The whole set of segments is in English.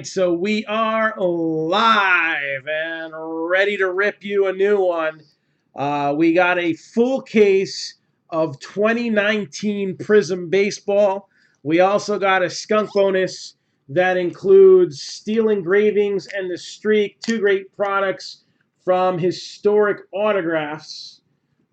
So we are live and ready to rip you a new one. We got a full case of 2019 Prizm Baseball. We also got a skunk bonus that includes steel engravings and the streak, two great products from historic autographs.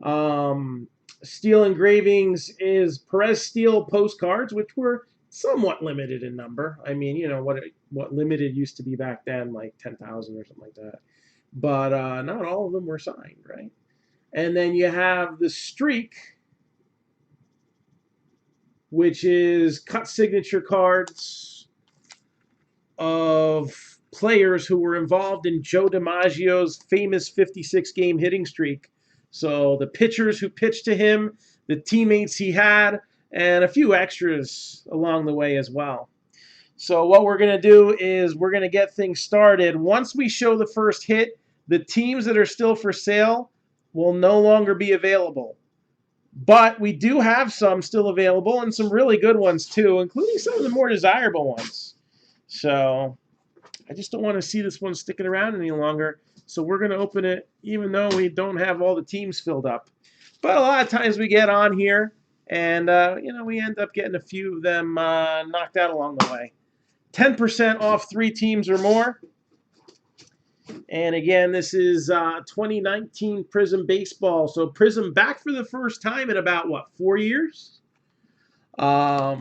Um, Steel engravings is Perez Steel postcards, which were somewhat limited in number. I mean, you know what limited used to be back then, like 10,000 or something like that. But not all of them were signed, right? And then you have the streak, which is cut signature cards of players who were involved in Joe DiMaggio's famous 56 game hitting streak. So the pitchers who pitched to him, the teammates he had, and a few extras along the way as well. So what we're going to do is we're going to get things started. Once we show the first hit, the teams that are still for sale will no longer be available. But we do have some still available and some really good ones too, including some of the more desirable ones. So I just don't want to see this one sticking around any longer. So we're going to open it even though we don't have all the teams filled up. But a lot of times we get on here and, we end up getting a few of them knocked out along the way. 10% off 3 teams or more. And again, this is 2019 Prizm Baseball. So Prizm back for the first time in about, 4 years? There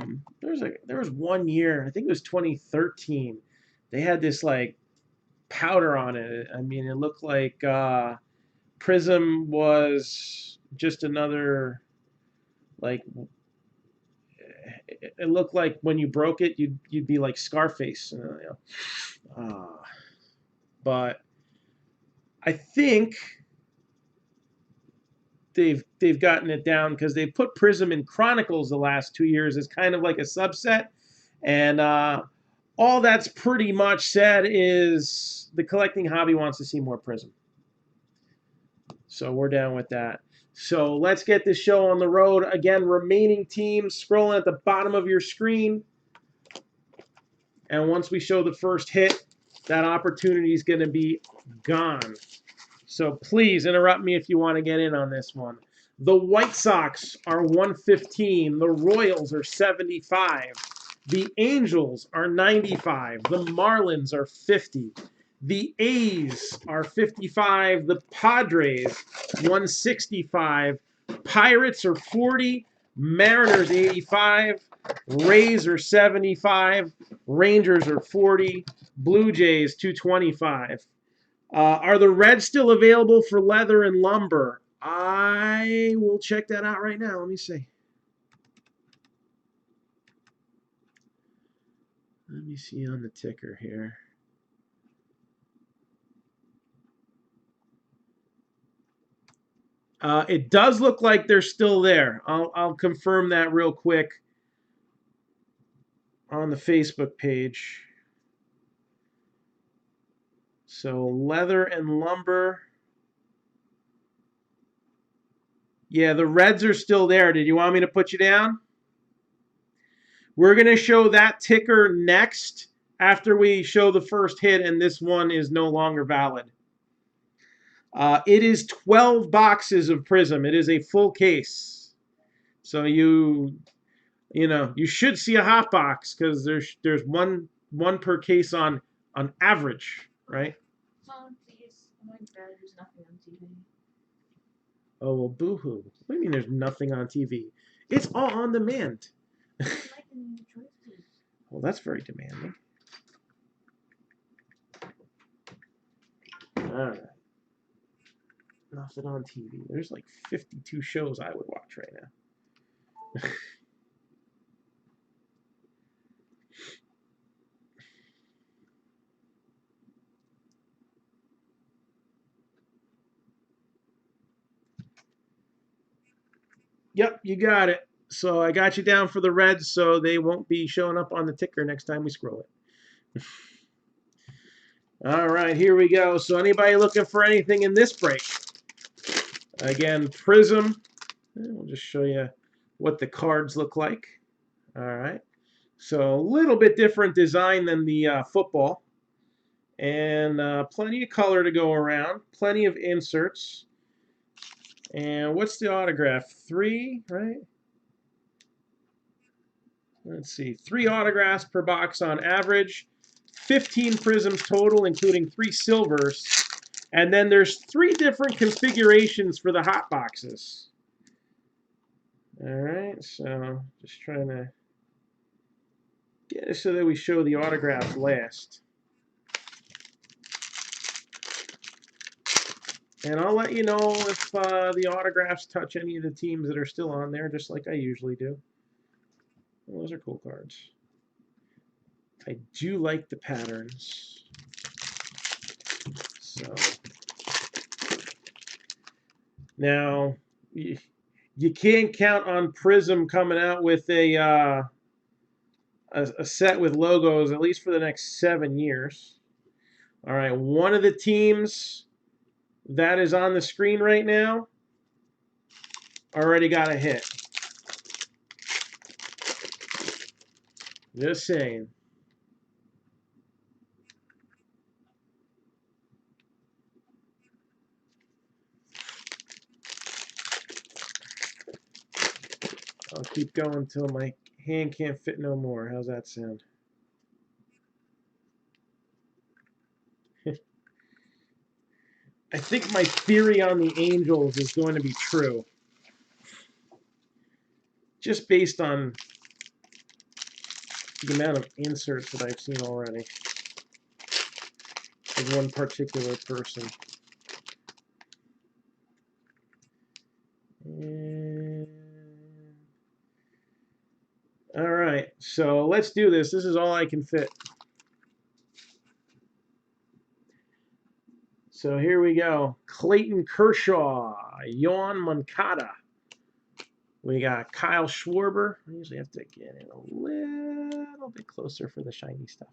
was 1 year, I think it was 2013. They had this like powder on it. I mean, it looked like Prizm was just another, like, it looked like when you broke it, you'd be like Scarface. But I think they've gotten it down because they've put Prizm in Chronicles the last 2 years as kind of like a subset. And all that's pretty much said is the collecting hobby wants to see more Prizm. So we're down with that. So let's get this show on the road. Again, remaining teams scrolling at the bottom of your screen. And once we show the first hit, that opportunity is going to be gone. So please interrupt me if you want to get in on this one. The White Sox are 115. The Royals are 75. The Angels are 95. The Marlins are 50. The A's are 55. The Padres, 165. Pirates are 40. Mariners, 85. Rays are 75. Rangers are 40. Blue Jays, 225. Are the Reds still available for leather and lumber? I will check that out right now. Let me see. Let me see on the ticker here. It does look like they're still there. I'll confirm that real quick on the Facebook page. So leather and lumber. Yeah, the Reds are still there. Did you want me to put you down? We're going to show that ticker next after we show the first hit, and this one is no longer valid. It is 12 boxes of Prizm. It is a full case. So you should see a hot box because there's one per case on average, right? Mom, please. Oh my God, there's nothing on TV. Oh, well, boo-hoo. What do you mean there's nothing on TV? It's all on demand. Well, that's very demanding. All right. Nothing on TV. There's like 52 shows I would watch right now. Yep, you got it. So I got you down for the Reds, so they won't be showing up on the ticker next time we scroll it. All right, here we go. So anybody looking for anything in this break? Again, Prizm. We'll just show you what the cards look like. All right. So a little bit different design than the football. And plenty of color to go around. Plenty of inserts. And what's the autograph? 3, right? Let's see. 3 autographs per box on average. 15 prisms total, including 3 silvers. And then there's 3 different configurations for the hot boxes. All right, so just trying to get it so that we show the autographs last. And I'll let you know if the autographs touch any of the teams that are still on there, just like I usually do. Well, those are cool cards. I do like the patterns. So now you can't count on Prizm coming out with a set with logos at least for the next 7 years. All right, one of the teams that is on the screen right now already got a hit. Just saying. I'll keep going until my hand can't fit no more. How's that sound? I think my theory on the Angels is going to be true. Just based on the amount of inserts that I've seen already of one particular person. And all right, so let's do this. This is all I can fit. So here we go. Clayton Kershaw, Yoan Moncada. We got Kyle Schwarber. I usually have to get in a little bit closer for the shiny stuff.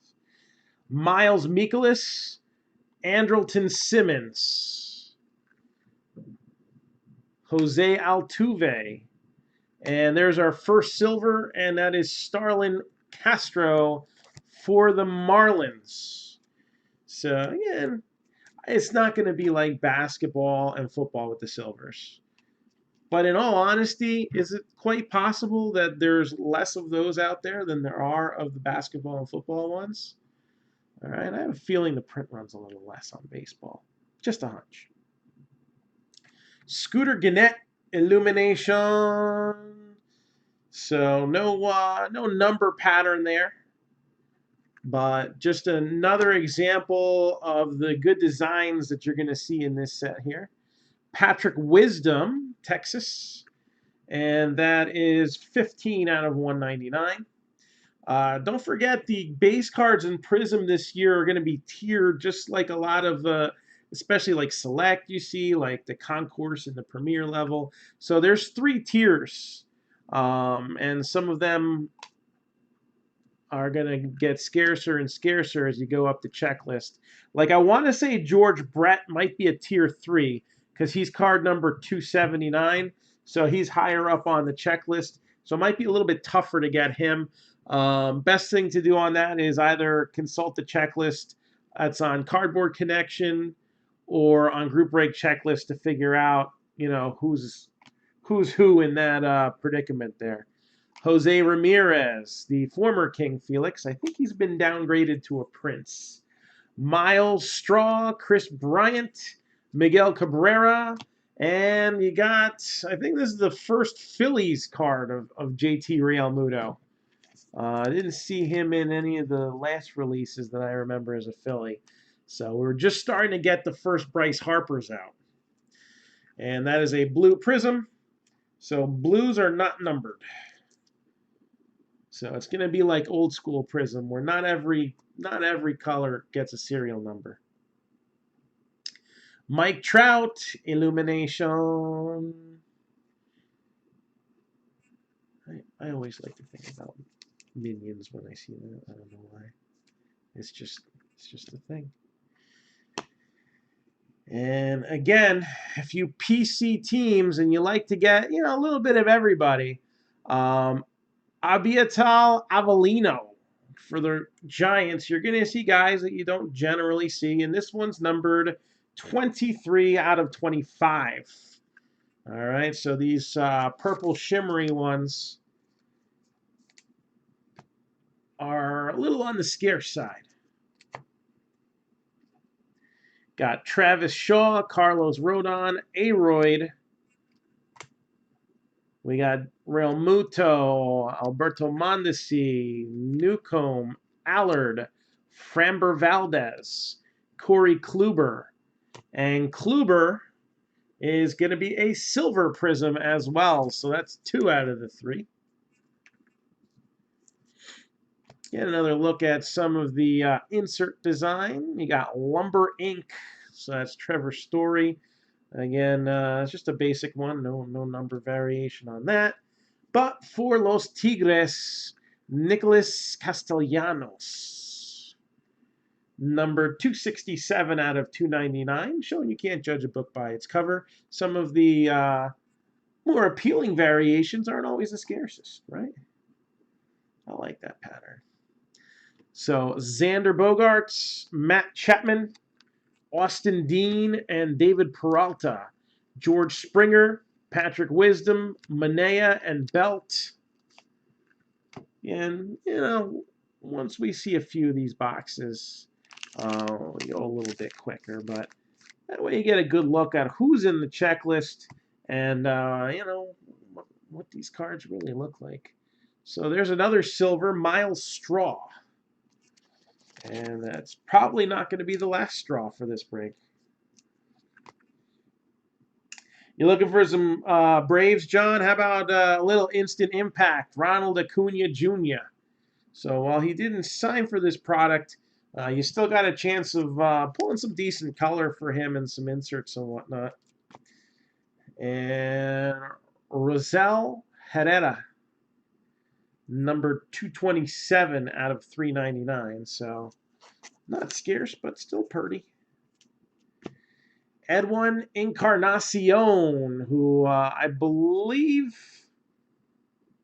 Miles Mikolas, Andrelton Simmons, Jose Altuve, and there's our first silver, and that is Starlin Castro for the Marlins. So again, it's not going to be like basketball and football with the silvers. But in all honesty, is it quite possible that there's less of those out there than there are of the basketball and football ones? All right, I have a feeling the print runs a little less on baseball. Just a hunch. Scooter Gannett Illumination. So no number pattern there, but just another example of the good designs that you're going to see in this set here. Patrick Wisdom, Texas, and that is 15 out of 199. Don't forget the base cards in Prizm this year are going to be tiered just like a lot of, especially like Select, you see, like the Concourse and the Premier level. So there's 3 tiers, and some of them are going to get scarcer and scarcer as you go up the checklist. Like I want to say George Brett might be a tier 3 because he's card number 279. So he's higher up on the checklist. So it might be a little bit tougher to get him. Best thing to do on that is either consult the checklist that's on Cardboard Connection or on Group Break Checklist to figure out, you know, who's who in that predicament there. Jose Ramirez, the former King Felix. I think he's been downgraded to a Prince. Miles Straw, Chris Bryant, Miguel Cabrera, and you got, I think this is the first Phillies card of JT Realmuto. I didn't see him in any of the last releases that I remember as a Philly. So we're just starting to get the first Bryce Harpers out. And that is a blue Prizm. So blues are not numbered. So it's going to be like old school Prizm, where not every color gets a serial number. Mike Trout, Illumination. I always like to think about minions when I see that. I don't know why. It's just a thing. And again, if you PC teams and you like to get, you know, a little bit of everybody, Abiatal Avellino. For the Giants, you're going to see guys that you don't generally see, and this one's numbered 23 out of 25. All right, so these purple shimmery ones are a little on the scarce side. Got Travis Shaw, Carlos Rodon, Aroyd. We got Real Muto, Alberto Mondesi, Newcomb, Allard, Framber Valdez, Corey Kluber. And Kluber is going to be a silver prism as well. So that's 2 out of the 3. Get another look at some of the insert design. You got Lumber Ink. So that's Trevor Story. Again, it's just a basic one. No number variation on that. But for Los Tigres, Nicholas Castellanos. Number 267 out of 299, showing you can't judge a book by its cover. Some of the more appealing variations aren't always the scarcest, right? I like that pattern. So Xander Bogaerts, Matt Chapman, Austin Dean, and David Peralta. George Springer, Patrick Wisdom, Manea, and Belt. And, you know, once we see a few of these boxes, we'll go a little bit quicker. But that way you get a good look at who's in the checklist and, you know, what these cards really look like. So there's another silver, Miles Straw. And that's probably not going to be the last straw for this break. You looking for some Braves, John? How about a little instant impact? Ronald Acuna Jr. So while he didn't sign for this product, you still got a chance of pulling some decent color for him and some inserts and whatnot. And Rosell Herrera, number 227 out of 399. So not scarce, but still pretty. Edwin Encarnacion, who I believe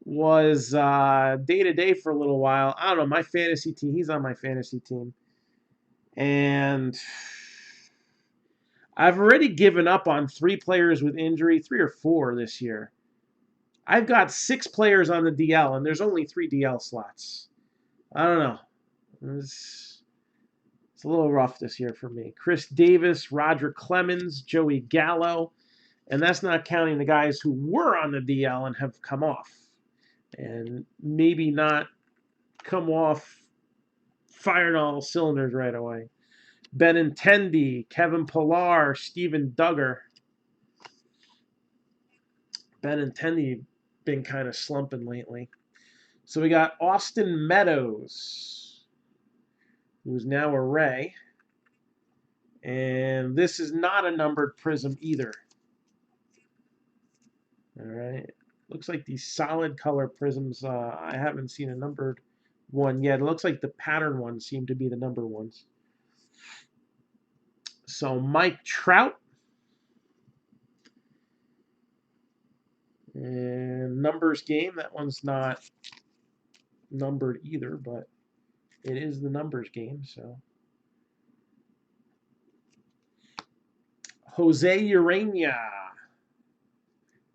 was day-to-day for a little while. I don't know, my fantasy team, he's on my fantasy team. And I've already given up on 3 players with injury, 3 or 4 this year. I've got 6 players on the DL, and there's only 3 DL slots. I don't know. It's a little rough this year for me. Chris Davis, Roger Clemens, Joey Gallo, and that's not counting the guys who were on the DL and have come off. And maybe not come off firing all cylinders right away. Benintendi, Kevin Pillar, Steven Duggar. Benintendi been kind of slumping lately. So we got Austin Meadows, who's now a Ray. And this is not a numbered prism either. All right. Looks like these solid color prisms, I haven't seen a numbered one yet. It looks like the pattern ones seem to be the number ones. So Mike Trout. And numbers game. That one's not numbered either, but it is the numbers game. So Jose Urania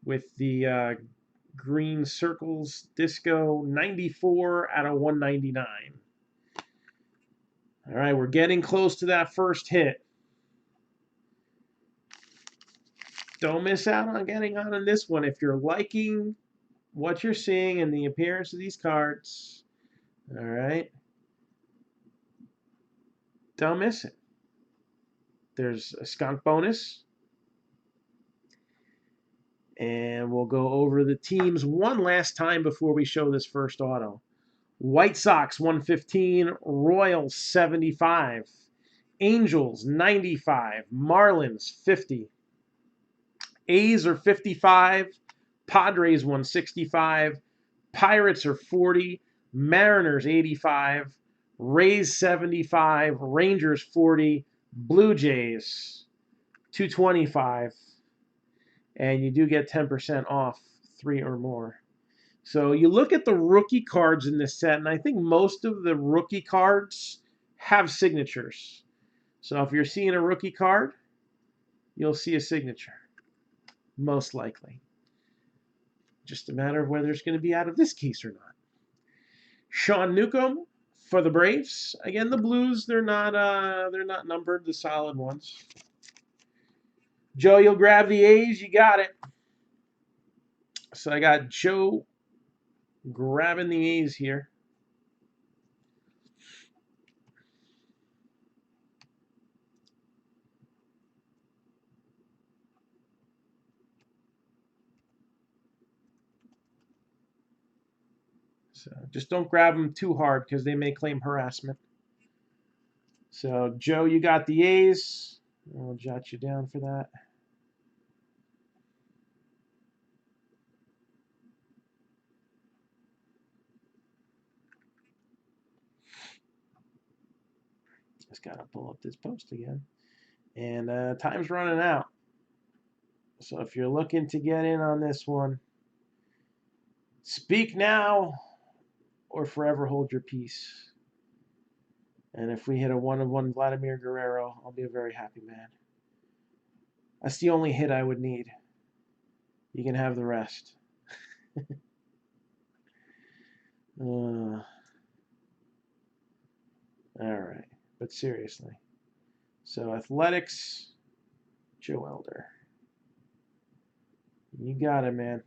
with the green circles disco, 94 out of 199. All right, we're getting close to that first hit. Don't miss out on getting on this one. If you're liking what you're seeing and the appearance of these cards, all right, don't miss it. There's a skunk bonus. And we'll go over the teams one last time before we show this first auto. White Sox 115, Royals 75, Angels 95, Marlins 50, A's are 55, Padres 165, Pirates are 40, Mariners 85, Rays 75, Rangers 40, Blue Jays 225. And you do get 10% off 3 or more. So you look at the rookie cards in this set, and I think most of the rookie cards have signatures. So if you're seeing a rookie card, you'll see a signature, most likely. Just a matter of whether it's going to be out of this case or not. Sean Newcomb for the Braves. Again, the Blues, they're not numbered, the solid ones. Joe, you'll grab the A's, you got it. So I got Joe grabbing the A's here. So just don't grab them too hard because they may claim harassment. So Joe, you got the A's. I'll jot you down for that. Just got to pull up this post again. And time's running out. So if you're looking to get in on this one, speak now or forever hold your peace. And if we hit a 1-of-1 Vladimir Guerrero, I'll be a very happy man. That's the only hit I would need. You can have the rest. All right. But seriously. So Athletics, Joe Elder. You got it, man.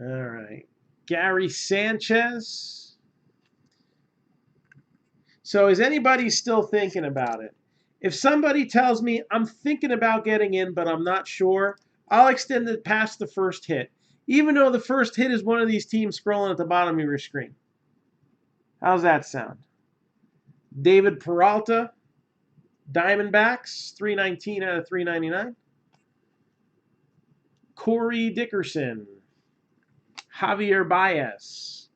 All right. Gary Sanchez. So is anybody still thinking about it? If somebody tells me I'm thinking about getting in, but I'm not sure, I'll extend it past the first hit, even though the first hit is one of these teams scrolling at the bottom of your screen. How's that sound? David Peralta, Diamondbacks, 319 out of 399. Corey Dickerson, Javier Baez,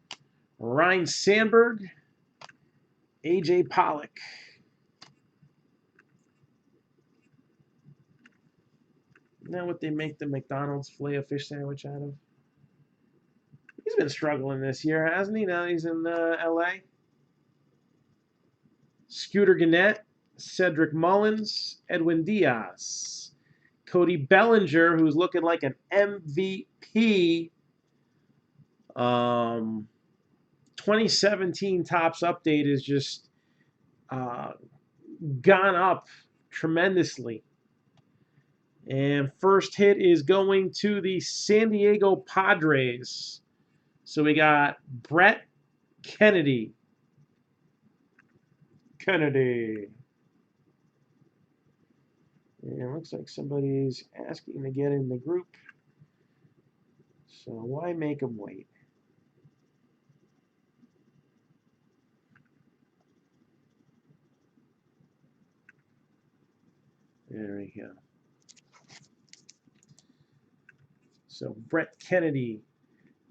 Ryan Sandberg, AJ Pollock. Isn't that what they make the McDonald's Filet-O-Fish sandwich out of? He's been struggling this year, hasn't he? Now he's in L.A. Scooter Gannett, Cedric Mullins, Edwin Diaz, Cody Bellinger, who's looking like an MVP. 2017 Topps update is just gone up tremendously. And first hit is going to the San Diego Padres. So we got Brett Kennedy. And it looks like somebody's asking to get in the group. So why make them wait? There we go. So Brett Kennedy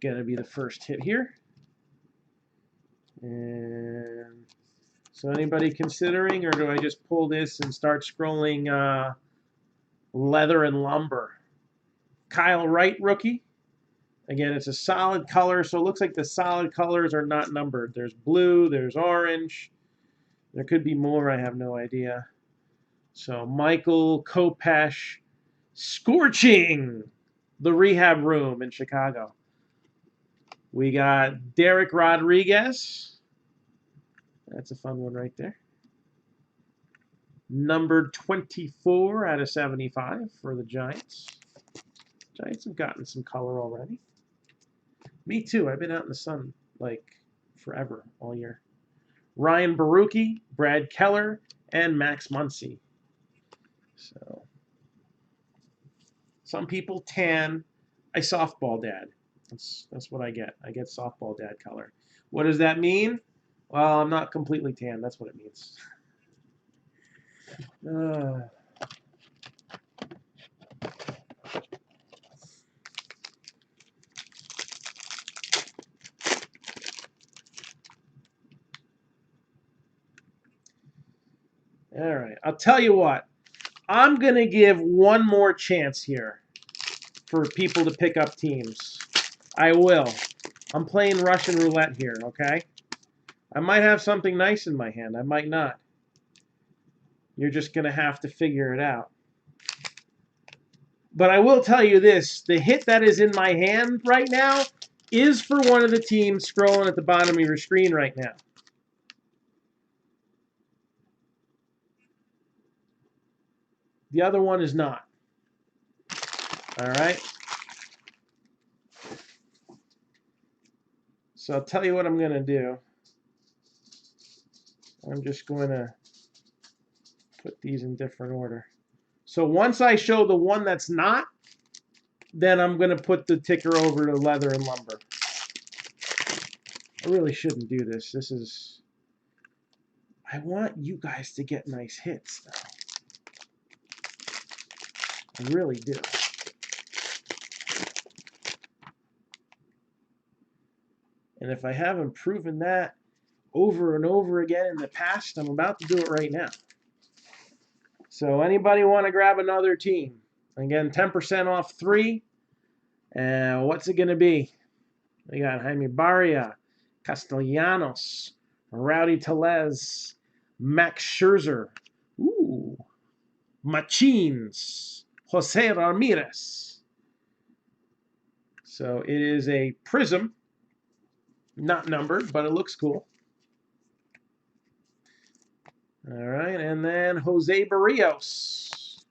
going to be the first hit here. And so anybody considering, or do I just pull this and start scrolling leather and lumber? Kyle Wright, rookie. Again, it's a solid color, so it looks like the solid colors are not numbered. There's blue, there's orange. There could be more, I have no idea. So Michael Kopech, scorching the rehab room in Chicago. We got Derek Rodriguez. That's a fun one right there. Numbered 24 out of 75 for the Giants. Giants have gotten some color already. Me too. I've been out in the sun like forever, all year. Ryan Baruchi, Brad Keller, and Max Muncy. So some people tan. I softball dad. That's what I get. I get softball dad color. What does that mean? Well, I'm not completely tan. That's what it means. All right. I'll tell you what. I'm going to give one more chance here for people to pick up teams. I will. I'm playing Russian roulette here, okay? I might have something nice in my hand. I might not. You're just going to have to figure it out. But I will tell you this. The hit that is in my hand right now is for one of the teams scrolling at the bottom of your screen right now. The other one is not. All right? So I'll tell you what I'm going to do. I'm just going to put these in different order. So once I show the one that's not, then I'm going to put the ticker over to leather and lumber. I really shouldn't do this. This is... I want you guys to get nice hits, though. I really do. And if I haven't proven that over and over again in the past, I'm about to do it right now. So anybody want to grab another team? Again, 10% off 3. And what's it going to be? We got Jaime Barria, Castellanos, Rowdy Tellez, Max Scherzer, ooh, Machines, Jose Ramirez. So it is a Prizm, not numbered, but it looks cool. All right, and then Jose Barrios,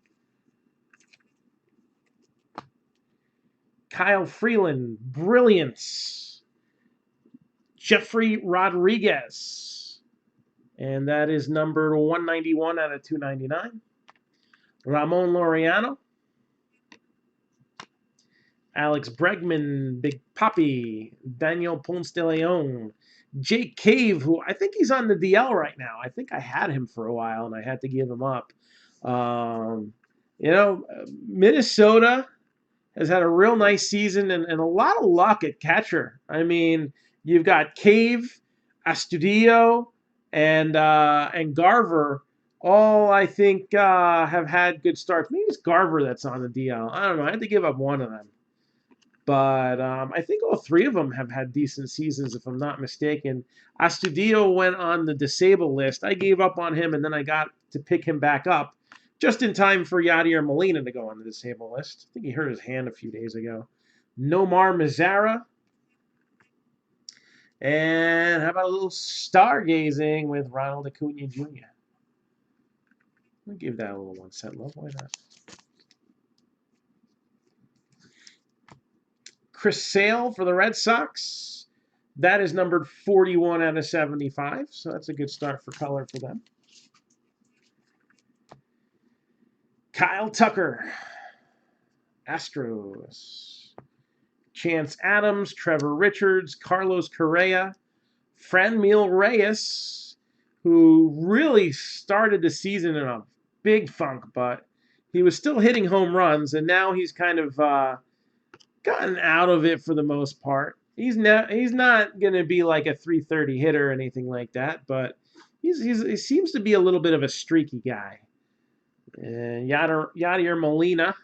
Kyle Freeland, Brilliance, Jeffrey Rodriguez, and that is numbered 191 out of 299. Ramon Laureano, Alex Bregman, Big Papi, Daniel Ponce de Leon, Jake Cave, who I think he's on the DL right now. I think I had him for a while and I had to give him up. Minnesota has had a real nice season and a lot of luck at catcher. I mean, you've got Cave, Astudillo, and Garver. All I think have had good starts. Maybe it's Garver that's on the DL. I don't know. I had to give up one of them. But I think all 3 of them have had decent seasons, if I'm not mistaken. Astudillo went on the disabled list. I gave up on him, and then I got to pick him back up just in time for Yadier Molina to go on the disabled list. I think he hurt his hand a few days ago. Nomar Mazara. And how about a little stargazing with Ronald Acuna Jr.? We'll give that a little 1 cent love. Why not? Chris Sale for the Red Sox. That is numbered 41 out of 75, so that's a good start for color for them. Kyle Tucker, Astros. Chance Adams, Trevor Richards, Carlos Correa, Franmil Reyes, who really started the season in a big funk, but he was still hitting home runs, and now he's kind of gotten out of it for the most part. He's not going to be like a 330 hitter or anything like that, but he seems to be a little bit of a streaky guy. And Yadier Molina,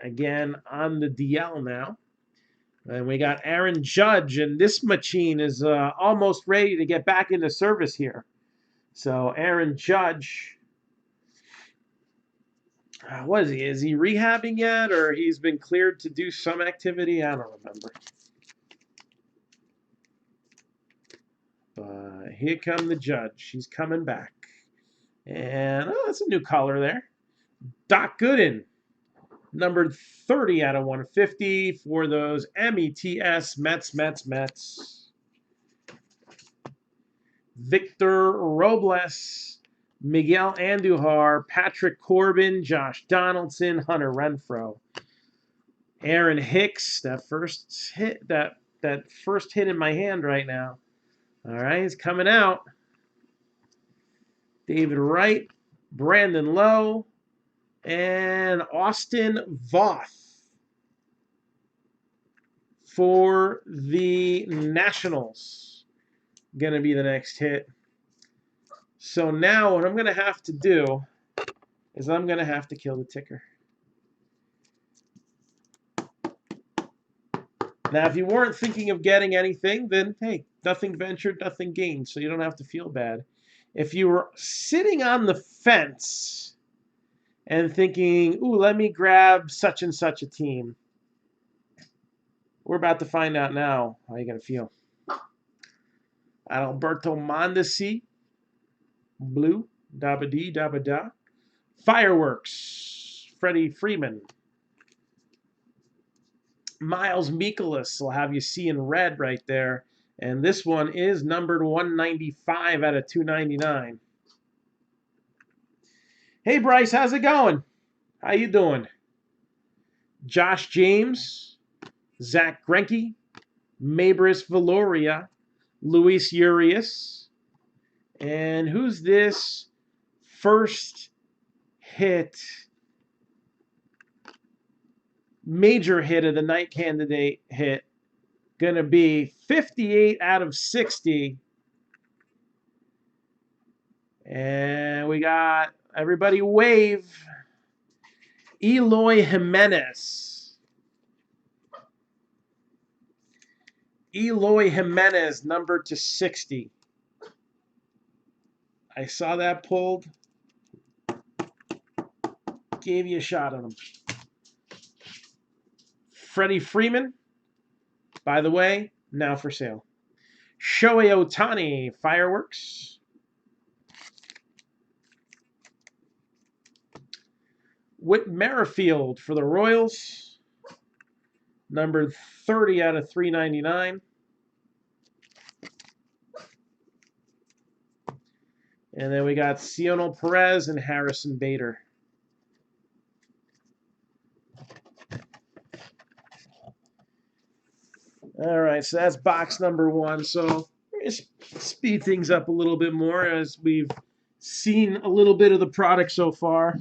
again on the DL now. And we got Aaron Judge, and this machine is almost ready to get back into service here. So Aaron Judge, what is he? Is he rehabbing yet, or he's been cleared to do some activity? I don't remember. But here come the Judge. He's coming back. And, that's a new color there. Doc Gooden, numbered 30 out of 150 for those METS, Mets. Victor Robles, Miguel Andujar, Patrick Corbin, Josh Donaldson, Hunter Renfroe. Aaron Hicks, that first hit in my hand right now. All right, he's coming out. David Wright, Brandon Lowe, and Austin Voth for the Nationals. Going to be the next hit. So now what I'm going to have to do is I'm going to have to kill the ticker. Now, if you weren't thinking of getting anything, then hey, nothing ventured, nothing gained, so you don't have to feel bad. If you were sitting on the fence and thinking, ooh, let me grab such and such a team, we're about to find out now how you're going to feel. Alberto Mondesi, blue, dabba-dee, dabba-da. Fireworks, Freddie Freeman. Miles Mikolas will have you see in red right there. And this one is numbered 195 out of 299. Hey, Bryce, how's it going? How you doing? Josh James, Zach Greinke, Mabris Valoria, Luis Urias, and who's this first hit, major hit of the night candidate hit? Gonna be 58 out of 60. And we got everybody wave. Eloy Jimenez. Eloy Jimenez, numbered to 60. I saw that pulled. Gave you a shot on him. Freddie Freeman, by the way, now for sale. Shohei Ohtani, fireworks. Whit Merrifield for the Royals, numbered 30 out of 399. And then we got Cionel Perez and Harrison Bader. All right, so that's box number one. So we're going to speed things up a little bit more as we've seen a little bit of the product so far.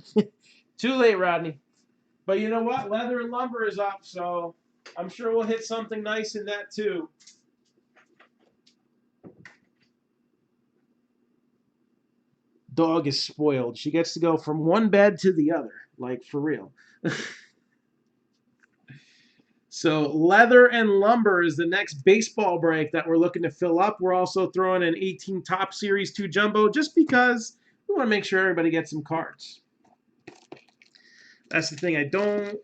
Too late, Rodney. But you know what? Leather and lumber is up, so I'm sure we'll hit something nice in that too. Dog is spoiled. She gets to go from one bed to the other, like for real. So leather and lumber is the next baseball break that we're looking to fill up. We're also throwing an 18 Top Series 2 Jumbo just because we want to make sure everybody gets some cards. That's the thing. I don't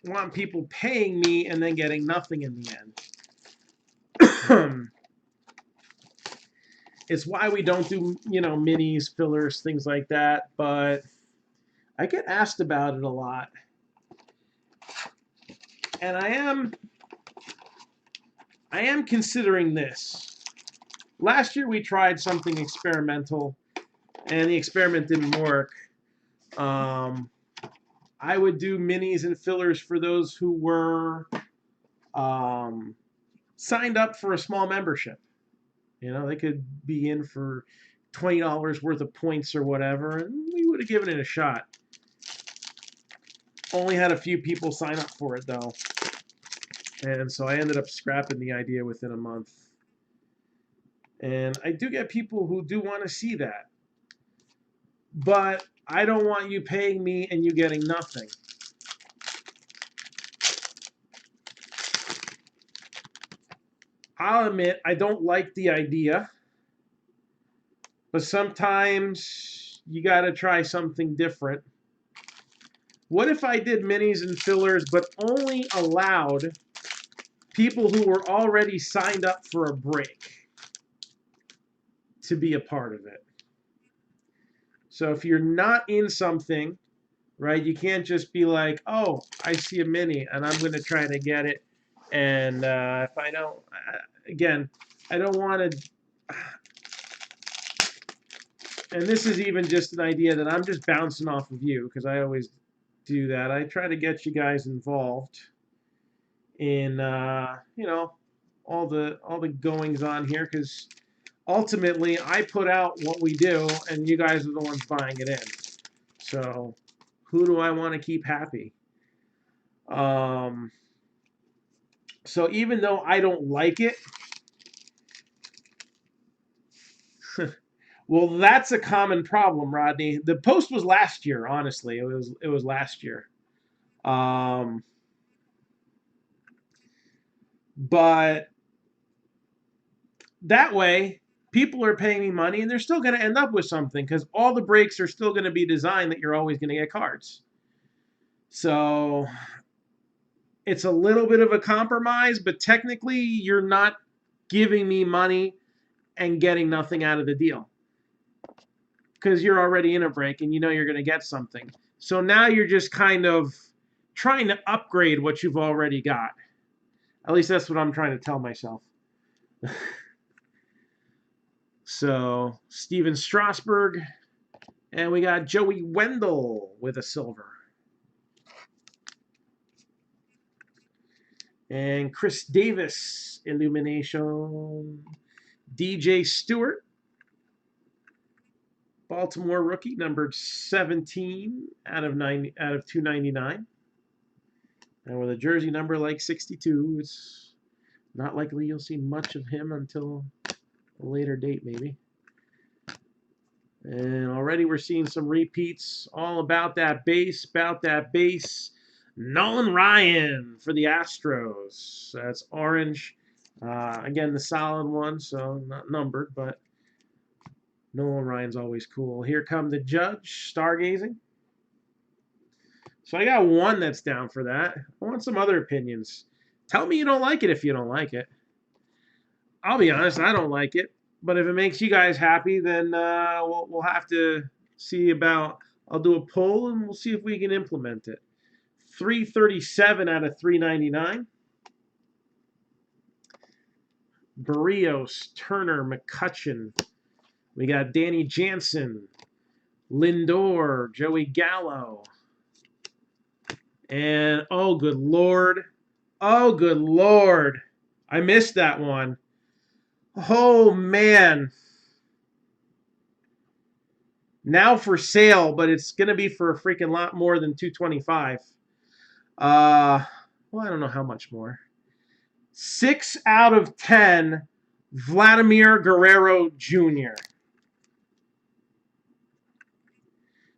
want people paying me and then getting nothing in the end. It's why we don't do, minis, fillers, things like that. But I get asked about it a lot. And I am considering this. Last year we tried something experimental, and the experiment didn't work. I would do minis and fillers for those who were signed up for a small membership. They could be in for $20 worth of points or whatever, and we would have given it a shot. Only had a few people sign up for it, though. And so I ended up scrapping the idea within a month. And I do get people who do want to see that. But I don't want you paying me and you getting nothing. I'll admit, I don't like the idea. But sometimes you got to try something different. What if I did minis and fillers, but only allowed people who were already signed up for a break to be a part of it? So if you're not in something, right, you can't just be like, oh, I see a mini and I'm going to try to get it. And if I don't, again, I don't want to, and this is even just an idea that I'm just bouncing off of you because I always do that. I try to get you guys involved in, all the goings on here because ultimately I put out what we do and you guys are the ones buying it in. So who do I want to keep happy? So even though I don't like it, Well, that's a common problem, Rodney. The post was last year, honestly. It was last year. Um, but that way, people are paying me money and they're still going to end up with something because all the breaks are still going to be designed that you're always going to get cards. So it's a little bit of a compromise, but technically you're not giving me money and getting nothing out of the deal because you're already in a break and you know you're going to get something. So now you're just kind of trying to upgrade what you've already got. At least that's what I'm trying to tell myself. So Steven Strasburg, and we got Joey Wendell with a silver. And Chris Davis, illumination. DJ Stewart, Baltimore rookie, numbered 17 out of 299. And with a jersey number like 62, it's not likely you'll see much of him until a later date, maybe. And already we're seeing some repeats all about that base, Nolan Ryan for the Astros. That's orange. Again, the solid one, so not numbered, but Nolan Ryan's always cool. Here come the judge, stargazing. So I got one that's down for that. I want some other opinions. Tell me you don't like it if you don't like it. I'll be honest, I don't like it. But if it makes you guys happy, then we'll have to see about. I'll do a poll and we'll see if we can implement it. 337 out of 399. Barrios, Turner, McCutchen. We got Danny Jansen, Lindor, Joey Gallo. And oh, good Lord. Oh, good Lord. I missed that one. Oh, man. Now for sale, but it's going to be for a freaking lot more than 225. Well, I don't know how much more. 6 out of 10, Vladimir Guerrero Jr.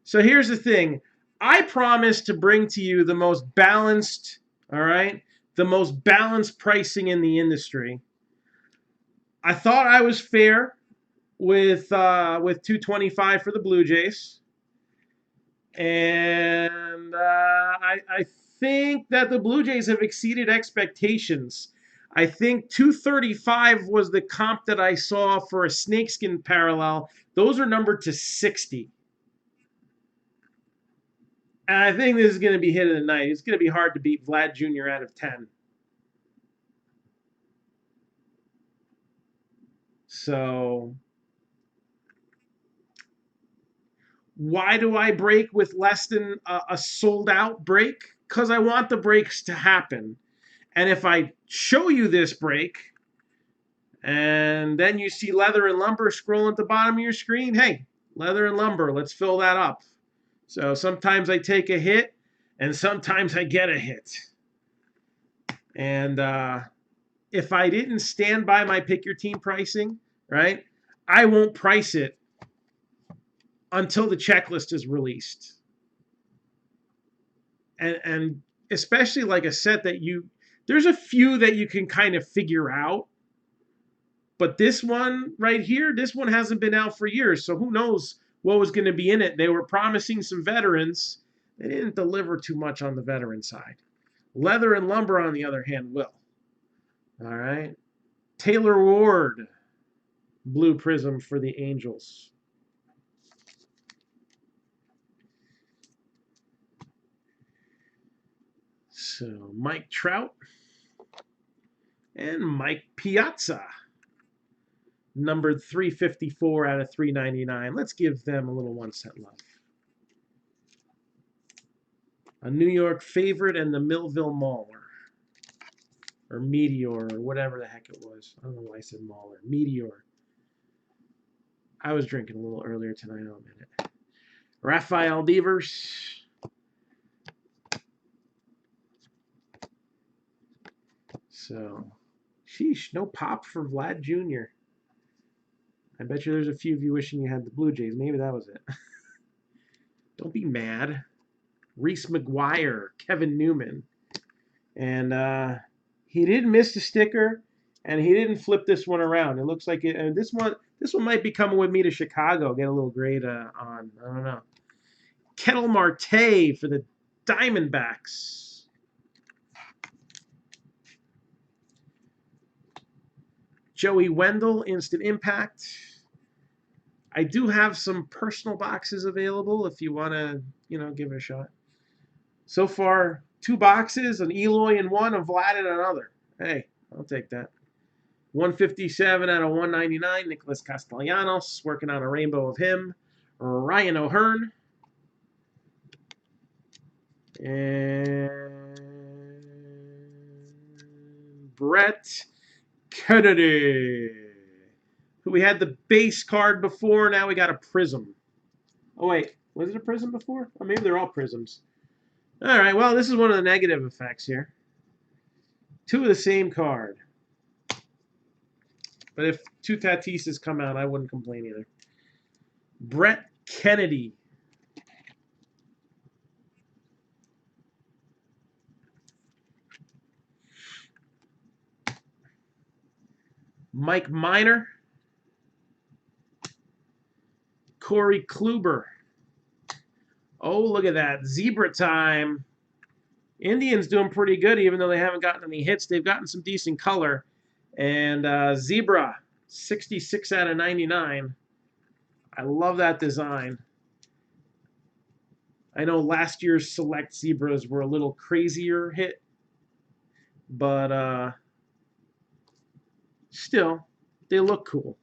So here's the thing. I promise to bring to you the most balanced, all right, the most balanced pricing in the industry. I thought I was fair with 225 for the Blue Jays, and I think that the Blue Jays have exceeded expectations. I think 235 was the comp that I saw for a snakeskin parallel. Those are numbered to 60. And I think this is going to be hit of the night. It's going to be hard to beat Vlad Jr. out of 10. So why do I break with less than a sold out break? Because I want the breaks to happen. And if I show you this break and then you see leather and lumber scrolling at the bottom of your screen, hey, leather and lumber, let's fill that up. So sometimes I take a hit and sometimes I get a hit. And if I didn't stand by my pick your team pricing, right, I won't price it until the checklist is released. And especially like a set that there's a few that you can kind of figure out. But this one right here, this one hasn't been out for years. So who knows what was going to be in it. They were promising some veterans. They didn't deliver too much on the veteran side. Leather and lumber, on the other hand, will. All right. Taylor Ward, blue prism for the Angels. So Mike Trout and Mike Piazza, numbered 354 out of 399. Let's give them a little 1 cent love. A New York favorite and the Millville Mauler. Or Meteor, or whatever the heck it was. I don't know why I said Mauler. Meteor. I was drinking a little earlier tonight, I'll admit it. Rafael Devers. So, sheesh, no pop for Vlad Jr. I bet you there's a few of you wishing you had the Blue Jays. Maybe that was it. Don't be mad. Reese McGuire, Kevin Newman. And he didn't miss the sticker, and he didn't flip this one around. It looks like it. And this one might be coming with me to Chicago. Get a little grade on. I don't know. Kettle Marte for the Diamondbacks. Joey Wendell, Instant Impact. I do have some personal boxes available if you want to, give it a shot. So far, 2 boxes, an Eloy in one, a Vlad in another. Hey, I'll take that. 157 out of 199, Nicholas Castellanos, working on a rainbow of him. Ryan O'Hearn. And Brett Kennedy, who we had the base card before. Now we got a Prizm. Oh, wait. Was it a Prizm before? Oh, maybe they're all Prizms. All right. Well, this is one of the negative effects here. 2 of the same card. But if 2 Tatises come out, I wouldn't complain either. Brett Kennedy. Mike Minor. Corey Kluber. Oh, look at that. Zebra time. Indians doing pretty good, even though they haven't gotten any hits. They've gotten some decent color. And Zebra, 66 out of 99. I love that design. I know last year's select Zebras were a little crazier hit. But still, they look cool.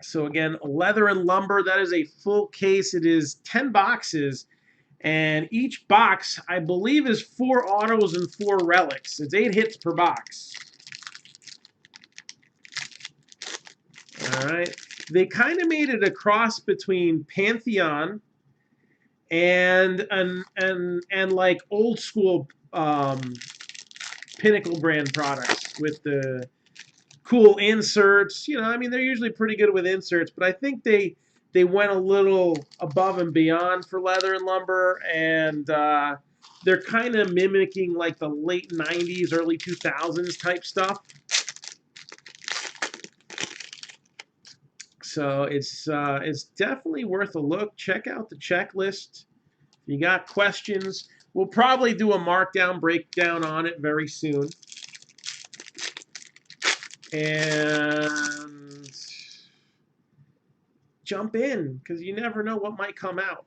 So again, leather and lumber, that is a full case. It is 10 boxes, and each box, I believe, is 4 autos and 4 relics. It's 8 hits per box. All right. They kind of made it a cross between Pantheon and like old school Pinnacle brand products with the cool inserts. I mean, they're usually pretty good with inserts, but I think they went a little above and beyond for leather and lumber, and they're kind of mimicking like the late 90s, early 2000s type stuff. So it's definitely worth a look. Check out the checklist. If you got questions, we'll probably do a Marc-Down breakdown on it very soon. And jump in, because you never know what might come out.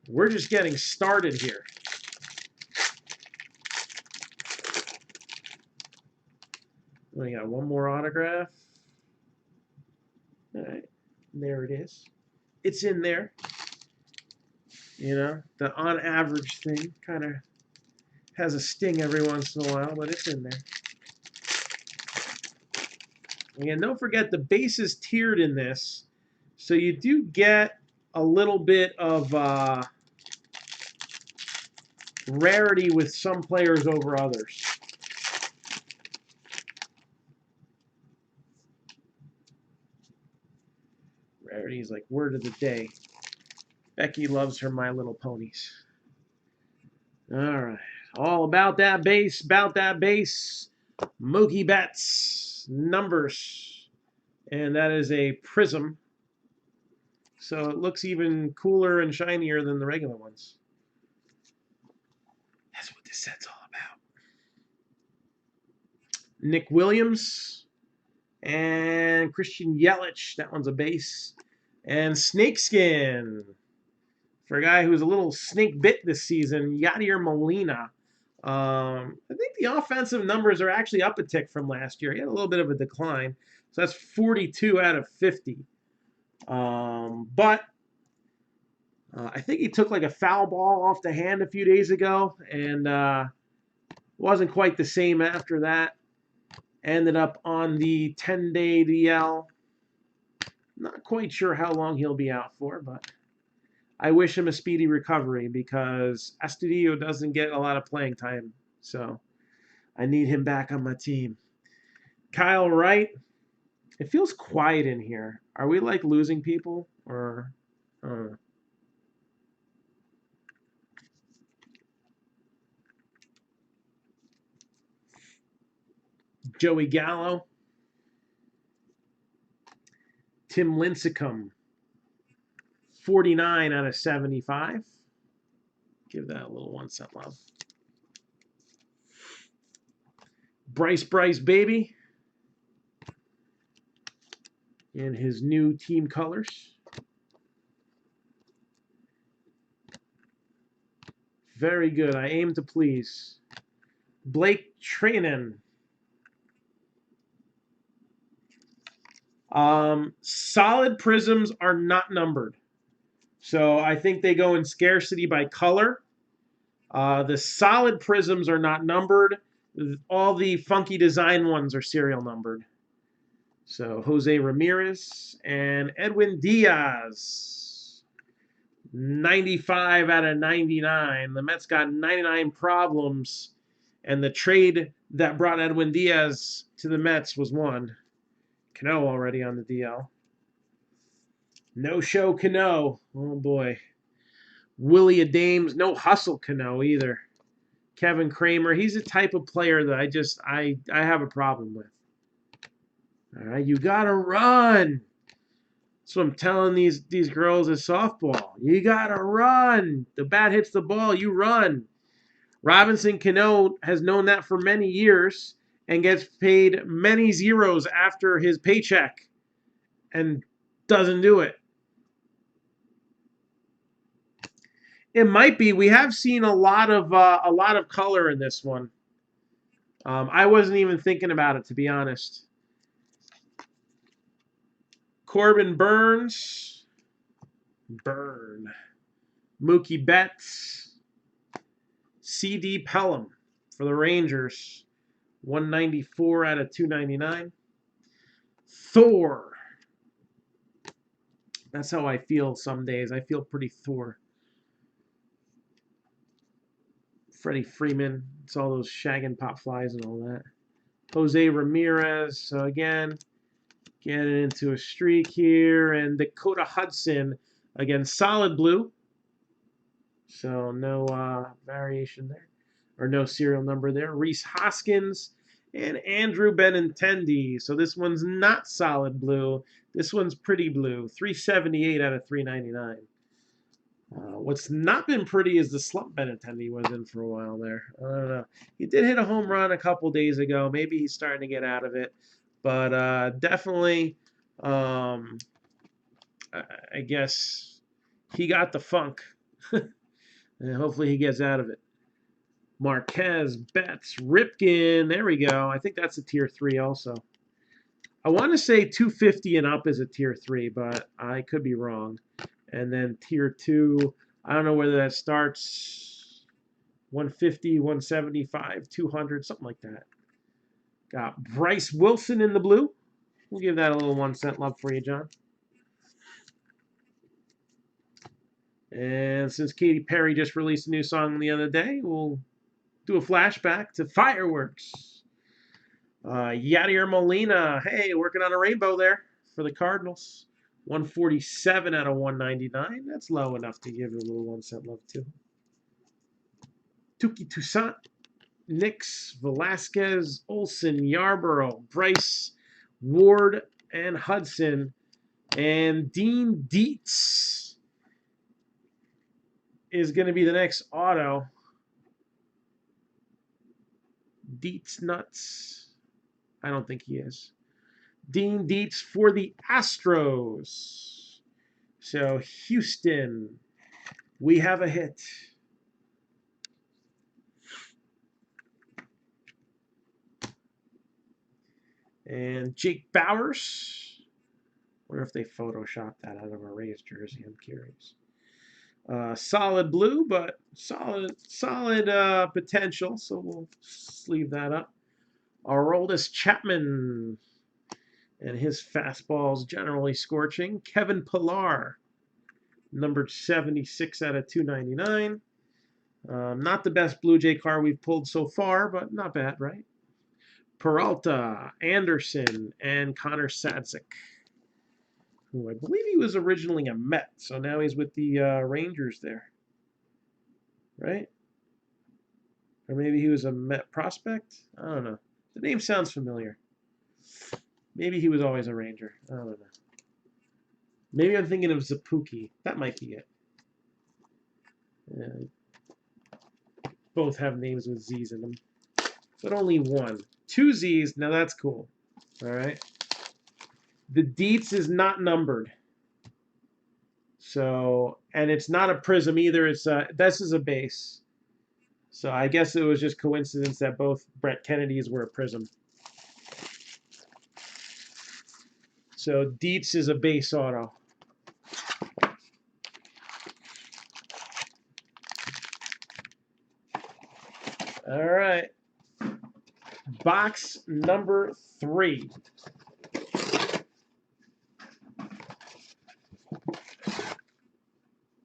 We're just getting started here. We got one more autograph. All right, there it is. It's in there. The on average thing kind of has a sting every once in a while, but it's in there. Again, don't forget the base is tiered in this, so you do get a little bit of rarity with some players over others. Rarity is like word of the day. Becky loves her My Little Ponies. All right. All about that base, Mookie Betts, numbers. And that is a Prizm. So it looks even cooler and shinier than the regular ones. That's what this set's all about. Nick Williams and Christian Yelich. That one's a base. And Snakeskin for a guy who's a little snake bit this season, Yadier Molina. I think the offensive numbers are actually up a tick from last year. He had a little bit of a decline. So that's 42 out of 50. But I think he took like a foul ball off the hand a few days ago, and wasn't quite the same after that. Ended up on the 10-day DL. Not quite sure how long he'll be out for, but I wish him a speedy recovery because Astudillo doesn't get a lot of playing time So I need him back on my team. Kyle Wright. It feels quiet in here. Are we like losing people or? I don't know. Joey Gallo. Tim Lincecum. 49 out of 75. Give that a little 1 cent love. Bryce baby. In his new team colors. Very good. I aim to please. Blake Treinen. Solid prisms are not numbered. So I think they go in scarcity by color. The solid prisms are not numbered. All the funky design ones are serial numbered. So Jose Ramirez and Edwin Diaz. 95 out of 99. The Mets got 99 problems. And the trade that brought Edwin Diaz to the Mets was one. Cano already on the DL. No show Cano. Oh boy. Willie Adames. No hustle Cano either. Kevin Kramer. He's a type of player that I have a problem with. All right, you gotta run. That's what I'm telling these girls at softball. You gotta run. The bat hits the ball, you run. Robinson Cano has known that for many years and gets paid many zeros after his paycheck and doesn't do it. It might be. We have seen a lot of color in this one. I wasn't even thinking about it, to be honest. Corbin Burns. Mookie Betts. C.D. Pelham for the Rangers. 194 out of 299. Thor. That's how I feel some days. I feel pretty Thor. Freddie Freeman. It's all those shag and pop flies and all that. Jose Ramirez. So again, getting into a streak here. And Dakota Hudson. Again, solid blue. So no variation there. Or no serial number there. Rhys Hoskins and Andrew Benintendi. So this one's not solid blue. This one's pretty blue. 378 out of 399. What's not been pretty is the slump Benintendi was in for a while there. I don't know. He did hit a home run a couple days ago. Maybe he's starting to get out of it. But definitely, I guess he got the funk. And hopefully he gets out of it. Marquez, Betts, Ripken. There we go. I think that's a tier 3 also. I want to say 250 and up is a tier 3, but I could be wrong. And then tier 2, I don't know whether that starts 150, 175, 200, something like that. Got Bryce Wilson in the blue. We'll give that a little 1 cent love for you, John. And since Katy Perry just released a new song the other day, we'll do a flashback to Fireworks. Yadier Molina, hey, working on a rainbow there for the Cardinals. 147 out of 199. That's low enough to give it a little 1 cent love too. Tuki Toussaint, Nix, Velasquez, Olson, Yarborough, Bryce, Ward, and Hudson. And Dean Dietz is going to be the next auto. Dietz nuts. I don't think he is. Dean Dietz for the Astros. So Houston, we have a hit. And Jake Bowers. Wonder if they photoshopped that out of a Rays jersey. I'm curious. Solid blue, but solid potential. So we'll sleeve that up. Aroldis Chapman. And his fastball's generally scorching. Kevin Pillar, numbered 76 out of 299. Not the best Blue Jay card we've pulled so far, but not bad, right? Peralta, Anderson, and Connor Sadzik, who I believe he was originally a Met, so now he's with the Rangers there, right? Or maybe he was a Met prospect? I don't know. The name sounds familiar. Maybe he was always a Ranger. I don't know. Maybe I'm thinking of Zapuki. That might be it. Both have names with Z's in them. But only one. 2 Z's. Now that's cool. All right. The Dietz is not numbered. So, and it's not a Prizm either. It's this is a base. So I guess it was just coincidence that both Brett Kennedys were a Prizm. So Dietz is a base auto. All right. Box number 3.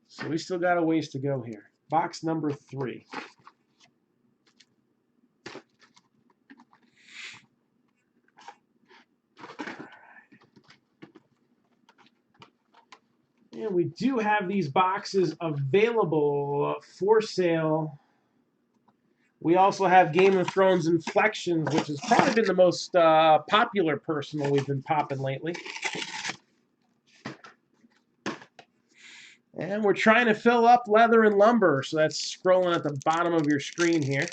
So we still got a ways to go here. Box number 3. And we do have these boxes available for sale. We also have Game of Thrones Inflections, which has probably been the most popular personal we've been popping lately. And we're trying to fill up Leather and Lumber, so that's scrolling at the bottom of your screen here.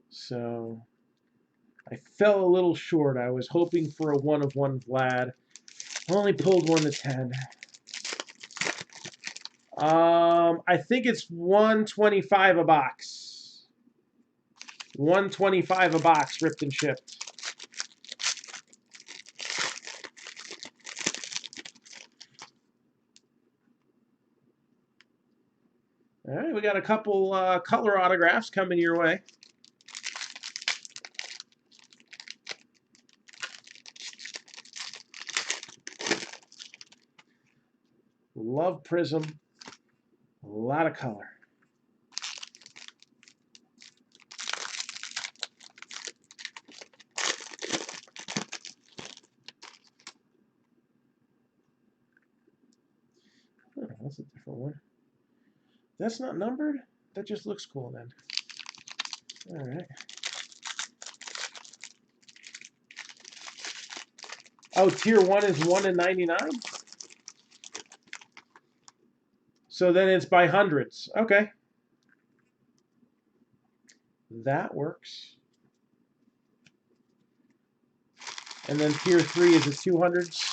So I fell a little short. I was hoping for a 1 of 1 Vlad. Only pulled 1 to 10. I think it's $125 a box. $125 a box, ripped and shipped. All right, we got a couple color autographs coming your way. Love Prizm. A lot of color. Oh, that's a different one. That's not numbered? That just looks cool then. All right. Oh, tier 1 is 1 in 99? So then it's by hundreds. Okay. That works. And then tier 3 is a 200s.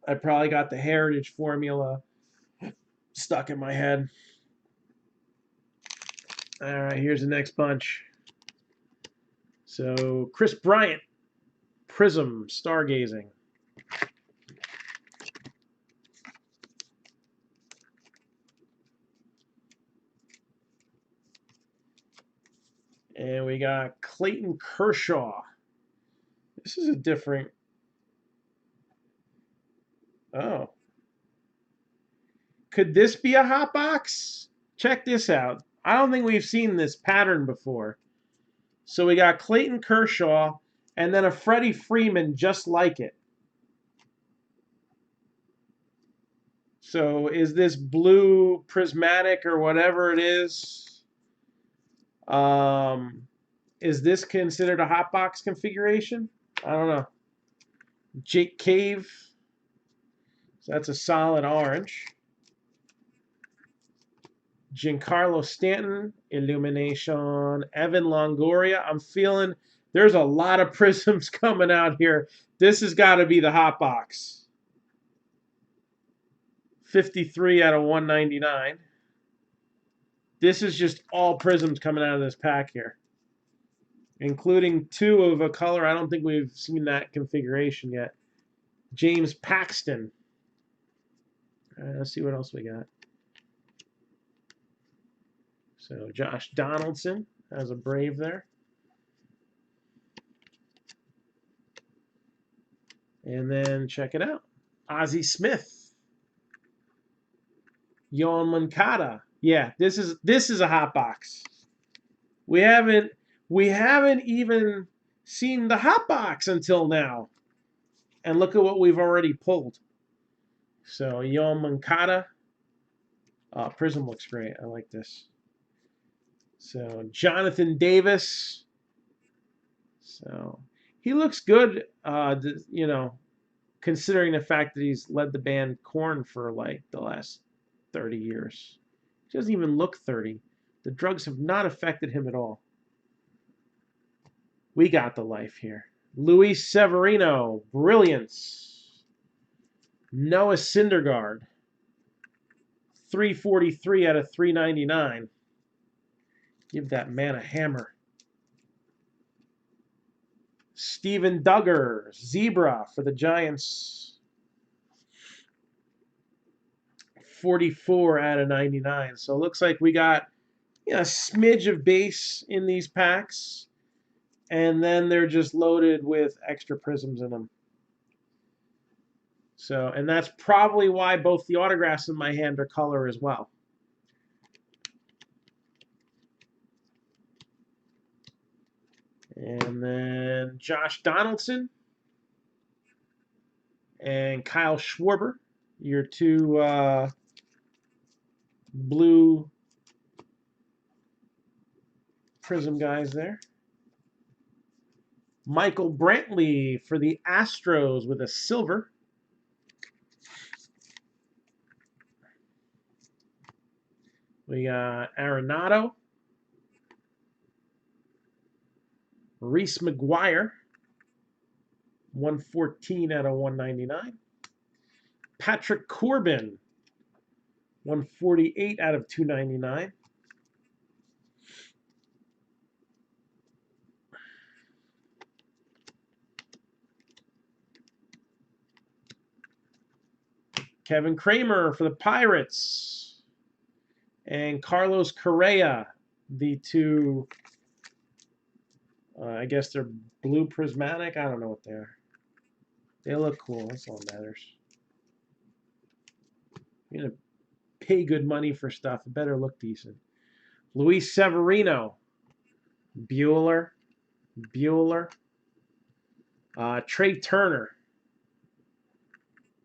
I probably got the heritage formula stuck in my head. All right, here's the next bunch. So Chris Bryant, Prizm, Stargazing. And we got Clayton Kershaw. This is a different... Oh. Could this be a hot box? Check this out. I don't think we've seen this pattern before. So we got Clayton Kershaw and then a Freddie Freeman just like it. So is this blue prismatic or whatever it is? Is this considered a hot box configuration? I don't know. Jake Cave. So that's a solid orange. Giancarlo Stanton, Illumination. Evan Longoria. I'm feeling there's a lot of Prizms coming out here. This has got to be the hot box. 53 out of 199. This is just all Prizms coming out of this pack here, including 2 of a color. I don't think we've seen that configuration yet. James Paxton. All right, let's see what else we got. So Josh Donaldson has a Brave there. And then check it out. Ozzie Smith. Yoan Moncada. Yeah, this is a hot box. We haven't even seen the hot box until now. And look at what we've already pulled. So Yoan Moncada. Prizm looks great. I like this. So Jonathan Davis. So he looks good, you know, considering the fact that he's led the band Korn for like the last 30 years. He doesn't even look 30. The drugs have not affected him at all. We got the life here. Luis Severino, Brilliance. Noah Syndergaard, 343 out of 399. Give that man a hammer. Steven Duggar, Zebra for the Giants. 44 out of 99. So it looks like we got, you know, a smidge of base in these packs. And then they're just loaded with extra prisms in them. So, and that's probably why both the autographs in my hand are color as well. And then Josh Donaldson and Kyle Schwarber, your two blue Prizm guys there. Michael Brantley for the Astros with a silver. We got Arenado. Reese McGuire. 114 out of 199. Patrick Corbin. 148 out of 299. Kevin Kramer for the Pirates. And Carlos Correa, the two, I guess they're blue prismatic. I don't know what they are. They look cool. That's all that matters. You're going to pay good money for stuff. It better look decent. Luis Severino. Bueller. Trey Turner.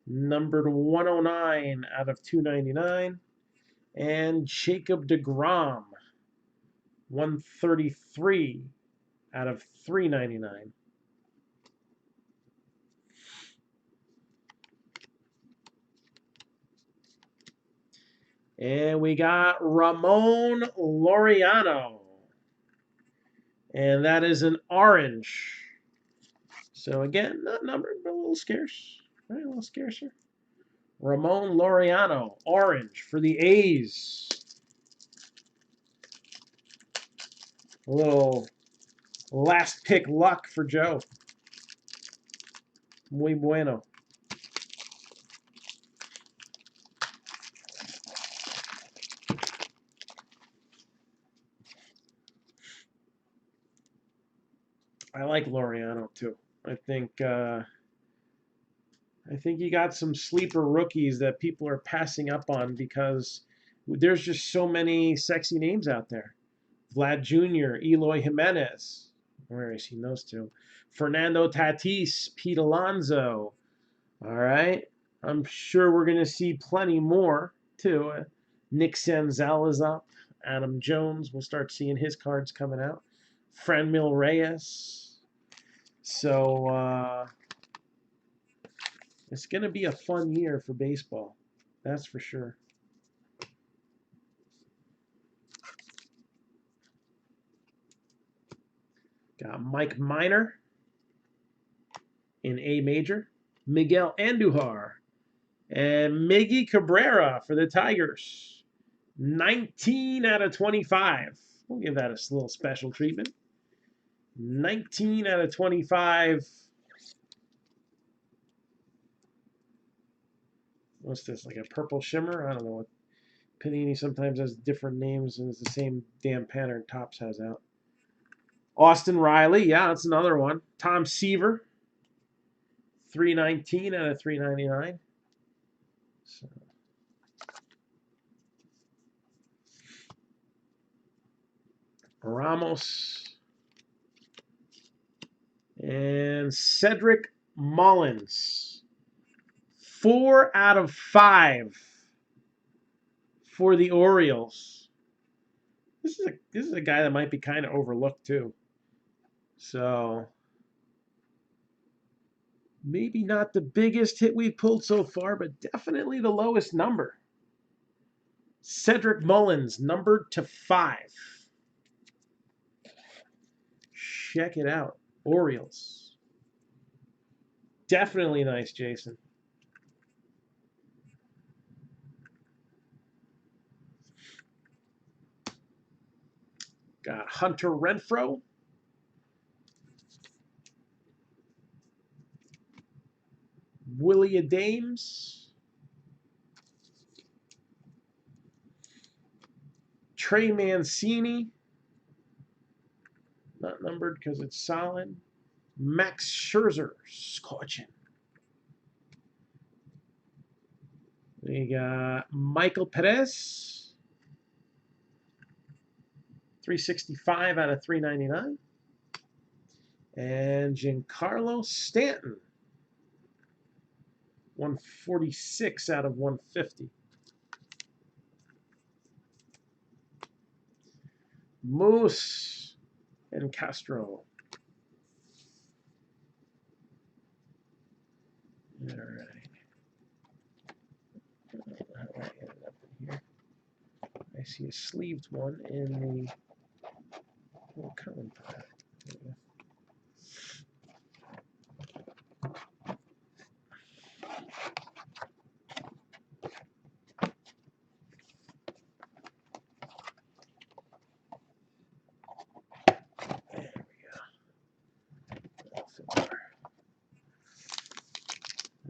Numbered 109 out of 299. And Jacob deGrom. 133 out of 399. And we got Ramon Laureano. And that is an orange. So again, not numbered, but a little scarce. Right, a little scarcer. Ramon Laureano, orange for the A's. A little last pick luck for Joe. Muy bueno. I like Laureano too. I think you got some sleeper rookies that people are passing up on because there's just so many sexy names out there. Vlad Jr., Eloy Jimenez. Where have I seen those two? Fernando Tatis, Pete Alonso. All right. I'm sure we're going to see plenty more, too. Nick Senzel is up. Adam Jones, we'll start seeing his cards coming out. Franmil Reyes. So, it's going to be a fun year for baseball. That's for sure. Got Mike Minor in A major. Miguel Andujar. And Miggy Cabrera for the Tigers. 19 out of 25. We'll give that a little special treatment. 19 out of 25. What's this, like a purple shimmer? I don't know what. Panini sometimes has different names and it's the same damn pattern Topps has out. Austin Riley, yeah, that's another one. Tom Seaver, 319 out of 399. So. Ramos. And Cedric Mullins. 4 out of 5 for the Orioles. This is a guy that might be kind of overlooked too. So maybe not the biggest hit we've pulled so far, but definitely the lowest number. Cedric Mullins, numbered to 5. Check it out. Orioles. Definitely nice, Jason. Got Hunter Renfroe. Willie Adames. Trey Mancini. Not numbered because it's solid. Max Scherzer. Scorching. We got Michael Perez. 365 out of 399. And Giancarlo Stanton. 146 out of 150. Moose and Castro. All right. How I ended up in here. I see a sleeved one in the little common pile. There we go.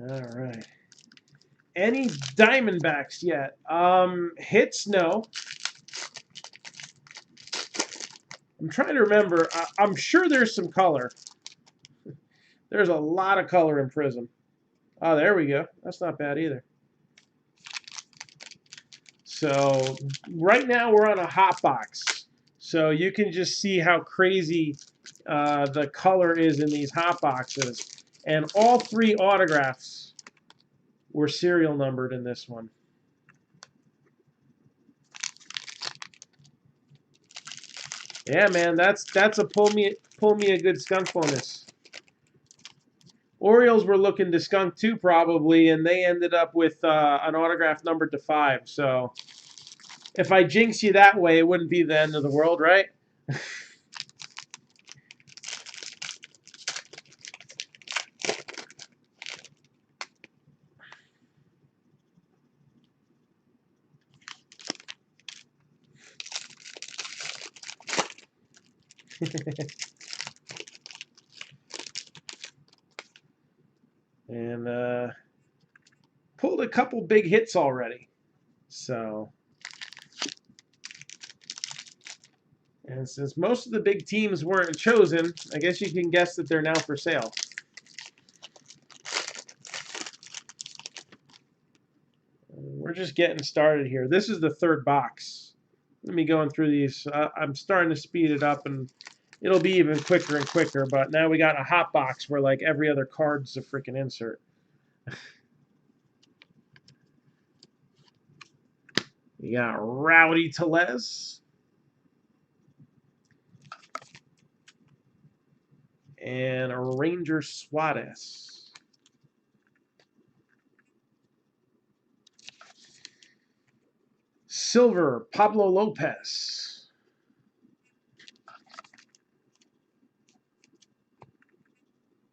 All right. Any Diamondbacks yet? Hits, no. I'm trying to remember. I'm sure there's some color. There's a lot of color in Prizm. Oh, there we go. That's not bad either. So right now we're on a hot box. So you can just see how crazy the color is in these hot boxes. And all 3 autographs were serial numbered in this one. Yeah, man, that's a pull me a good skunk bonus. Orioles were looking to skunk too, probably, and they ended up with an autograph numbered to 5. So if I jinx you that way, it wouldn't be the end of the world, right? And pulled a couple big hits already. So, and since most of the big teams weren't chosen, I guess you can guess that they're now for sale. We're just getting started here. This is the 3rd box. Let me going through these. I'm starting to speed it up, and it'll be even quicker and quicker. But now we got a hot box where like every other card's a freaking insert. We got Rowdy Tellez. And a Ranger Suarez. Silver, Pablo Lopez.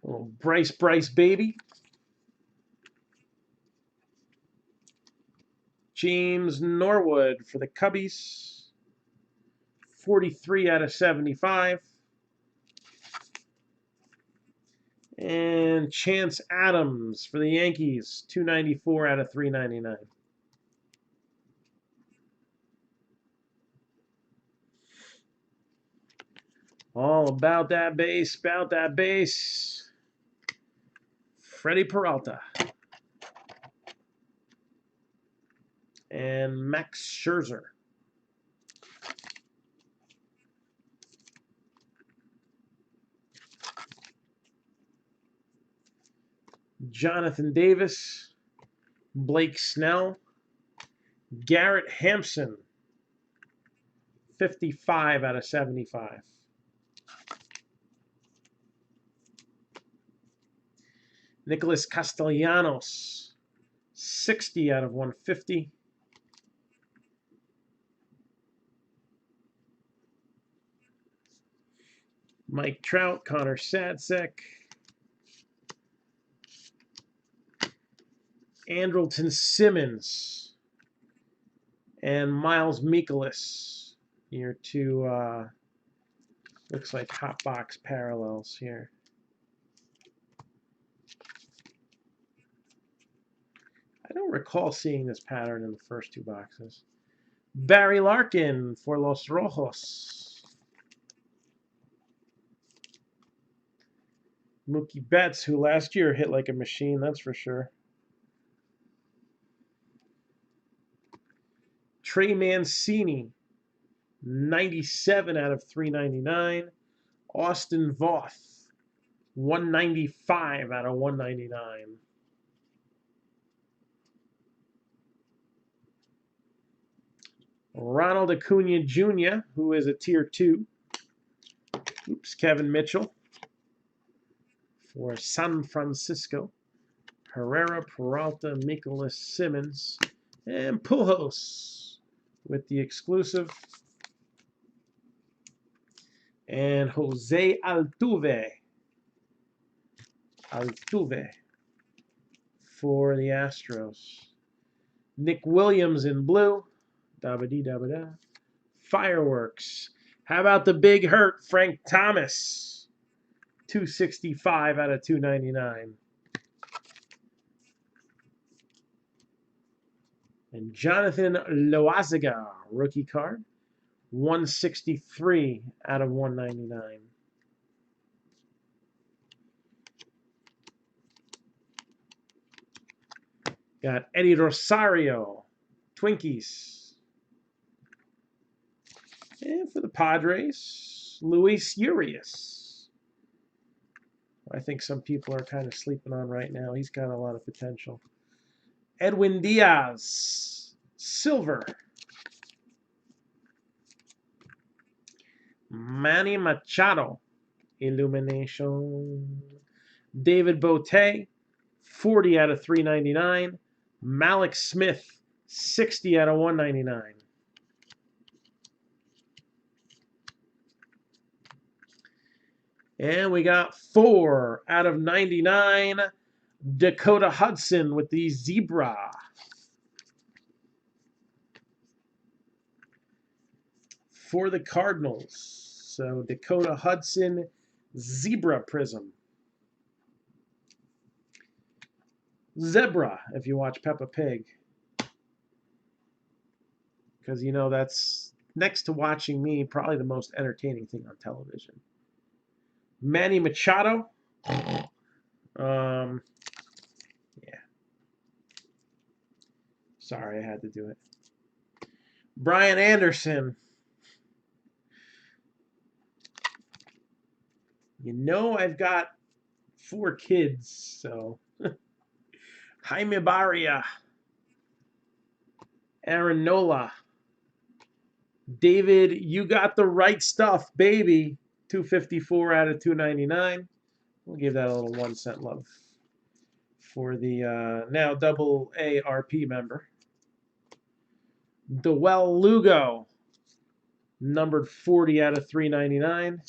Little Bryce baby. James Norwood for the Cubbies. 43 out of 75. And Chance Adams for the Yankees. 294 out of 399. All about that base, Freddie Peralta. and Max Scherzer. Jonathan Davis, Blake Snell, Garrett Hampson, 55 out of 75. Nicholas Castellanos, 60 out of 150. Mike Trout, Connor Sadzeck, Andrelton Simmons, and Miles Mikolas. Your two, looks like hot box parallels here. I don't recall seeing this pattern in the first two boxes. Barry Larkin for Los Rojos. Mookie Betts, who last year hit like a machine, that's for sure. Trey Mancini, 97 out of 399. Austin Voth, 195 out of 199. Ronald Acuna Jr., who is a tier 2. Oops, Kevin Mitchell for San Francisco. Herrera, Peralta, Mikolas, Simmons, and Pujols with the exclusive. And Jose Altuve for the Astros. Nick Williams in blue. Da-ba-dee-da-ba-da. Fireworks. How about the big hurt, Frank Thomas? 265 out of 299. And Jonathan Loaziga, rookie card. 163 out of 199. Got Eddie Rosario, Twinkies. And for the Padres, Luis Urias. I think some people are kind of sleeping on right now. He's got a lot of potential. Edwin Diaz, silver. Manny Machado, illumination. David Bote, 40 out of 399. Malik Smith, 60 out of 199. And we got 4 out of 99. Dakota Hudson with the zebra. For the Cardinals. So Dakota Hudson, zebra prism. Zebra, if you watch Peppa Pig. Because, you know, that's, next to watching me, probably the most entertaining thing on television. Manny Machado. Yeah. Sorry, I had to do it. Brian Anderson. You know I've got 4 kids, so. Jaime Barria. Aaron Nola. David, you got the right stuff, baby. 254 out of 299. We'll give that a little 1 cent love for the now double ARP member. Dewell Lugo, numbered 40 out of 399.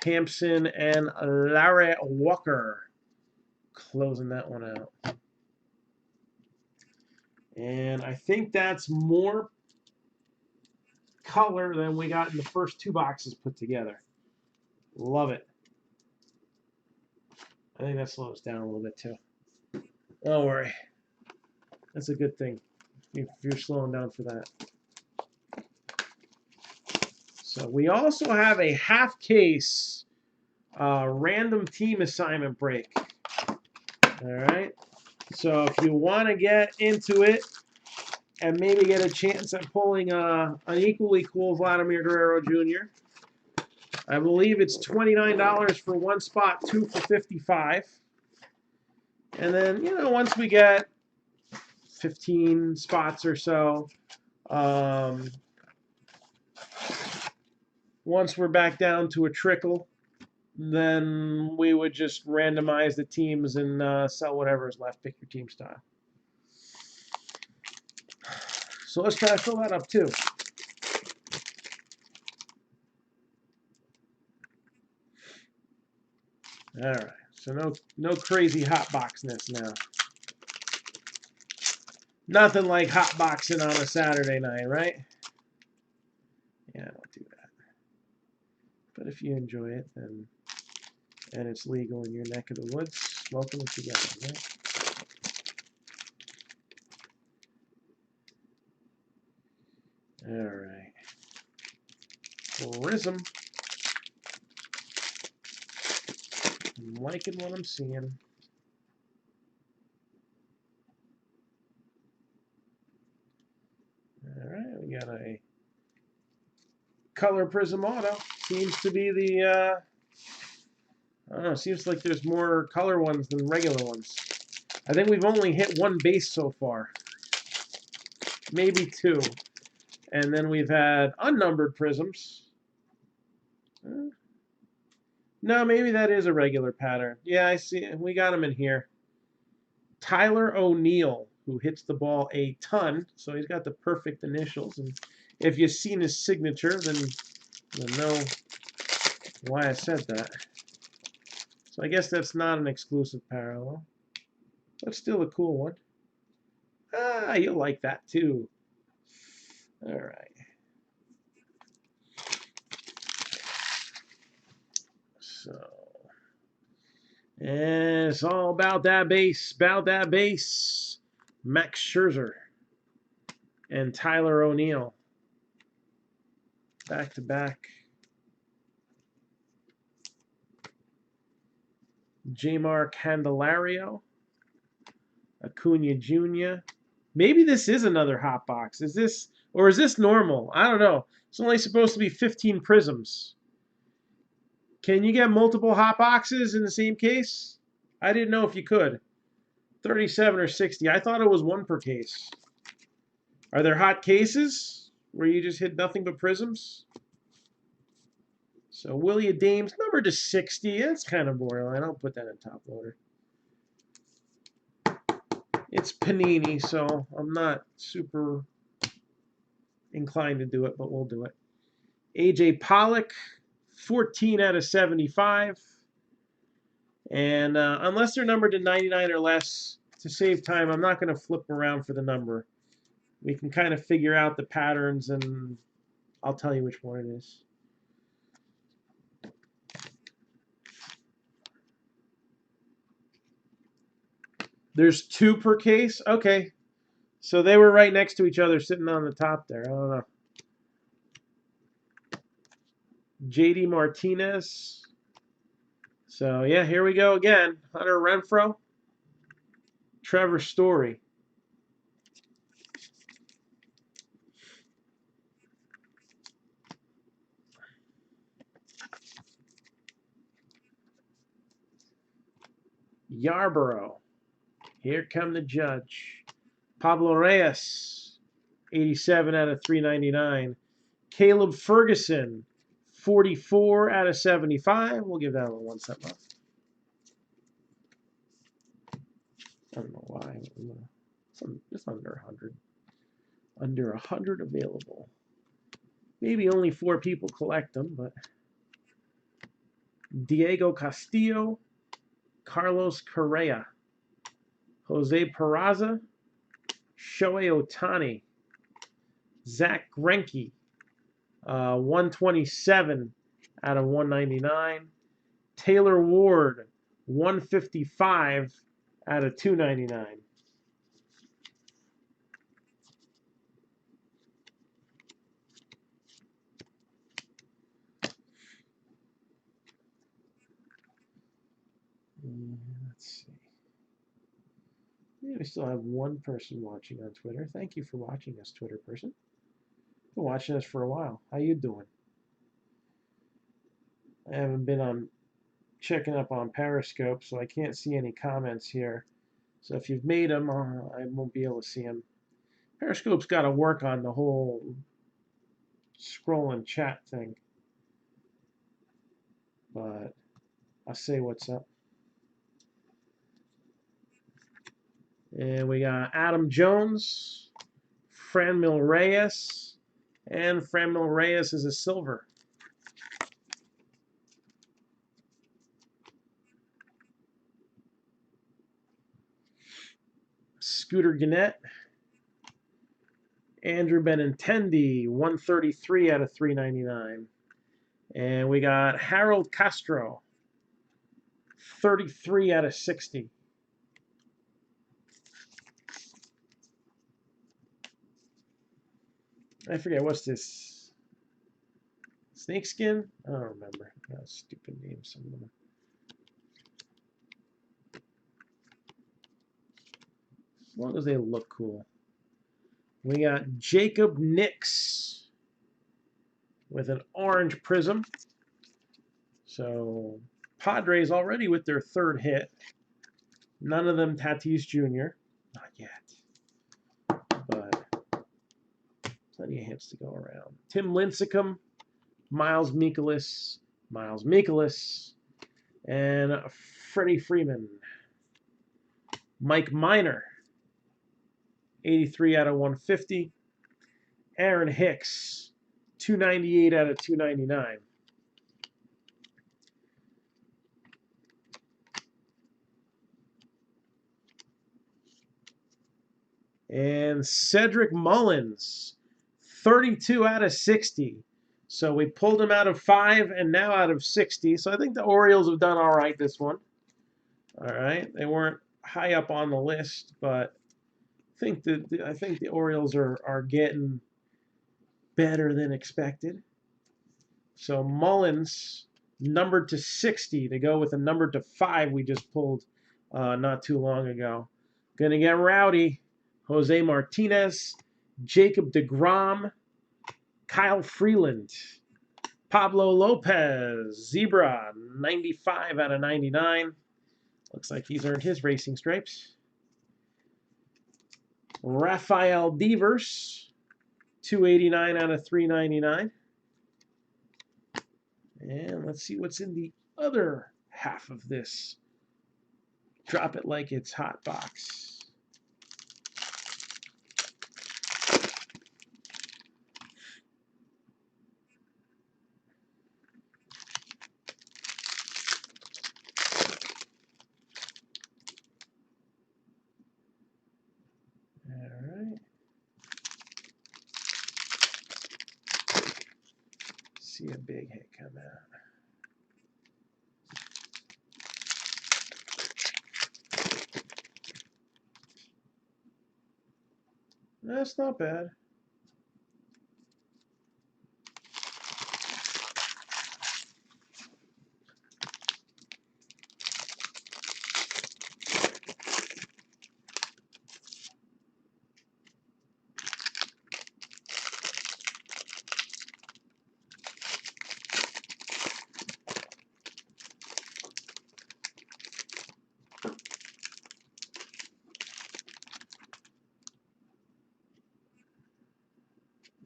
Hampson and Larry Walker, closing that one out. And I think that's more color than we got in the first 2 boxes put together. Love it. I think that slows down a little bit too. Don't worry. That's a good thing if you're slowing down for that. So we also have a half case random team assignment break. All right. So if you want to get into it, and maybe get a chance at pulling an equally cool Vladimir Guerrero Jr. I believe it's $29 for one spot, 2 for 55. And then, once we get 15 spots or so, once we're back down to a trickle, then we would just randomize the teams and sell whatever's left. Pick your team style. So let's try to fill that up too. All right. So no crazy hot boxness now. Nothing like hot boxing on a Saturday night, right? Yeah, I don't do that. But if you enjoy it, then and it's legal in your neck of the woods, welcome it together, right? All right. Prizm. I'm liking what I'm seeing. All right, we got a color Prizm auto. Seems to be the, I don't know, seems like there's more color ones than regular ones. I think we've only hit one base so far. Maybe two. And then we've had unnumbered Prizms. No, maybe that is a regular pattern. Yeah, I see. We got him in here. Tyler O'Neill, who hits the ball a ton, so he's got the perfect initials. And if you've seen his signature, then you'll know why I said that. So I guess that's not an exclusive parallel, but still a cool one. Ah, you'll like that too. All right. So, and it's all about that base, Max Scherzer and Tyler O'Neill. Back to back. J-Mark Candelario, Acuna Jr. Maybe this is another hot box. Is this normal? I don't know. It's only supposed to be 15 Prizms. Can you get multiple hot boxes in the same case? I didn't know if you could. 37 or 60. I thought it was one per case. Are there hot cases where you just hit nothing but Prizms? So Willie Dames, number to 60. That's kind of borderline. I'll put that in top loader. It's Panini, so I'm not super inclined to do it, but we'll do it. A.J. Pollock, 14 out of 75. And unless they're numbered to 99 or less, to save time, I'm not going to flip around for the number. We can kind of figure out the patterns, and I'll tell you which one it is. There's two per case? Okay. So they were right next to each other, sitting on the top there. I don't know. J.D. Martinez. So, yeah, here we go again. Hunter Renfroe. Trevor Story. Yarborough. Here come the judge. Pablo Reyes. 87 out of 399. Caleb Ferguson. 44 out of 75. We'll give that one cent left. I don't know why. Just under 100. Under 100 available. Maybe only 4 people collect them, but Diego Castillo, Carlos Correa, Jose Peraza, Shohei Ohtani, Zach Greinke, 127 out of 199, Taylor Ward, 155 out of 299. Let's see. Yeah, we still have one person watching on Twitter. Thank you for watching us, Twitter person. Been watching us for a while. How you doing? I haven't been on checking up on Periscope, so I can't see any comments here. So if you've made them, I won't be able to see them. Periscope's got to work on the whole scroll and chat thing. But I'll say what's up. And we got Adam Jones, Franmil Reyes, and Franmil Reyes is a silver. Scooter Gannett, Andrew Benintendi, 133 out of 399. And we got Harold Castro, 33 out of 60. I forget, what's this? Snakeskin? I don't remember. Oh, stupid names, some of them. As long as they look cool. We got Jacob Nix with an orange prism. So Padres already with their third hit. None of them Tatis Jr. Not yet. But plenty of hits to go around. Tim Lincecum, Miles Mikolas, and Freddie Freeman. Mike Minor, 83 out of 150. Aaron Hicks, 298 out of 299. And Cedric Mullins, 32 out of 60. So we pulled him out of 5 and now out of 60. So I think the Orioles have done all right this one. All right. They weren't high up on the list, but I think the Orioles are getting better than expected. So Mullins numbered to 60 to go with a number to 5 we just pulled not too long ago. Gonna get rowdy. Jose Martinez, Jacob deGrom, Kyle Freeland, Pablo Lopez, Zebra, 95 out of 99. Looks like he's earned his racing stripes. Rafael Devers, 289 out of 399. And let's see what's in the other half of this Drop It Like It's Hot box. Alright. See a big hit come out. That's not bad.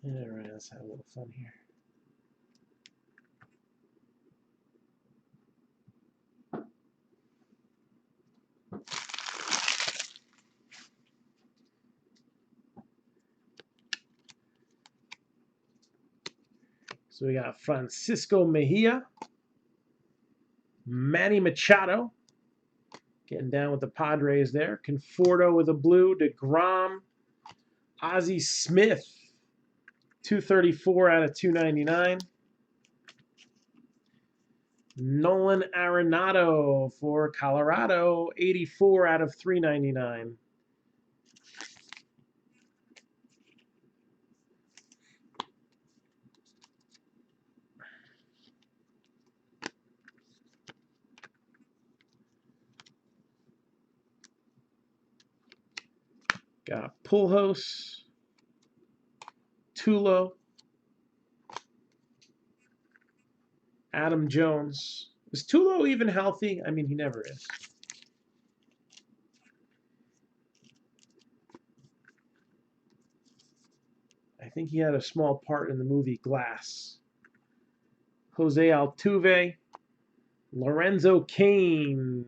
Alright, let's have a little fun here. So we got Francisco Mejia, Manny Machado, getting down with the Padres there. Conforto with a blue, deGrom, Ozzie Smith, 234 out of 299. Nolan Arenado for Colorado, 84 out of 399. Got Pujols, Tulo, Adam Jones. Is Tulo even healthy? I mean, he never is. I think he had a small part in the movie Glass. Jose Altuve, Lorenzo Cain,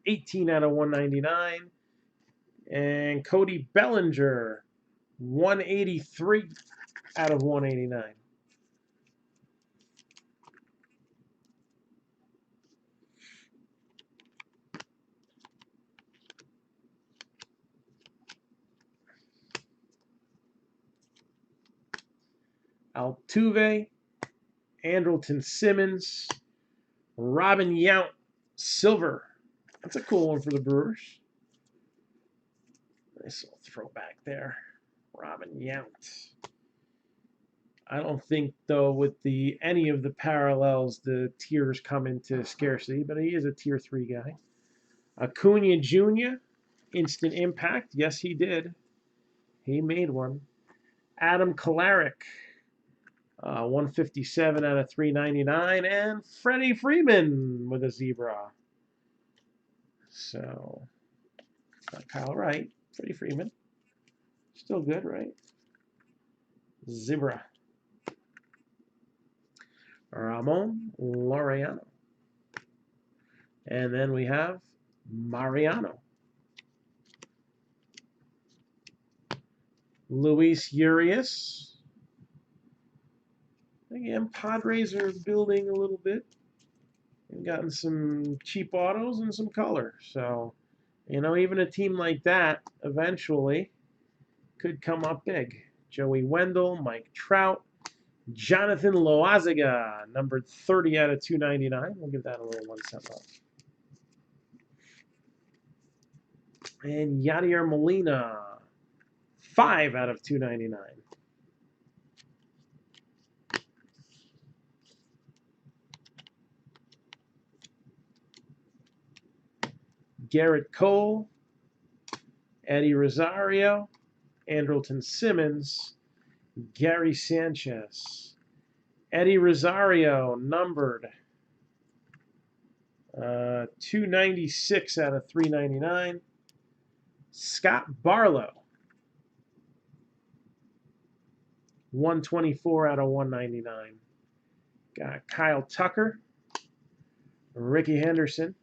18 out of 199. And Cody Bellinger, 183 out of 189. Altuve, Andrelton Simmons, Robin Yount, silver. That's a cool one for the Brewers. Nice little throwback there. Robin Yount. I don't think, though, with any of the parallels, the tiers come into scarcity, but he is a tier 3 guy. Acuna Jr., instant impact. Yes, he did. He made one. Adam Kolarek, 157 out of 399. And Freddie Freeman with a zebra. So, not Kyle Wright. Freddie Freeman. Still good, right? Zebra. Ramon Laureano. And then we have Mariano. Luis Urias. Again, Padres are building a little bit. They've gotten some cheap autos and some color. So, you know, even a team like that eventually could come up big. Joey Wendell, Mike Trout, Jonathan Loaziga, numbered 30 out of 299. We'll give that a little 1 cent love. And Yadier Molina, 5 out of 299. Garrett Cole, Eddie Rosario, Andrelton Simmons, Gary Sanchez. Eddie Rosario, numbered 296 out of 399. Scott Barlow, 124 out of 199. Got Kyle Tucker, Ricky Henderson,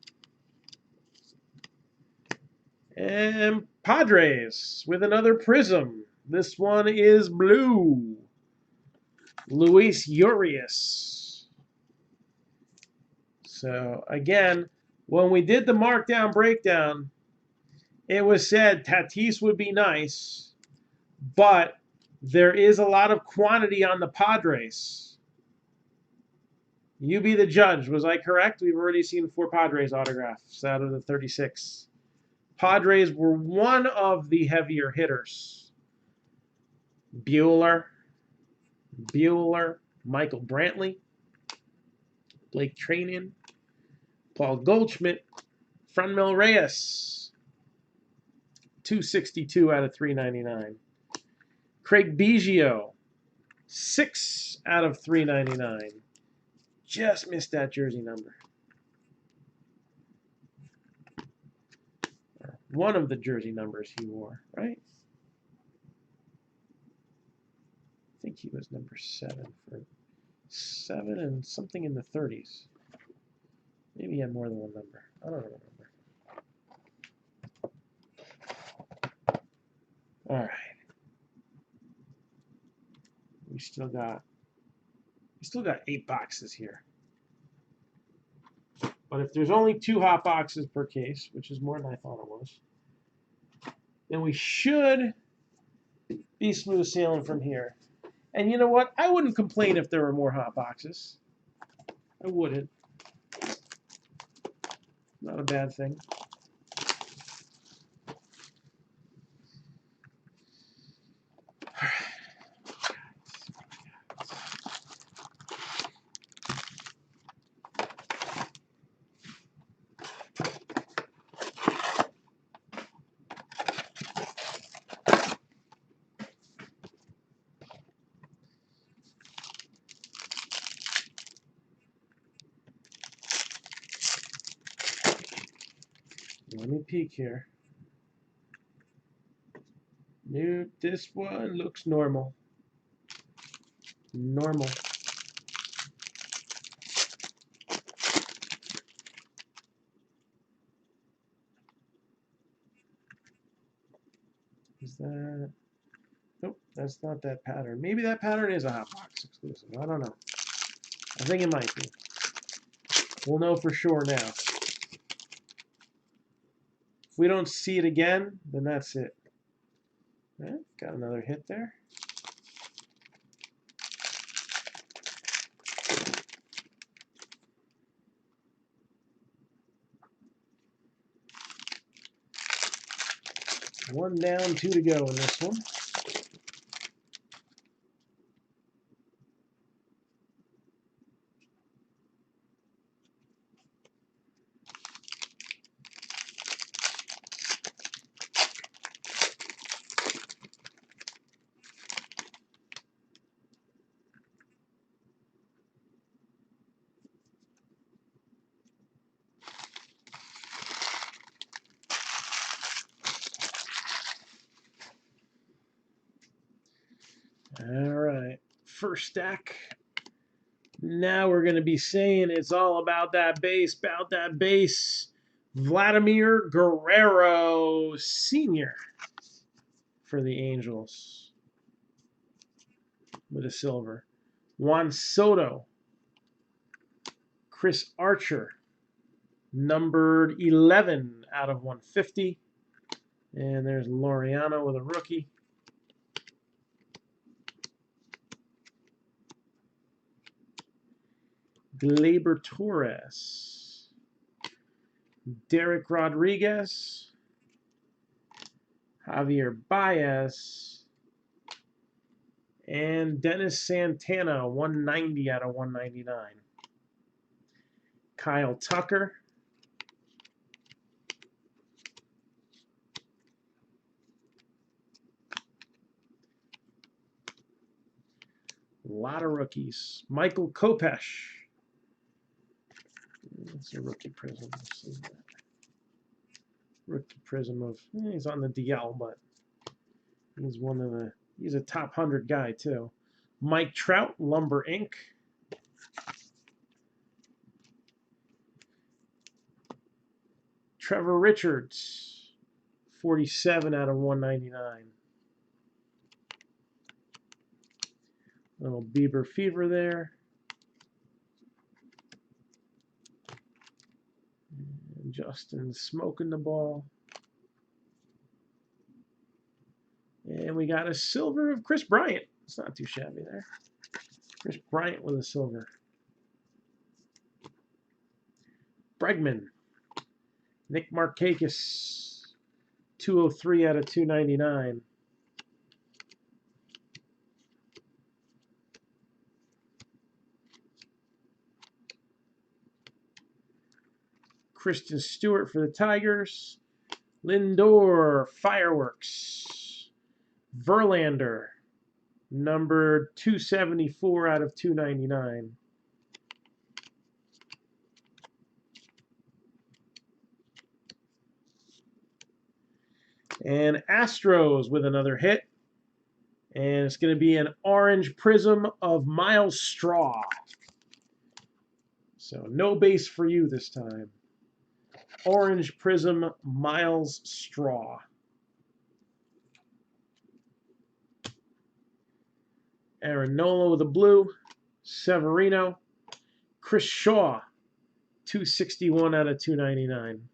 and Padres with another Prizm. This one is blue. Luis Urias. So again, when we did the Marc-Down breakdown, it was said Tatis would be nice, but there is a lot of quantity on the Padres. You be the judge. Was I correct? We've already seen 4 Padres autographs out of the 36. Padres were one of the heavier hitters. Bueller, Michael Brantley, Blake Treinen, Paul Goldschmidt, Franmil Reyes, 262 out of 399. Craig Biggio, 6 out of 399. Just missed that jersey number. One of the jersey numbers he wore, right? I think he was number 7 for 7 and something in the 30s. Maybe he had more than one number. I don't remember. All right. We still got 8 boxes here. But if there's only 2 hot boxes per case, which is more than I thought it was, then we should be smooth sailing from here. And you know what? I wouldn't complain if there were more hot boxes. I wouldn't. Not a bad thing. Let me peek here. Nope, this one looks normal. Normal. Is that? Nope, that's not that pattern. Maybe that pattern is a Hot Box exclusive. I don't know. I think it might be. We'll know for sure now. If we don't see it again, then that's it. Right, got another hit there. One down, two to go in this one. All right, first stack. Now we're going to be saying it's all about that base, Vladimir Guerrero Sr. for the Angels with a silver. Juan Soto, Chris Archer, numbered 11 out of 150. And there's Laureano with a rookie. Gleyber Torres, Derek Rodriguez, Javier Baez, and Dennis Santana, 190 out of 199. Kyle Tucker, a lot of rookies. Michael Kopech. It's a rookie Prizm. Let's see that. Rookie Prizm of, he's on the DL, but he's a top 100 guy too. Mike Trout, Lumber Inc. Trevor Richards, 47 out of 199. Little Bieber fever there. And Justin smoking the ball. And we got a silver of Chris Bryant. It's not too shabby there. Chris Bryant with a silver. Bregman. Nick Markakis. 203 out of 299. Kristen Stewart for the Tigers. Lindor, Fireworks. Verlander, number 274 out of 299. And Astros with another hit. And it's going to be an orange Prizm of Miles Straw. So no base for you this time. Orange Prizm, Miles Straw. Aaron Nola with a blue. Severino. Chris Shaw, 261 out of 299.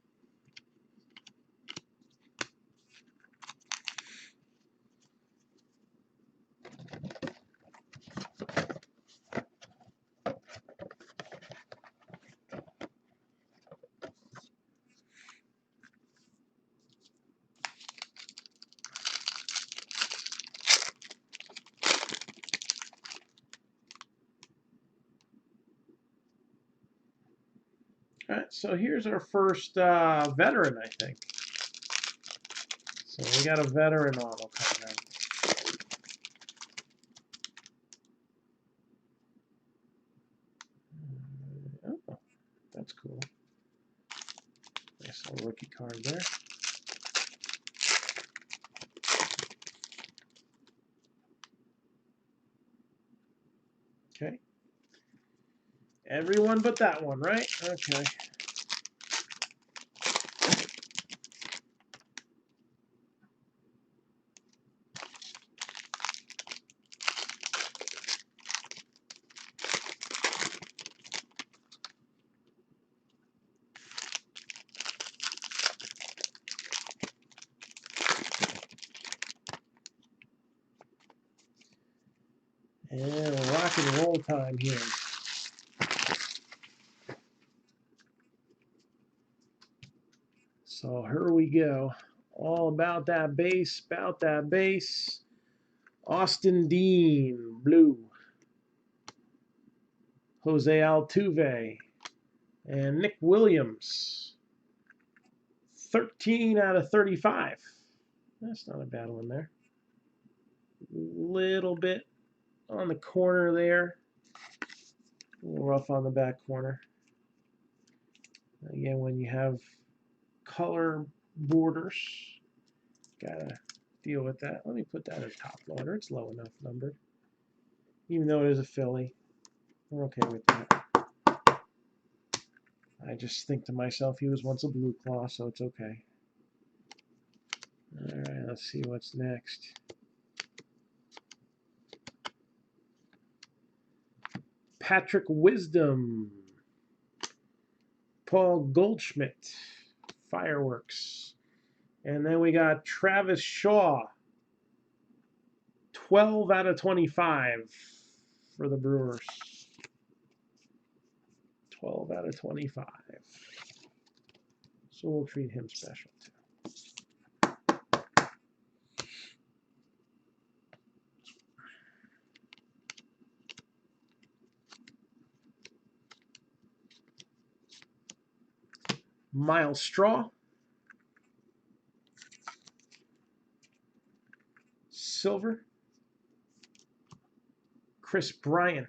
All right, so here's our first veteran, I think. So we got a veteran auto coming out. Oh, that's cool. Nice A rookie card there. Okay. Everyone but that one, right? Okay. And rock and roll time here. So here we go. All about that base, about that base. Austin Dean, blue. Jose Altuve. And Nick Williams. 13 out of 35. That's not a bad one there. Little bit on the corner there. A little rough on the back corner. Again, when you have color borders, gotta deal with that. Let me put that as top loader. It's low enough numbered. Even though it is a Philly, we're okay with that. I just think to myself, he was once a Blue Claw, so it's okay. All right, let's see what's next. Patrick Wisdom. Paul Goldschmidt. Fireworks. And then we got Travis Shaw. 12 out of 25 for the Brewers. 12 out of 25. So we'll treat him special too. Miles Straw. Silver. Chris Bryant.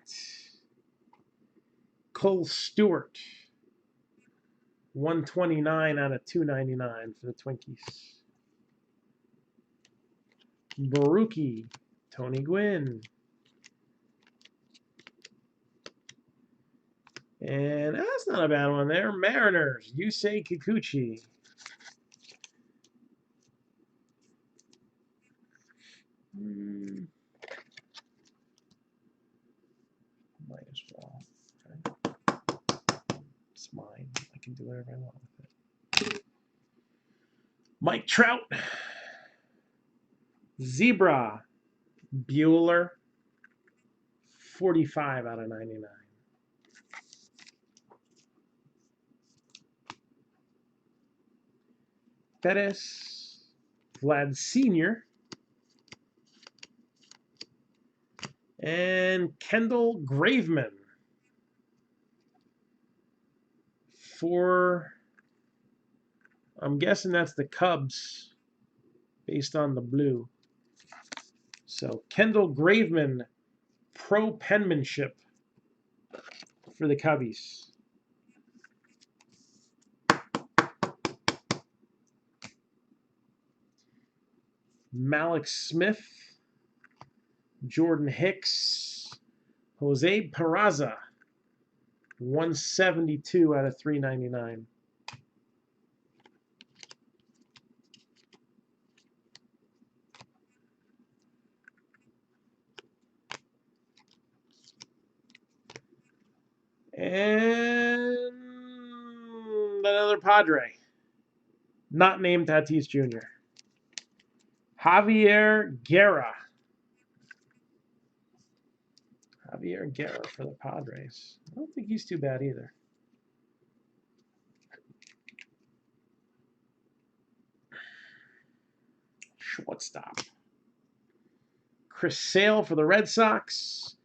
Cole Stewart. 129 out of 299 for the Twinkies. Baruki. Tony Gwynn. And that's not a bad one there. Mariners. Yusei Kikuchi. Might as well. Okay. It's mine. I can do whatever I want with it. Mike Trout. Zebra. Bueller. 45 out of 99. Bettis. Vlad Sr. And Kendall Graveman. For, I'm guessing that's the Cubs based on the blue. So Kendall Graveman, pro penmanship for the Cubbies. Malik Smith, Jordan Hicks, Jose Peraza, 172 out of 399. And another Padre, not named Tatis Jr. Javier Guerra. Javier Guerra for the Padres. I don't think he's too bad either. Shortstop. Chris Sale for the Red Sox.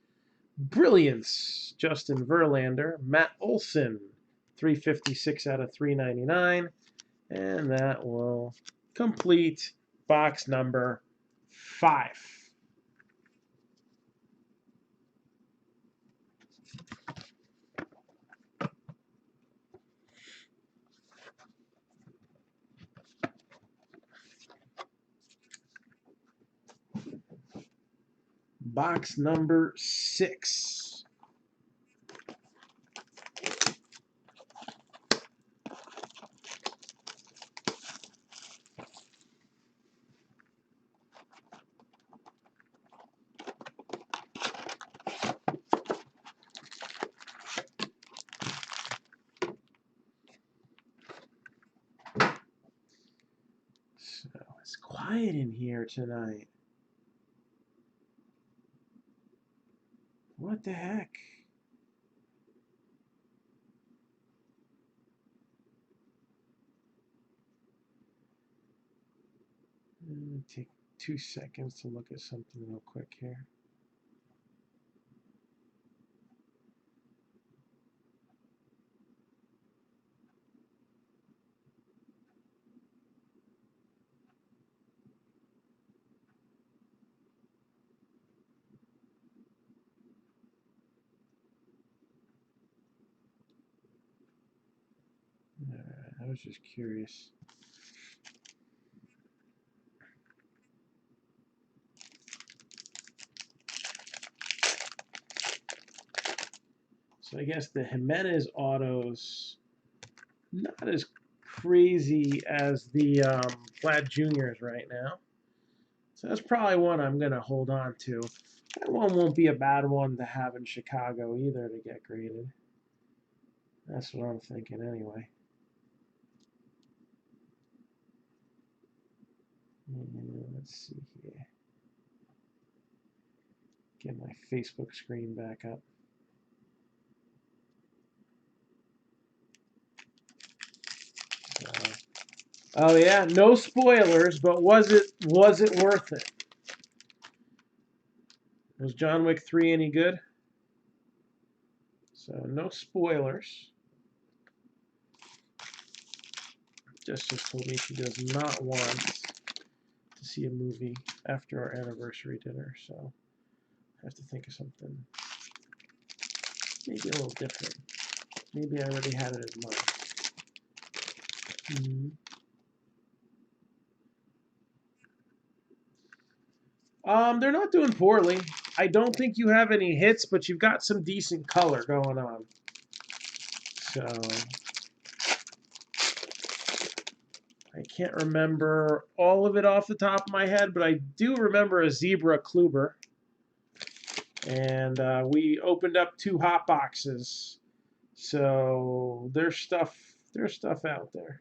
Brilliance. Justin Verlander. Matt Olson. 356 out of 399. And that will complete box number 5. Box number 6. So it's quiet in here tonight. What the heck? Take 2 seconds to look at something real quick here. I was just curious. So I guess the Jimenez autos, not as crazy as the Vlad Juniors right now. So that's probably one I'm going to hold on to. That one won't be a bad one to have in Chicago either to get graded. That's what I'm thinking anyway. Let's see here. Get my Facebook screen back up. Oh yeah, no spoilers, but was it worth it? Was John Wick 3 any good? So no spoilers. Jess just told me she does not want to see a movie after our anniversary dinner, so I have to think of something maybe a little different. Maybe I already had it in mind. They're not doing poorly. I don't think you have any hits, but you've got some decent color going on. So I can't remember all of it off the top of my head, but I do remember a Zebra Kluber. And we opened up 2 hot boxes. So there's stuff out there.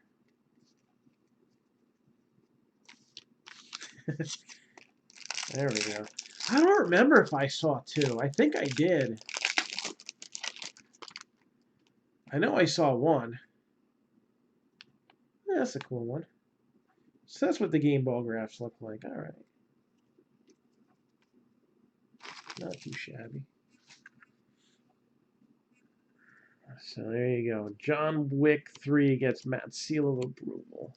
There we go. I don't remember if I saw 2. I think I did. I know I saw 1. Yeah, that's a cool one. So that's what the game ball graphs look like. All right. Not too shabby. So there you go. John Wick 3 gets Matt's seal of approval.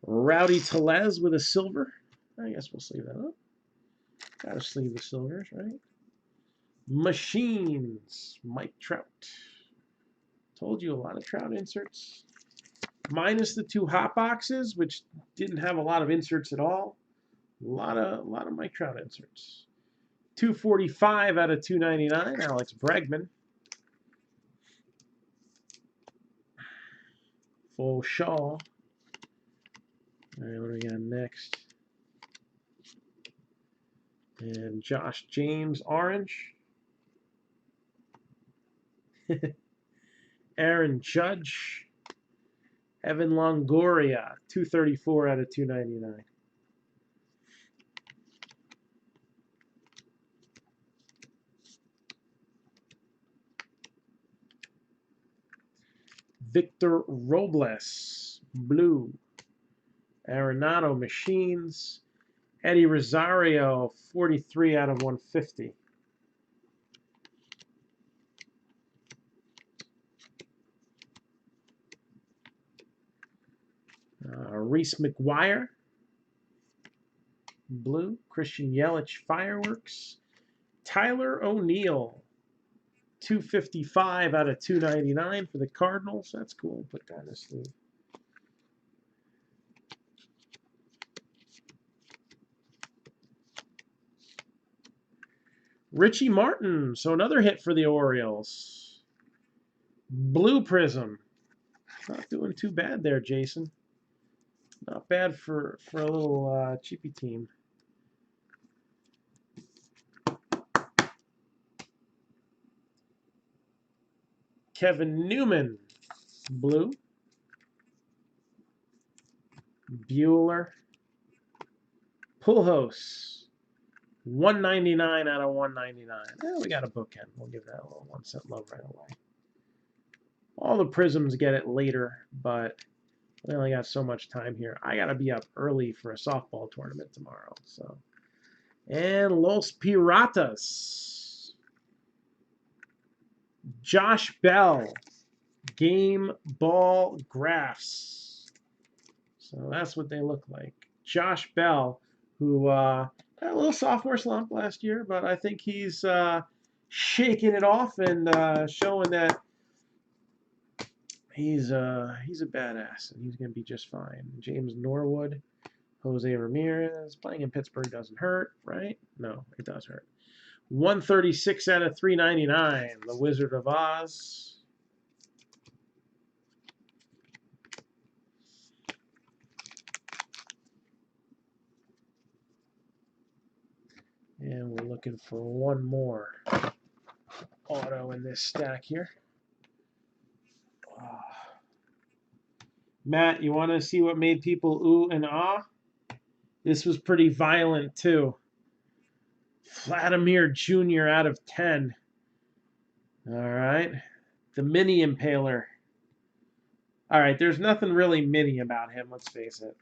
Rowdy Tellez with a silver. I guess we'll sleeve that up. Gotta sleeve the silvers, right? Machines. Mike Trout. Told you a lot of Trout inserts. Minus the 2 hot boxes, which didn't have a lot of inserts at all. A lot of Mike Trout inserts. 245 out of 299. Alex Bregman. Full Shaw. All right, what do we got next? And Josh James, orange. Aaron Judge. Evan Longoria, 234 out of 299. Victor Robles, blue. Arenado Machines. Eddie Rosario, 43 out of 150. Reese McGuire, blue. Christian Yelich, fireworks. Tyler O'Neill, 255 out of 299 for the Cardinals. That's cool. Put that in the sleeve. Richie Martin. So another hit for the Orioles. Blue Prizm. Not doing too bad there, Jason. Not bad for a little cheapy team. Kevin Newman. Blue. Bueller. Pujols. 199 out of 199. We got a bookend. We'll give that a little 1 cent love right away. All the Prizms get it later, but we only got so much time here. I got to be up early for a softball tournament tomorrow. So, and Los Piratas. Josh Bell. Game ball graphs. So that's what they look like. Josh Bell, who had a little sophomore slump last year, but I think he's shaking it off and showing that he's a badass and he's going to be just fine. James Norwood, Jose Ramirez, playing in Pittsburgh doesn't hurt, right? No, it does hurt. 136 out of 399, the Wizard of Oz. And we're looking for one more auto in this stack here. Matt, you want to see what made people ooh and ah? This was pretty violent, too. Vladimir Jr. out of 10. All right. The Mini Impaler. All right, there's nothing really mini about him, let's face it.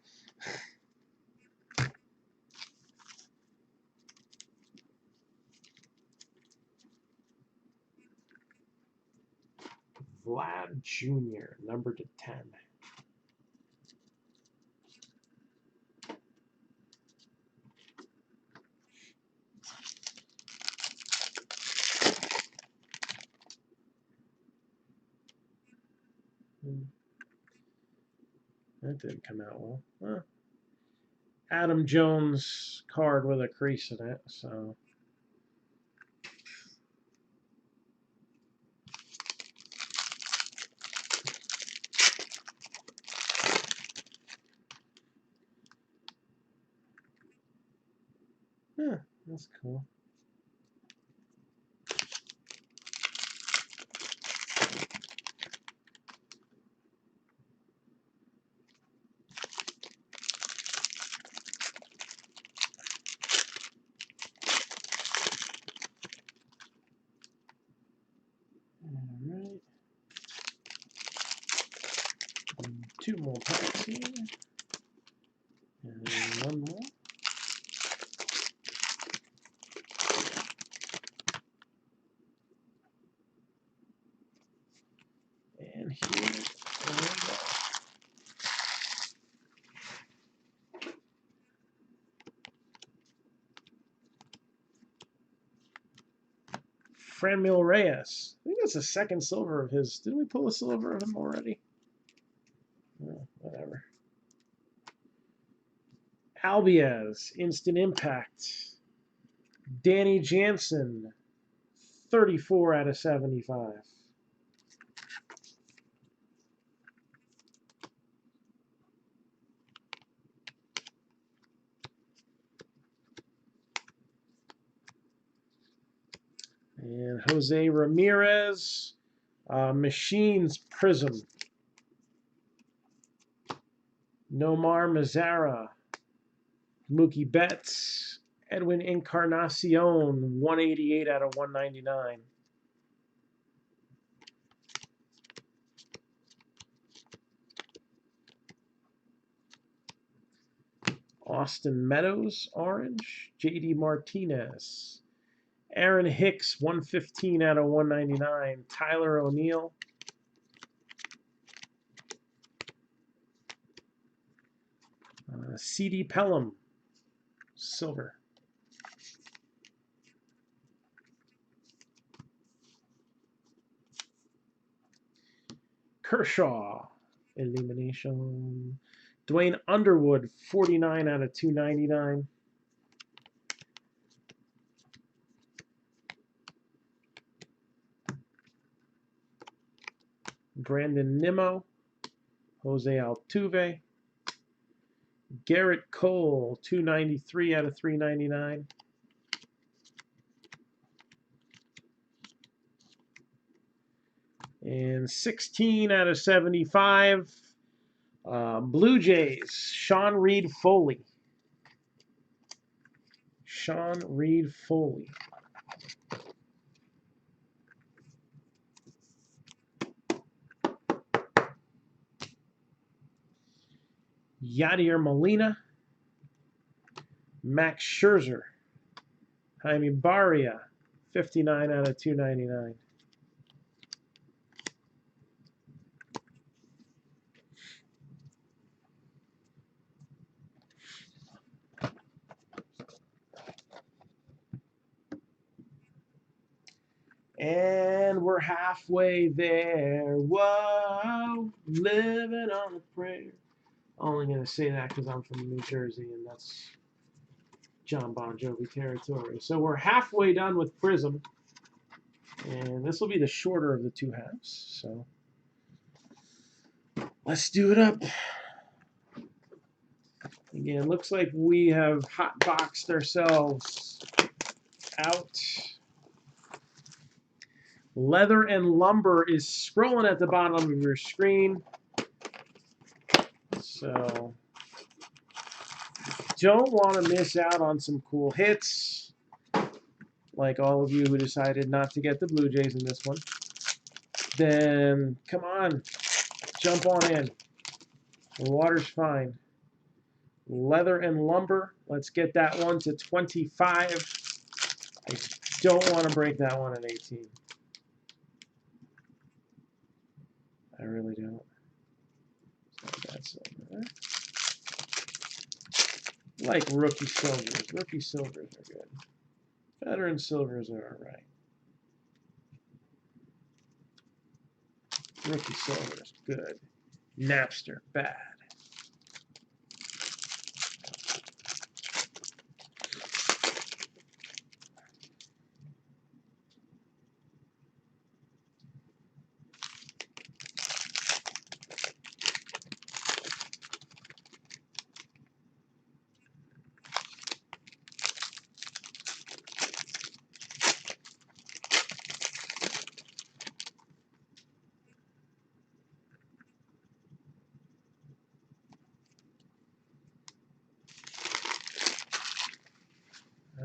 Vlad Jr., number to 10. That didn't come out well. Huh. Adam Jones card with a crease in it, so. Yeah, that's cool. All right. And 2 more packs here. And 1 more. And here we go. Franmil Reyes. I think that's the second silver of his. Didn't we pull a silver of him already? Oh, whatever. Albiez, Instant Impact. Danny Jansen, 34 out of 75. And Jose Ramirez, Machines Prizm. Nomar Mazara, Mookie Betts, Edwin Encarnacion, 188 out of 199. Austin Meadows, orange. J.D. Martinez. Aaron Hicks, 115 out of 199. Tyler O'Neill. C.D. Pelham, silver. Kershaw, elimination. Dwayne Underwood, 49 out of 299. Brandon Nimmo, Jose Altuve, Garrett Cole, 293 out of 399. And 16 out of 75, Blue Jays, Sean Reed Foley. Sean Reed Foley. Yadier Molina, Max Scherzer, Jaime Barria, 59 out of 299. And we're halfway there. Whoa, living on a prayer. Only going to say that because I'm from New Jersey, and that's John Bon Jovi territory. So we're halfway done with Prizm. And this will be the shorter of the two halves. So let's do it up. Again, looks like we have hot boxed ourselves out. Leather and Lumber is scrolling at the bottom of your screen. So don't want to miss out on some cool hits, like all of you who decided not to get the Blue Jays in this one. Then come on, jump on in. The water's fine. Leather and Lumber, let's get that one to 25. I don't want to break that one at 18. I really don't. That's over there. Like rookie silvers. Rookie silvers are good. Veteran silvers are alright. Rookie silvers, good. Napster, bad.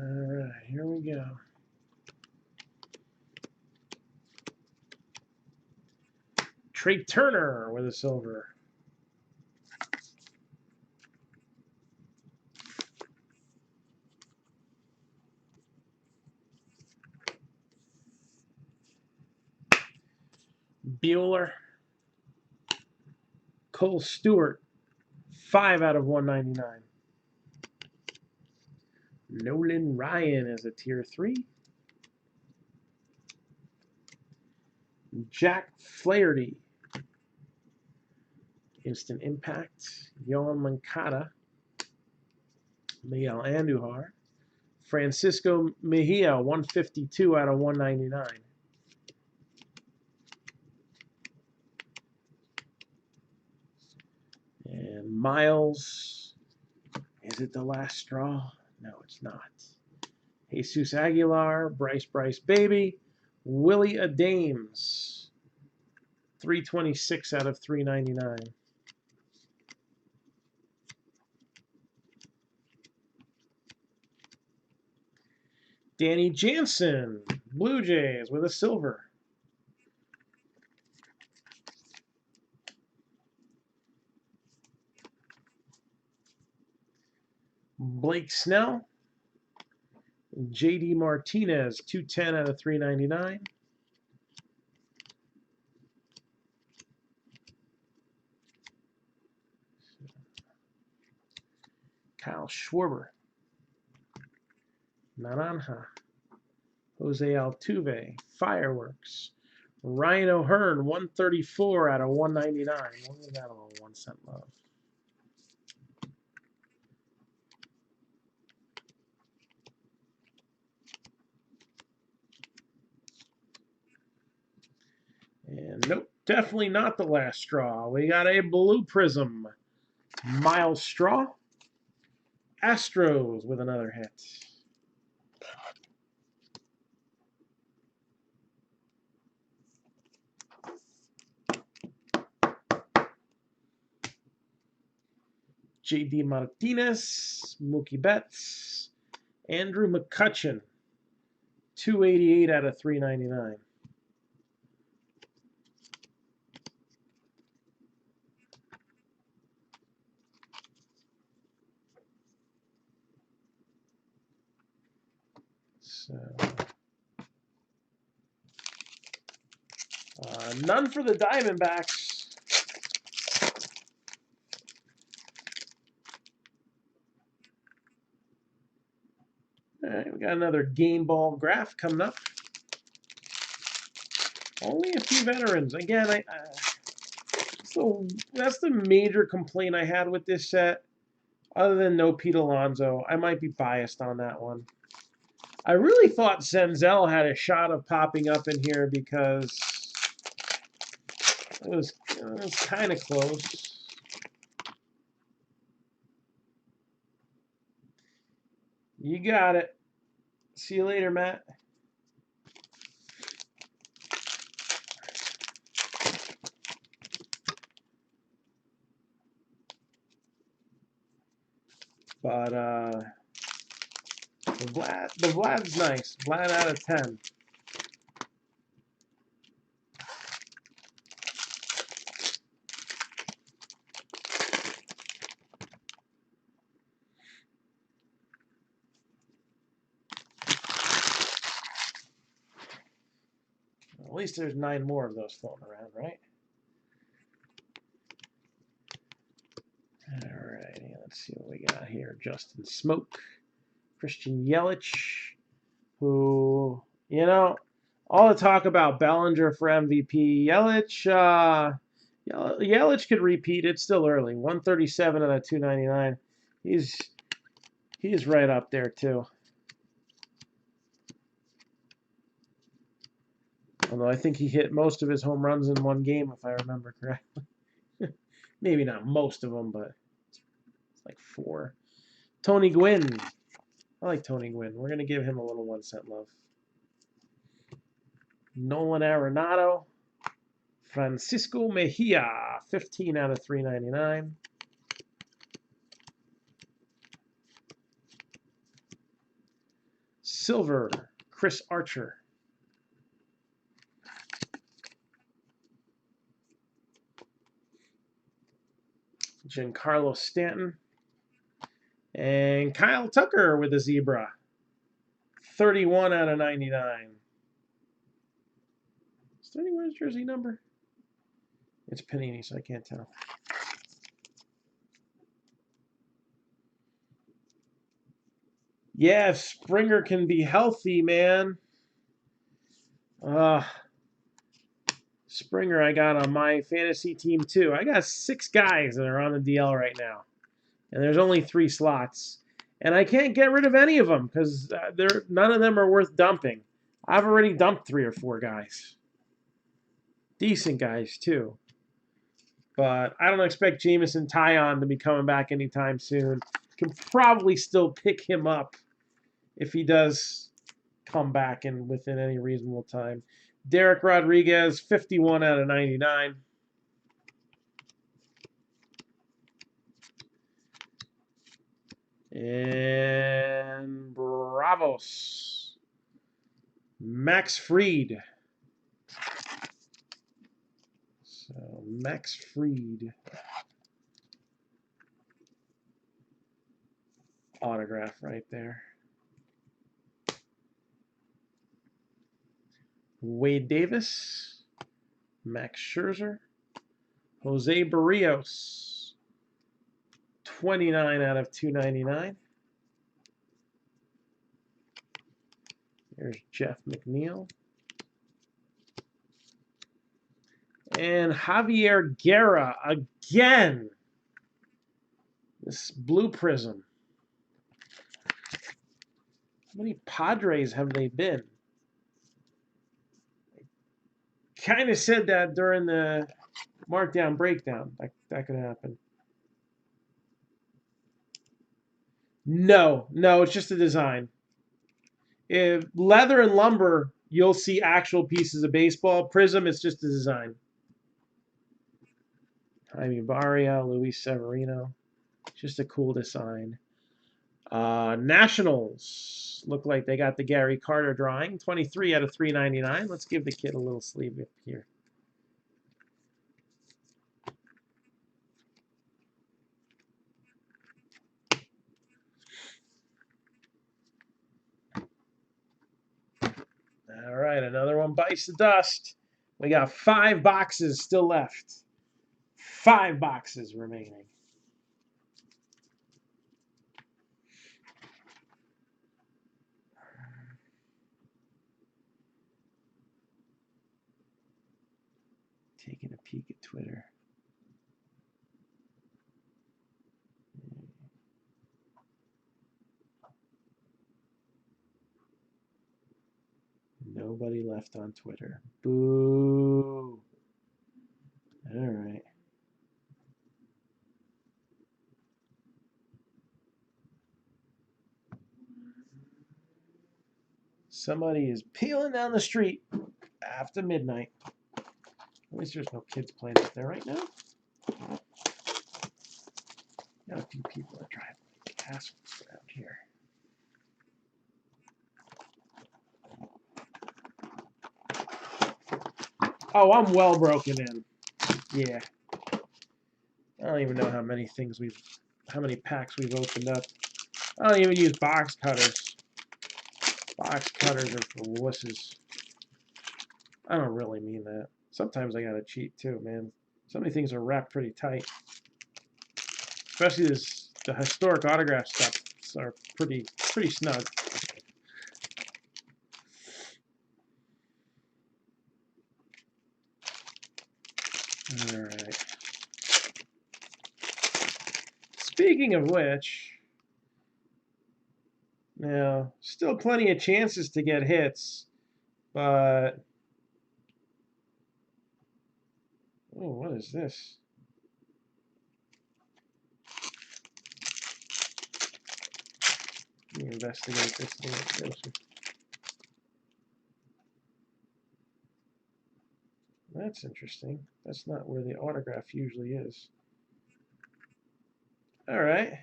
Alright, here we go. Trey Turner with a silver. Bueller. Cole Stewart, 5 out of 199. Nolan Ryan as a tier 3. Jack Flaherty. Instant Impact. Yohan Moncada. Miguel Andujar. Francisco Mejia, 152 out of 199. And Miles, is it the last straw? No, it's not. Jesus Aguilar, Bryce Baby, Willie Adames, 326 out of 399. Danny Jansen, Blue Jays with a silver. Blake Snell, JD Martinez, 210 out of 399. Kyle Schwarber, Naranja, Jose Altuve, Fireworks, Ryan O'Hearn, 134 out of 199. What was that all 1 cent love? And nope, Definitely not the last straw. We got a blue prism. Miles Straw. Astros with another hit. J.D. Martinez. Mookie Betts. Andrew McCutchen. 288 out of 399. So, none for the Diamondbacks. All right, we got another game ball graph coming up. Only a few veterans. Again, so that's the major complaint I had with this set. Other than no Pete Alonso, I might be biased on that one. I really thought Senzel had a shot of popping up in here because it was kind of close. You got it. See you later, Matt. But the Vlad's nice. Vlad out of 10. At least there's 9 more of those floating around, right? Alrighty, let's see what we got here. Justin Smoke, Christian Yelich, who, you know, all the talk about Bellinger for MVP. Yelich could repeat. It's still early. 137 out of 299. He's right up there too. Although I think he hit most of his home runs in one game, if I remember correctly. Maybe not most of them, but it's like 4. Tony Gwynn. I like Tony Gwynn. We're going to give him a little 1 cent love. Nolan Arenado. Francisco Mejia. 15 out of 399. Silver. Chris Archer. Giancarlo Stanton. And Kyle Tucker with a zebra. 31 out of 99. Is 31 his jersey number? It's Panini, so I can't tell. Yeah, if Springer can be healthy, man. Springer I got on my fantasy team too. I got 6 guys that are on the DL right now. And there's only 3 slots. And I can't get rid of any of them because none of them are worth dumping. I've already dumped 3 or 4 guys. Decent guys, too. But I don't expect Jameson Taillon to be coming back anytime soon. Can probably still pick him up if he does come back within any reasonable time. Derek Rodriguez, 51 out of 99. And Bravos. Max Fried. So Max Fried. Autograph right there. Wade Davis. Max Scherzer. Jose Barrios. 29 out of 299. There's Jeff McNeil. And Javier Guerra again. This blue prism. How many Padres have they been? I kind of said that during the Marc-Down breakdown. That could happen. No, it's just a design. If leather and lumber, you'll see actual pieces of baseball. Prizm, it's just a design. Jaime Barria, Luis Severino. Just a cool design. Nationals look like they got the Gary Carter drawing. 23 out of 399. Let's give the kid a little sleeve up here. All right, another one bites the dust. We got 5 boxes still left. 5 boxes remaining. Taking a peek at Twitter. Nobody left on Twitter. Boo. All right. Somebody is peeling down the street after midnight. At least there's no kids playing out there right now. Got a few people that drive like assholes around here. Oh, I'm well broken in. Yeah. I don't even know how many packs we've opened up. I don't even use box cutters. Box cutters are for wusses. I don't really mean that. Sometimes I gotta cheat too, man. Some of these things are wrapped pretty tight. Especially the historic autograph stuff are pretty snug. All right. Speaking of which, now still plenty of chances to get hits, but oh, what is this? Let me investigate this thing closer. That's interesting. That's not where the autograph usually is. All right.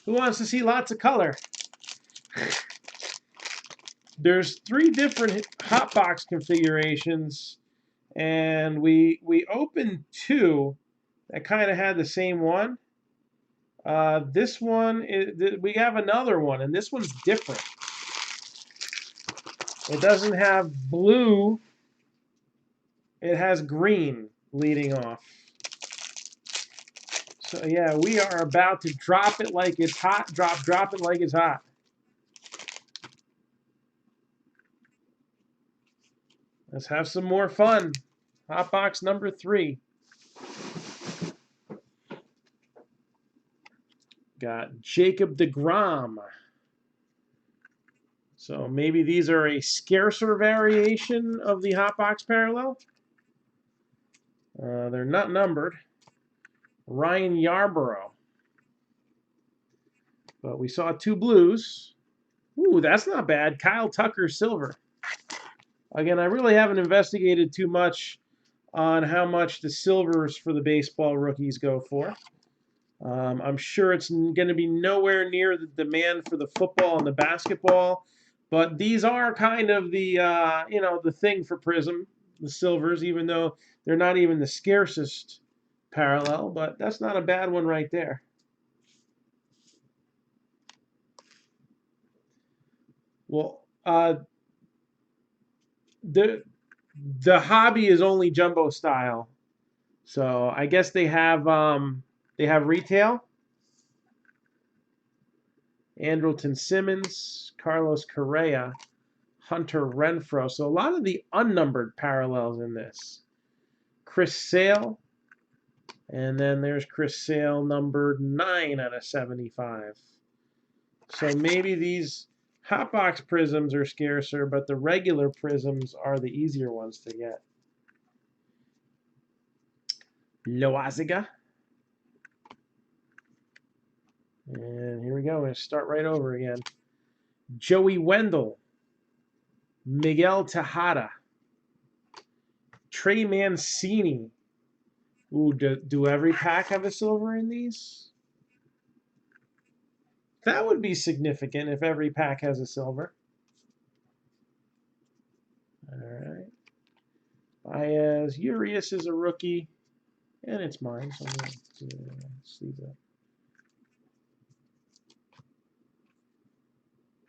Who wants to see lots of color? There's 3 different hot box configurations, and we opened 2 that kind of had the same one. This one, we have another one, and this one's different. It doesn't have blue. It has green leading off. So yeah, we are about to drop it like it's hot. Drop it like it's hot. Let's have some more fun. Hot box number 3. Got Jacob deGrom. So maybe these are a scarcer variation of the hot box parallel. They're not numbered. Ryan Yarborough. But we saw 2 blues. Ooh, that's not bad. Kyle Tucker silver. Again, I really haven't investigated too much on how much the silvers for the baseball rookies go for. I'm sure it's going to be nowhere near the demand for the football and the basketball, but these are kind of the the thing for Prizm, the silvers, even though they're not even the scarcest parallel, but that's not a bad one right there. Well, the hobby is only jumbo style, so I guess they have retail. Andrelton Simmons, Carlos Correa, Hunter Renfroe. So a lot of the unnumbered parallels in this. Chris Sale, and then there's Chris Sale numbered 9 out of 75. So maybe these Hotbox prisms are scarcer, but the regular prisms are the easier ones to get. Loaziga. And here we go. We're going to start right over again. Joey Wendell. Miguel Tejada. Trey Mancini. Ooh, do every pack have a silver in these? That would be significant if every pack has a silver. All right. Baez. Urias is a rookie. And it's mine, so I'm going to sleeve that.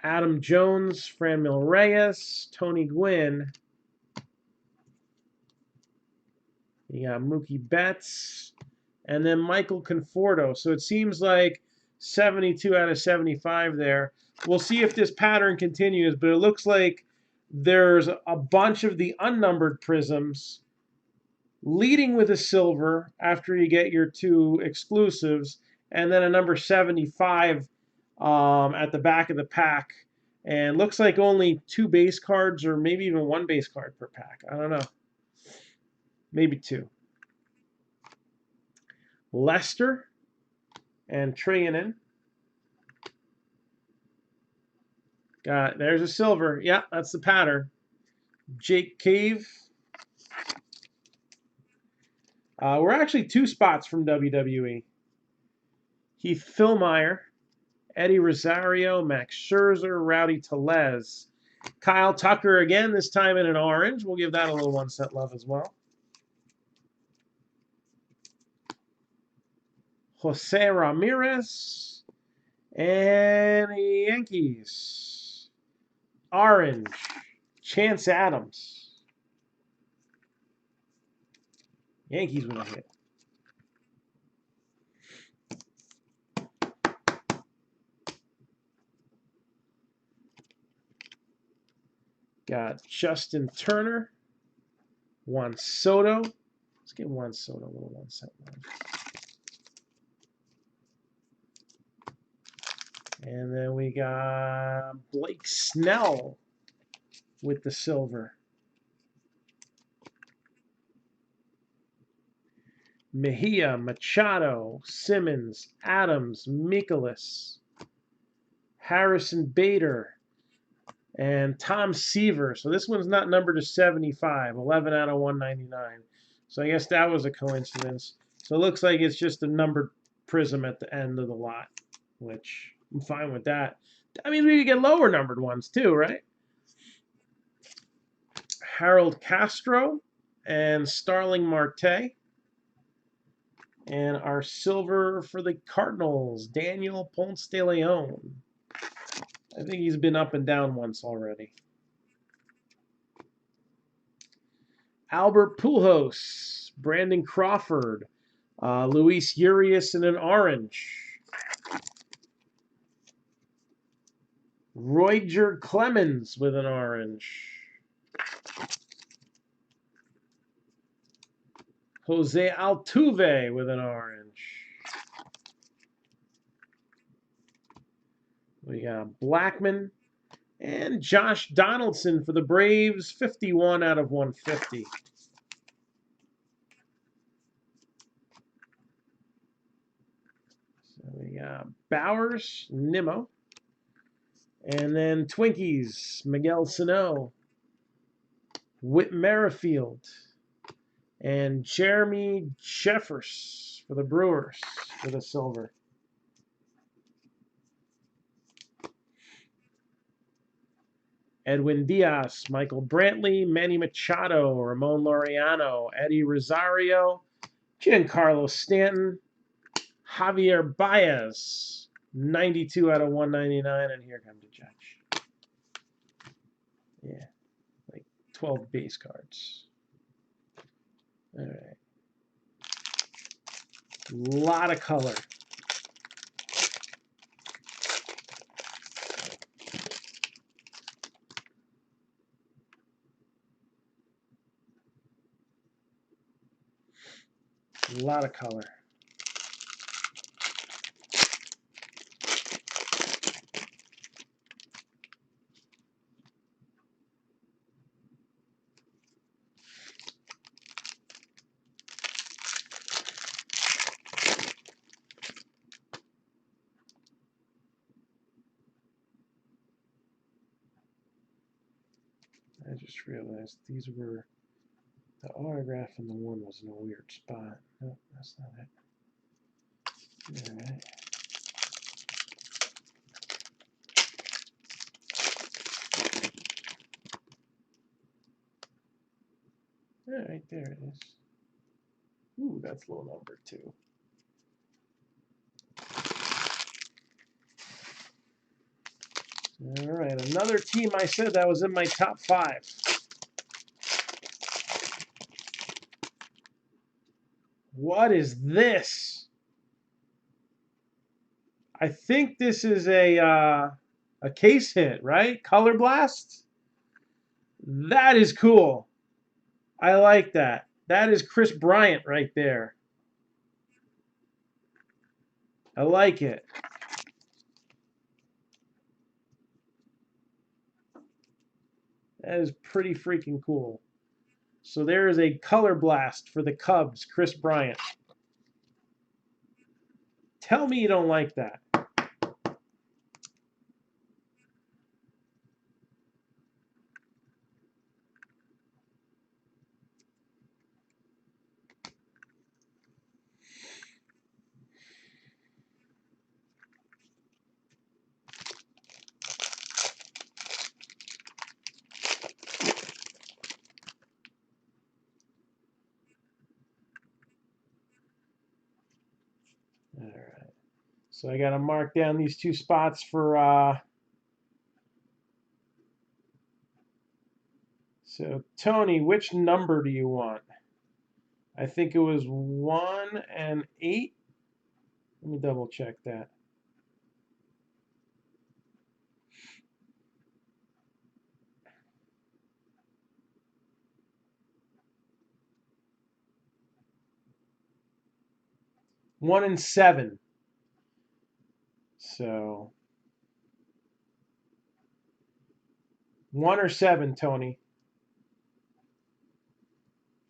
Adam Jones, Franmil Reyes, Tony Gwynn. You got Mookie Betts, and then Michael Conforto. So it seems like 72 out of 75 there. We'll see if this pattern continues, but it looks like there's a bunch of the unnumbered prisms leading with a silver after you get your two exclusives, and then a number 75 at the back of the pack. And looks like only 2 base cards or maybe even 1 base card per pack. I don't know. Maybe 2. Lester and Treinen. There's a silver. Yeah, that's the pattern. Jake Cave. We're actually 2 spots from WWE. Heath Fillmeyer, Eddie Rosario, Max Scherzer, Rowdy Tellez. Kyle Tucker again, this time in an orange. We'll give that a little 1-set love as well. Jose Ramirez and the Yankees. Orange, Chance Adams. Yankees with a hit. Got Justin Turner, Juan Soto. Let's get Juan Soto a little 1-set love. And then we got Blake Snell with the silver. Mejia, Machado, Simmons, Adams, Mikolas, Harrison Bader, and Tom Seaver. So this one's not numbered to 75, 11 out of 199. So I guess that was a coincidence. So it looks like it's just a numbered prism at the end of the lot, which I'm fine with that. I mean, we could get lower numbered ones too, right? Harold Castro and Starling Marte. And our silver for the Cardinals, Daniel Ponce de Leon. I think he's been up and down once already. Albert Pujols, Brandon Crawford, Luis Urias in an orange. Roger Clemens with an orange. Jose Altuve with an orange. We got Blackman and Josh Donaldson for the Braves, 51 out of 150. So we got Bowers, Nimmo. And then Twinkies, Miguel Sano, Whit Merrifield, and Jeremy Jeffers for the Brewers for the silver. Edwin Diaz, Michael Brantley, Manny Machado, Ramon Laureano, Eddie Rosario, Giancarlo Stanton, Javier Baez, 92 out of 199, and here comes the judge. Yeah, like 12 base cards. All right. A lot of color. A lot of color. just realized these were the autograph, and the one was in a weird spot. No, that's not it. All right. All right, there it is. Ooh, that's low number 2. All right, another team I said that was in my top 5. What is this? I think this is a case hit, right? Color Blast? That is cool. I like that. That is Chris Bryant right there. I like it. That is pretty freaking cool. So there is a color blast for the Cubs, Chris Bryant. Tell me you don't like that. All right. So I got to mark down these 2 spots for... So, Tony, which number do you want? I think it was 1 and 8. Let me double check that. One and 7. So 1 or 7, Tony,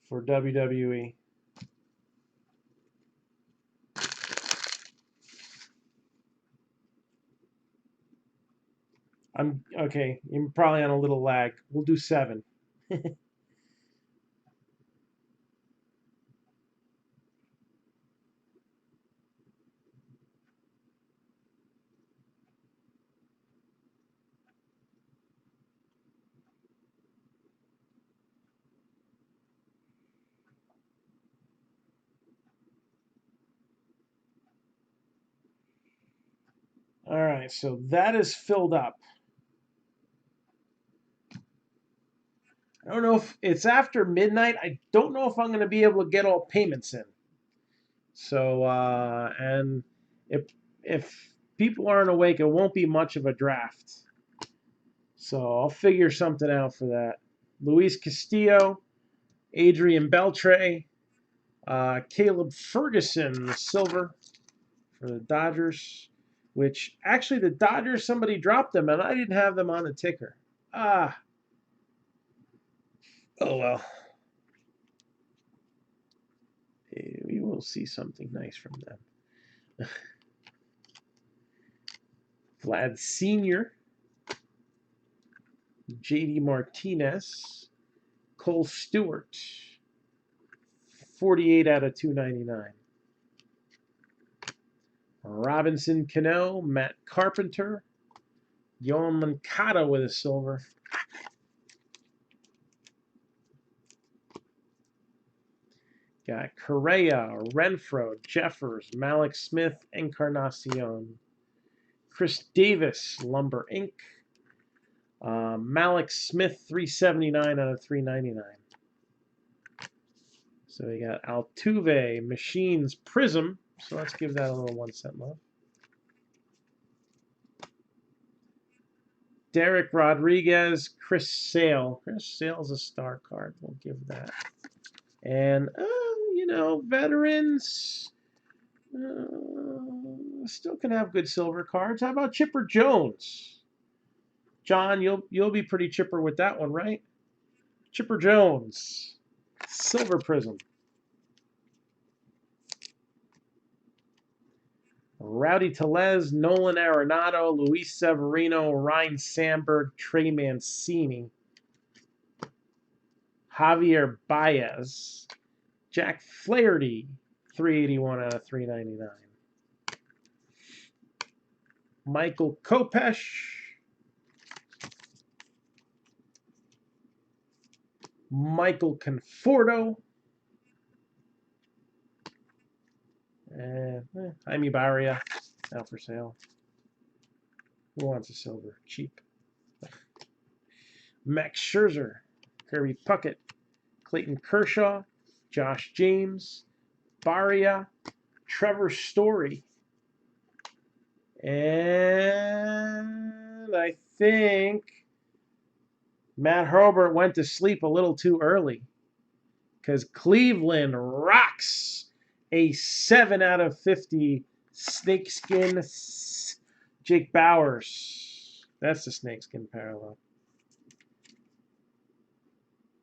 for WWE. I'm okay. You're probably on a little lag. We'll do 7. All right, so that is filled up. I don't know if it's after midnight. I don't know if I'm going to be able to get all payments in. So, and if people aren't awake, it won't be much of a draft. So I'll figure something out for that. Luis Castillo, Adrian Beltre, Caleb Ferguson, the silver for the Dodgers, which actually the Dodgers, somebody dropped them, and I didn't have them on the ticker. Ah. Oh, well. We will see something nice from them. Vlad Sr., JD Martinez, Cole Stewart, 48 out of 299. Robinson Cano, Matt Carpenter, Yoan Moncada with a silver. Got Correa, Renfro, Jeffers, Malik Smith, Encarnacion. Chris Davis, Lumber Inc. Malik Smith, 379 out of 399. So we got Altuve, Machines, Prizm. So let's give that a little 1 cent love. Derek Rodriguez, Chris Sale. Chris Sale's a star card. We'll give that. And, you know, veterans still can have good silver cards. How about Chipper Jones? John, you'll be pretty chipper with that one, right? Chipper Jones, silver Prism. Rowdy Tellez, Nolan Arenado, Luis Severino, Ryan Sandberg, Trey Mancini. Javier Baez. Jack Flaherty, 381 out of 399. Michael Kopech. Michael Conforto. And Jaime Barria, out for sale. Who wants a silver? Cheap. Max Scherzer, Kirby Puckett, Clayton Kershaw, Josh James, Barria, Trevor Story. And I think Matt Herbert went to sleep a little too early because Cleveland rocks a 7 out of 50 snakeskin Jake Bowers. That's the snakeskin parallel.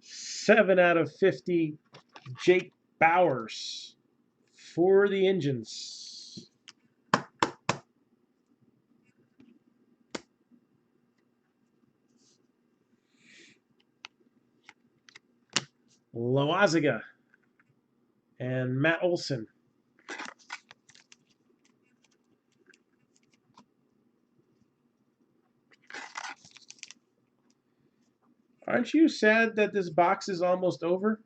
7 out of 50 Jake Bowers for the Indians. Loaziga and Matt Olson. Aren't you sad that this box is almost over?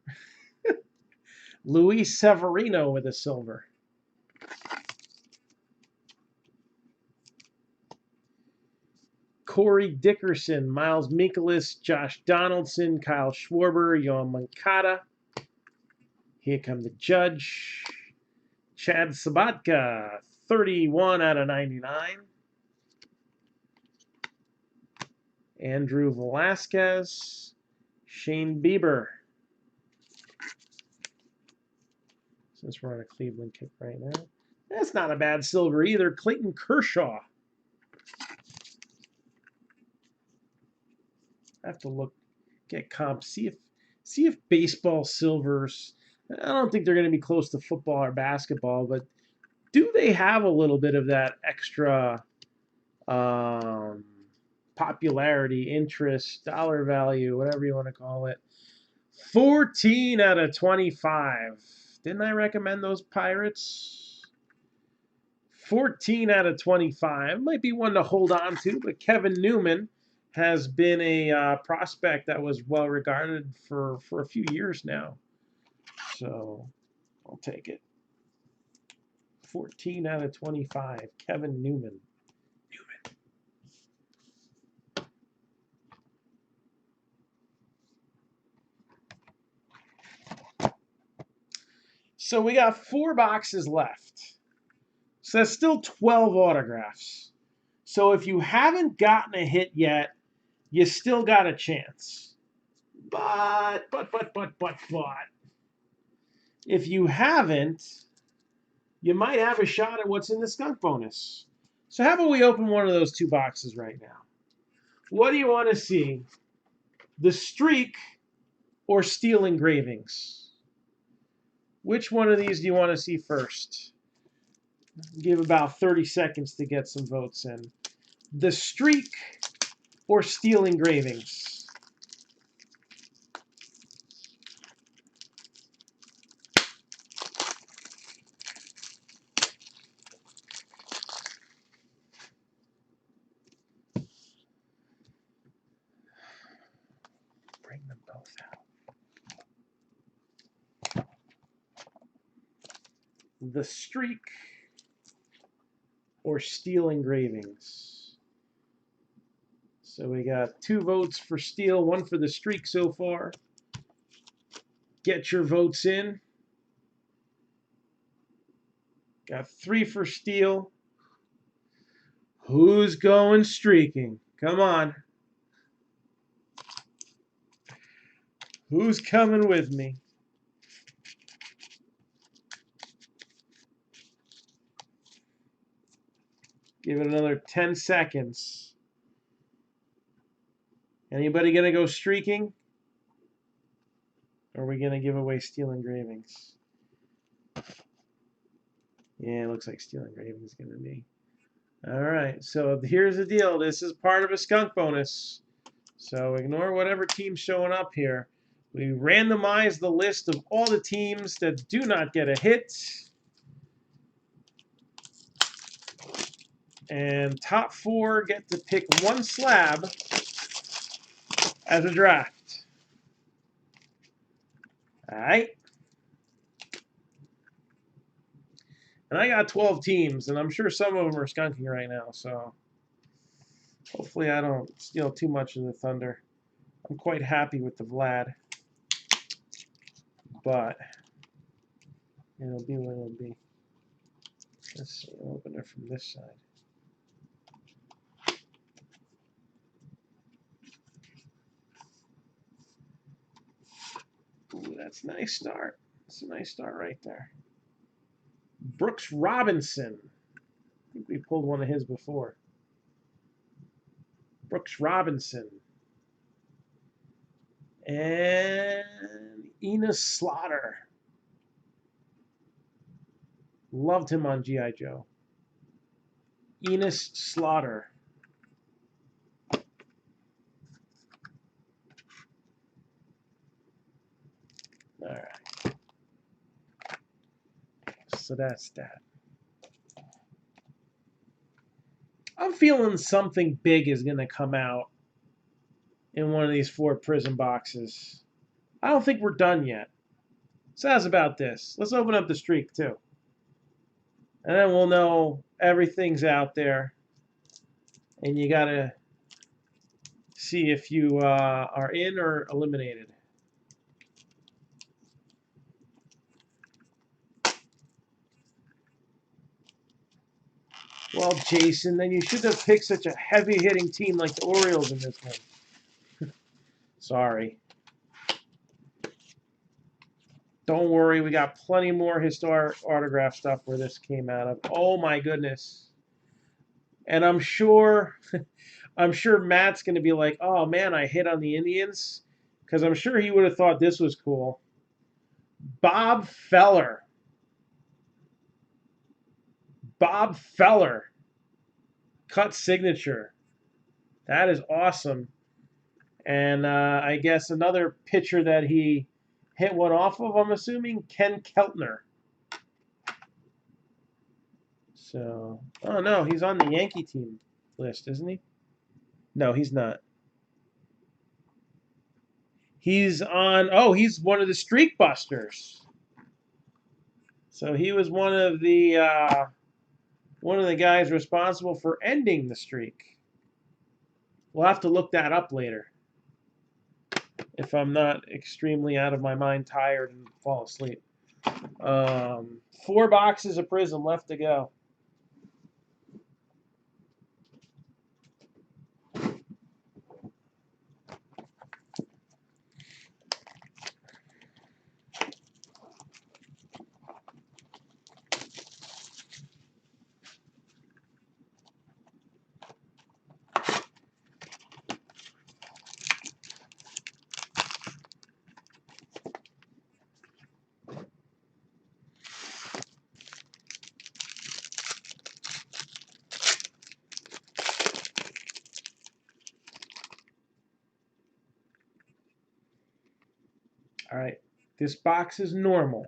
Luis Severino with a silver. Corey Dickerson, Miles Mikolas, Josh Donaldson, Kyle Schwarber, Yohan Moncada. Here come the Judge. Chad Sabatka, 31 out of 99. Andrew Velasquez, Shane Bieber. Since we're on a Cleveland kick right now. That's not a bad silver either. Clayton Kershaw. I have to look, get comps, see if baseball silvers. I don't think they're going to be close to football or basketball, but do they have a little bit of that extra popularity, interest, dollar value, whatever you want to call it? 14 out of 25. Didn't I recommend those Pirates? 14 out of 25. Might be one to hold on to, but Kevin Newman has been a prospect that was well regarded for a few years now. So I'll take it. 14 out of 25. Kevin Newman. So we got 4 boxes left. So that's still 12 autographs. So if you haven't gotten a hit yet, you still got a chance. But, if you haven't, you might have a shot at what's in the skunk bonus. So how about we open one of those 2 boxes right now? What do you want to see? The streak or steel engravings? Which one of these do you want to see first? Give about 30 seconds to get some votes in. The streak or steel engravings? Bring them both out. The streak or steel engravings? So we got 2 votes for steel, 1 for the streak so far. Get your votes in. Got 3 for steel. Who's going streaking? Come on. Who's coming with me? Give it another 10 seconds. Anybody going to go streaking? Or are we going to give away steel engravings? Yeah, it looks like steel engraving is going to be. All right, so here's the deal. This is part of a skunk bonus. So ignore whatever team's showing up here. We randomize the list of all the teams that do not get a hit. And top 4 get to pick one slab as a draft. All right. And I got 12 teams, and I'm sure some of them are skunking right now, so hopefully I don't steal too much of the thunder. I'm quite happy with the Vlad, but it'll be what it'll be. Let's see, I'll open it from this side. Ooh, that's a nice start. That's a nice start right there. Brooks Robinson. I think we pulled one of his before. Brooks Robinson. And Enos Slaughter. Loved him on G.I. Joe. Enos Slaughter. All right. So that's that. I'm feeling something big is going to come out in one of these 4 Prizm boxes. I don't think we're done yet. So how's about this? Let's open up the streak too. And then we'll know everything's out there. And you got to see if you are in or eliminated. Well, Jason, then you should have picked such a heavy-hitting team like the Orioles in this one. Sorry. Don't worry, we got plenty more historic autograph stuff where this came out of. Oh my goodness. And I'm sure Matt's going to be like, "Oh man, I hit on the Indians," because I'm sure he would have thought this was cool. Bob Feller. Bob Feller. Cut signature. That is awesome. And I guess another pitcher that he hit one off of, I'm assuming, Ken Keltner. So, oh no, he's on the Yankee team list, isn't he? No, he's not. He's on, oh, he's one of the Streak Busters. So he was one of the guys responsible for ending the streak. We'll have to look that up later if I'm not extremely out of my mind, tired, and fall asleep. 4 boxes of Prizm left to go. All right, this box is normal.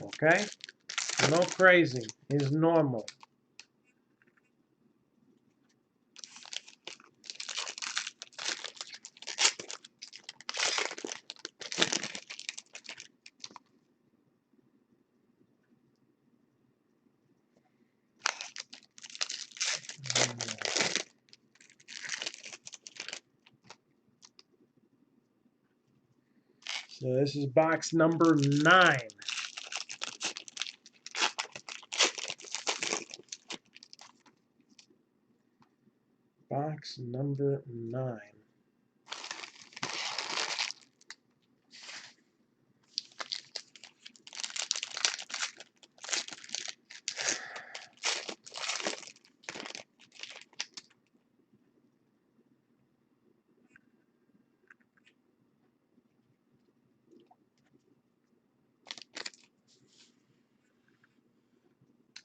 Okay? No crazy. It's normal. So this is box number 9. Box number 9.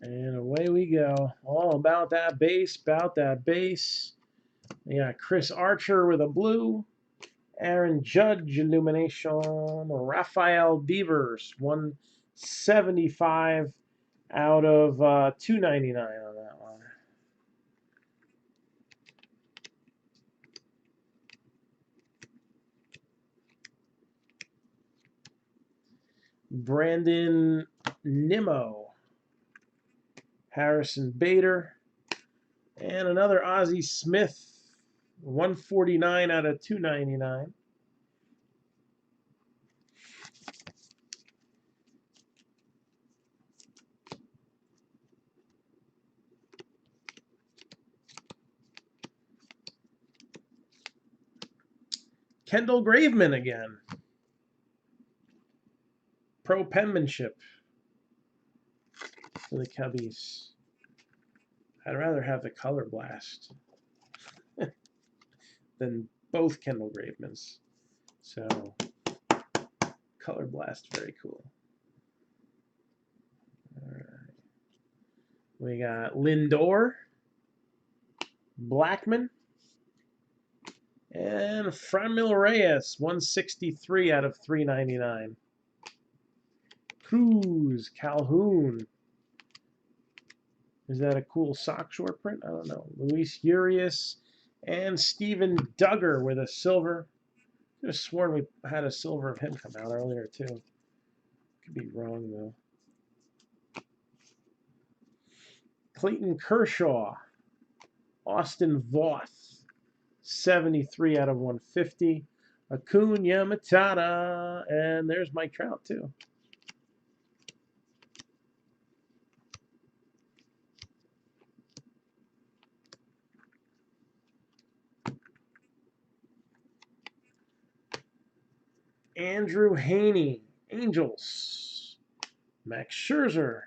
And away we go. All about that base, about that base. We got Chris Archer with a blue. Aaron Judge illumination. Rafael Devers 175 out of 299 on that one. Brandon Nimmo. Harrison Bader. And another Ozzie Smith. 149 out of 299. Kendall Graveman again. Pro penmanship for the Cubbies. I'd rather have the color blast than both Kendall Gravemans. So, color blast, very cool. All right. We got Lindor, Blackman, and Franmil Reyes, 163 out of 399. Cruz, Calhoun. Is that a cool sock short print? I don't know. Luis Urias and Steven Duggar with a silver. I could have sworn we had a silver of him come out earlier, too. Could be wrong, though. Clayton Kershaw. Austin Voth. 73 out of 150. Acuna Matata. And there's Mike Trout, too. Andrew Haney, Angels. Max Scherzer.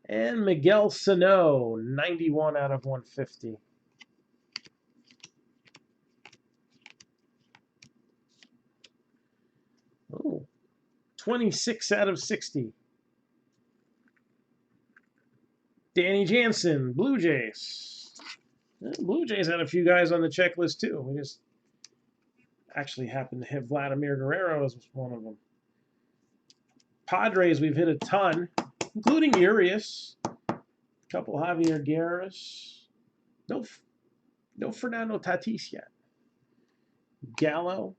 And Miguel Sano, 91 out of 150. Oh, 26 out of 60. Danny Jansen, Blue Jays. Blue Jays had a few guys on the checklist, too. We just actually happened to hit Vladimir Guerrero as one of them. Padres, we've hit a ton, including Urias. A couple Javier Guerras. No Fernando Tatis yet. Gallo,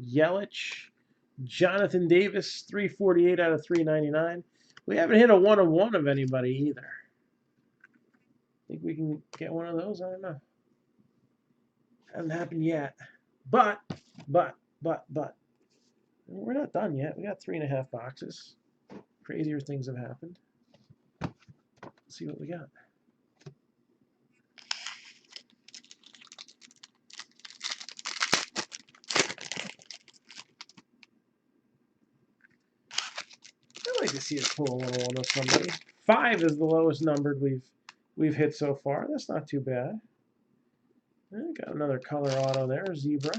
Yelich, Jonathan Davis, 348 out of 399. We haven't hit a 1-of-1 of anybody either. Think we can get one of those? I don't know. Hasn't happened yet. But, we're not done yet. We got 3.5 boxes. Crazier things have happened. Let's see what we got. I'd like to see us pull a 1-of-1 of somebody. 5 is the lowest numbered we've hit so far. That's not too bad. Got another color auto there, Zebra.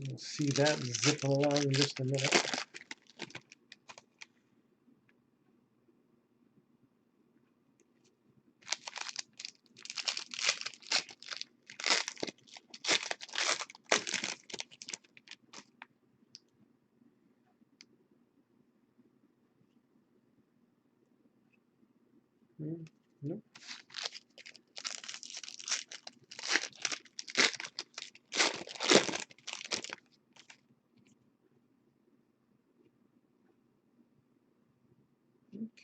We'll see that zip along in just a minute. Nope.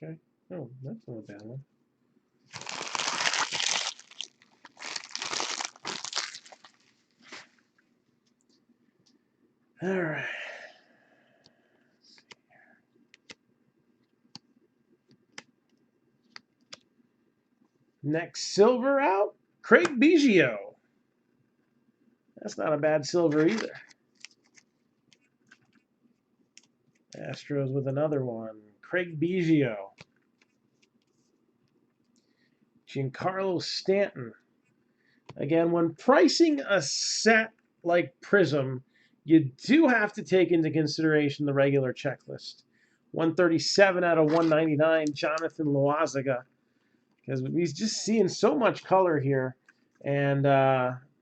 Okay. Oh, that's not a bad one. All right. Next silver out, Craig Biggio. That's not a bad silver either. Astros with another one, Craig Biggio. Giancarlo Stanton. Again, when pricing a set like Prizm, you do have to take into consideration the regular checklist. 137 out of 199, Jonathan Loaziga. Because he's just seeing so much color here. And,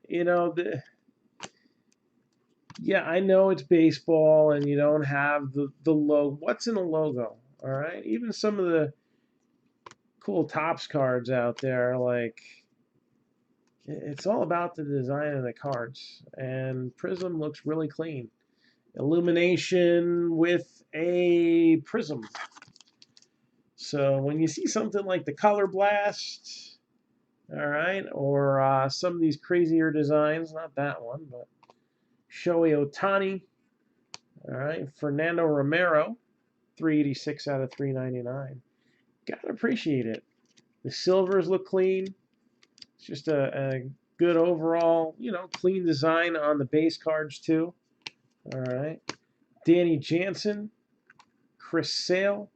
you know, yeah, I know it's baseball and you don't have the logo. What's in a logo? All right. Even some of the cool Topps cards out there, like, it's all about the design of the cards. And Prizm looks really clean. Illumination with a prism. So when you see something like the Color Blast, all right, or some of these crazier designs, not that one, but Shohei Ohtani, all right, Fernando Romero, 386 out of 399. Gotta appreciate it. The silvers look clean. It's just a good overall, you know, clean design on the base cards too. All right. Danny Jansen, Chris Sale,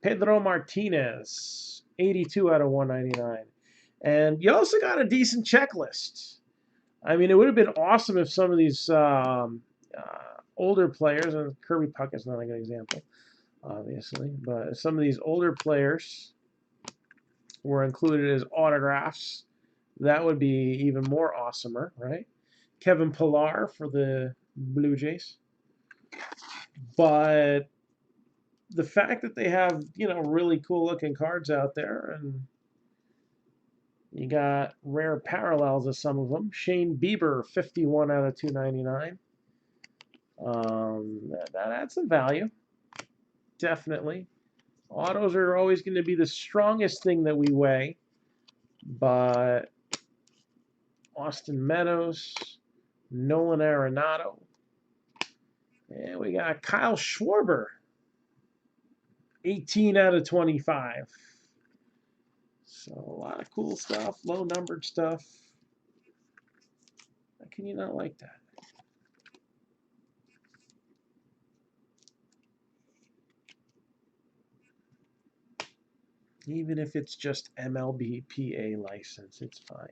Pedro Martinez, 82 out of 199. And you also got a decent checklist. I mean, it would have been awesome if some of these older players, and Kirby Puckett's not a good example, obviously, but some of these older players were included as autographs. That would be even more awesomer, right? Kevin Pillar for the Blue Jays. But the fact that they have, you know, really cool looking cards out there, and you got rare parallels of some of them. Shane Bieber, 51 out of 299. That adds some value, definitely. Autos are always going to be the strongest thing that we weigh, but Austin Meadows, Nolan Arenado, and we got Kyle Schwarber, 18 out of 25. So a lot of cool stuff, low numbered stuff. How can you not like that? Even if it's just MLBPA license, it's fine.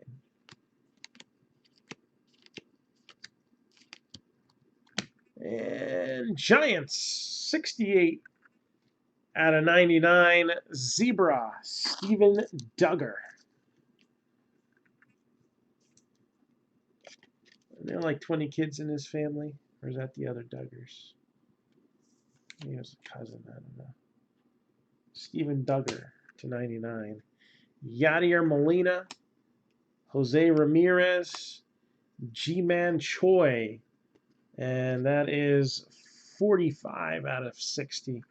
And Giants, 68 out of 99. Zebra, Steven Duggar. Are there like 20 kids in his family? Or is that the other Duggars? Maybe it was a cousin, I don't know. Steven Duggar to 99. Yadier Molina, Jose Ramirez, G-Man Choi. And that is 45 out of 60.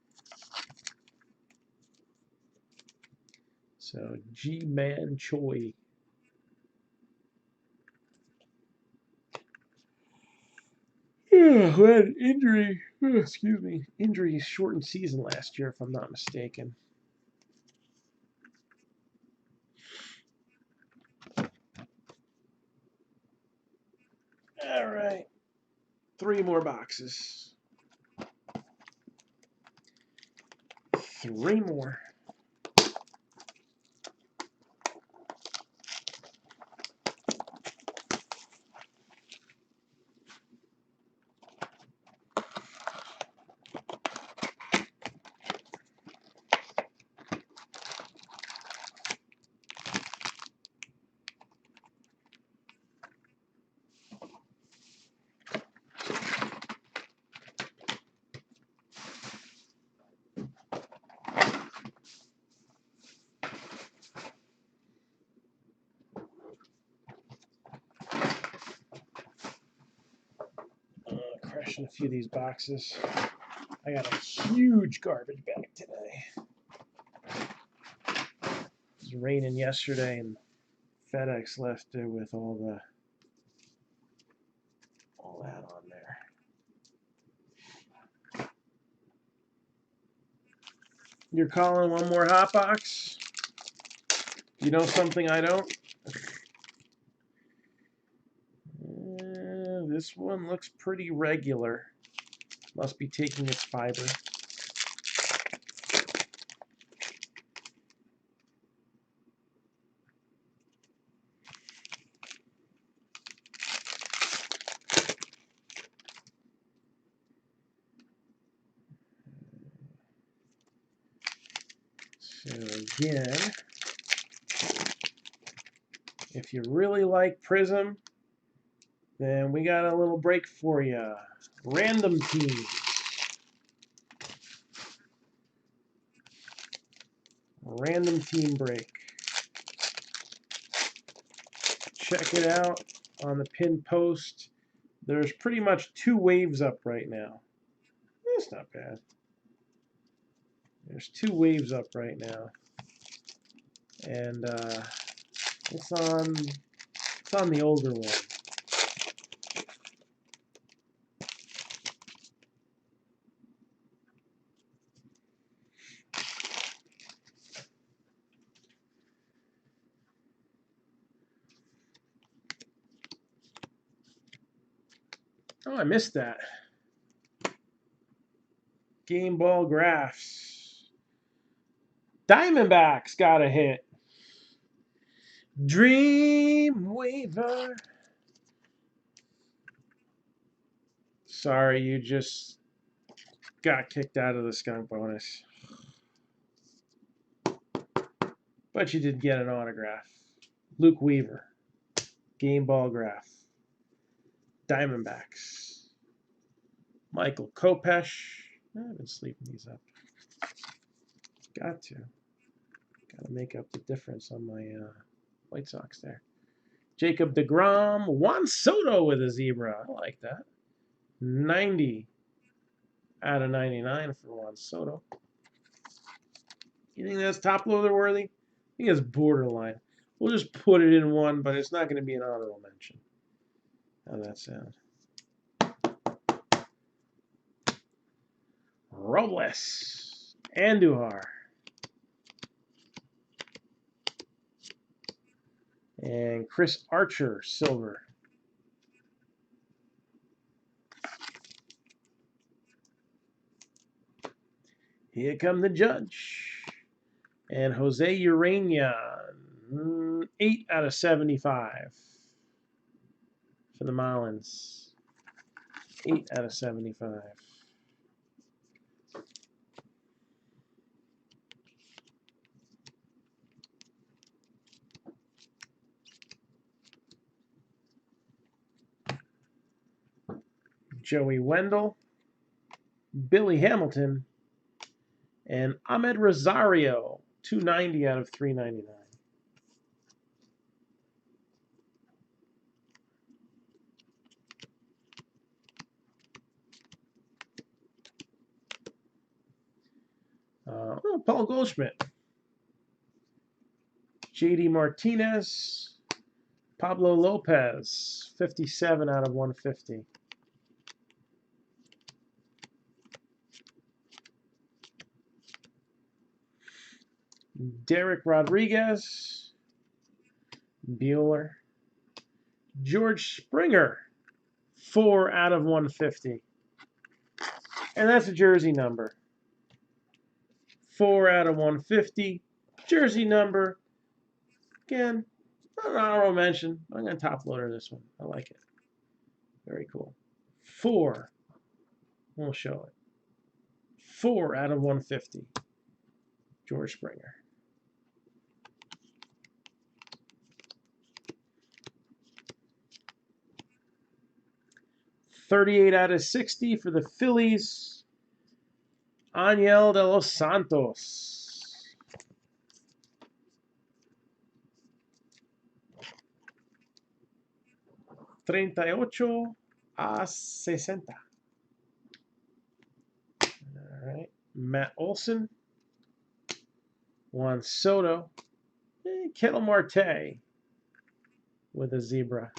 So G-Man Choi. Who had injury, excuse me, injury shortened season last year, if I'm not mistaken. All right, 3 more boxes. 3 more. Crashing a few of these boxes. I got a huge garbage bag today. It was raining yesterday, and FedEx left it with all that on there. You're calling one more hot box? You know something I don't? This one looks pretty regular. Must be taking its fiber. So again, if you really like Prizm, then we got a little break for you. Random teams. Random team break. Check it out on the pinned post. There's pretty much 2 waves up right now. That's not bad. There's 2 waves up right now. And it's on the older one. Oh, I missed that. Game ball graphs. Diamondbacks got a hit. Dreamweaver. Sorry, you just got kicked out of the skunk bonus. But you did get an autograph. Luke Weaver. Game ball graph. Diamondbacks. Michael Kopesh. I've been sleeping these up. Got to make up the difference on my White Sox there. Jacob deGrom. Juan Soto with a zebra. I like that. 90 out of 99 for Juan Soto. You think that's top loader worthy? I think it's borderline. We'll just put it in one, but it's not going to be an honorable mention. How's that sound? Robles. Andujar. And Chris Archer, silver. Here come the judge. And Jose Urania, 8 out of 75 for the Marlins. 8 out of 75. Joey Wendell, Billy Hamilton, and Ahmed Rosario, 290 out of 399. Paul Goldschmidt, JD Martinez, Pablo Lopez, 57 out of 150. Derek Rodriguez, Bueller, George Springer, 4 out of 150. And that's a jersey number. 4 out of 150. Jersey number. Again, not an honorable mention. I'm going to top loader this one. I like it. Very cool. 4. We'll show it. 4 out of 150. George Springer. $38 out of 60 for the Phillies. Aniel de los Santos. $38 a 60. All right. Matt Olson. Juan Soto. Ketel Marte with a zebra.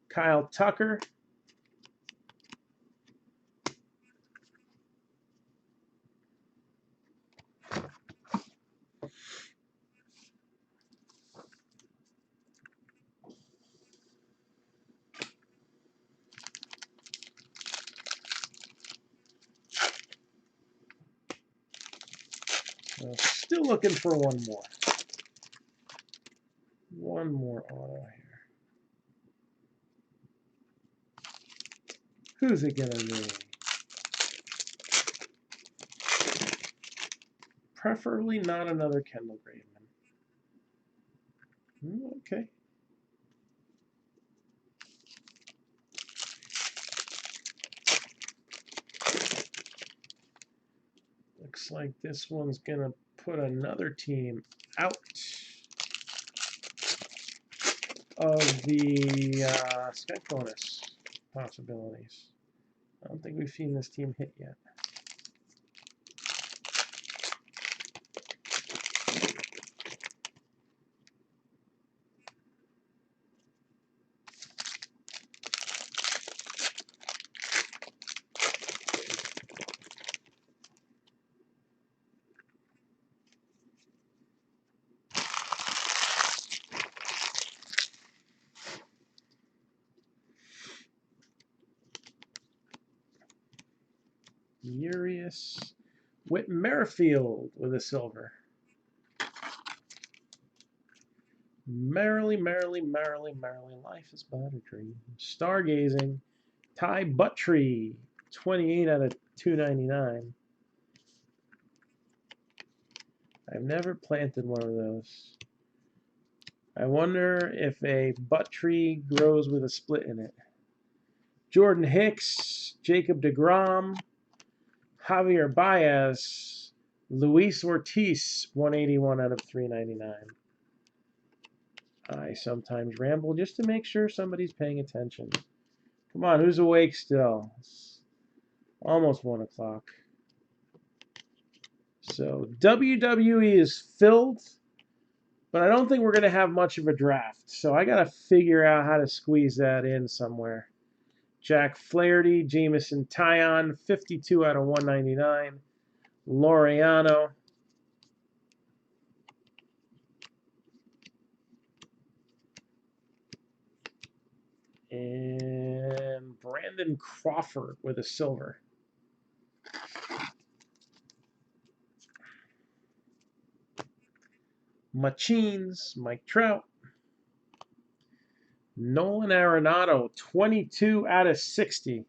Kyle Tucker. Still looking for one more. One more auto here. Who's it gonna be? Preferably not another Kendall Graveman. Okay. Looks like this one's going to put another team out of the spec bonus possibilities. I don't think we've seen this team hit yet. Urias Whit Merrifield with a silver. Merrily, merrily, merrily, merrily, life is but a dream. Stargazing, Ty Buttrey, 28 out of 299. I've never planted one of those. I wonder if a butt tree grows with a split in it. Jordan Hicks, Jacob deGrom, Javier Baez, Luis Ortiz, 181 out of 399. I sometimes ramble just to make sure somebody's paying attention. Come on, who's awake still? It's almost 1 o'clock. So WWE is filled, but I don't think we're going to have much of a draft. So I got to figure out how to squeeze that in somewhere. Jack Flaherty, Jamison Tyon, 52 out of 199. Laureano. And Brandon Crawford with a silver. Machines, Mike Trout. Nolan Arenado, 22 out of 60.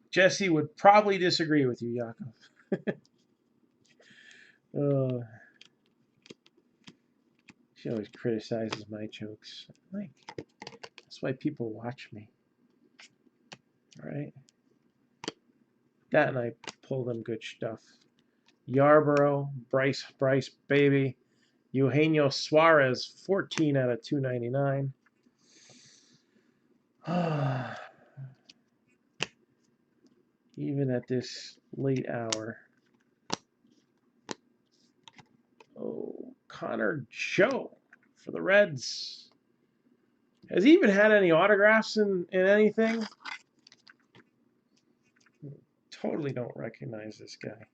Jesse would probably disagree with you, Yakov. She always criticizes my jokes. Like, that's why people watch me. All right? That and I pull them good stuff. Yarborough, Bryce Baby, Eugenio Suarez, 14 out of 299. Even at this late hour. Oh, Connor Joe for the Reds. Has he even had any autographs in anything? Totally don't recognize this guy.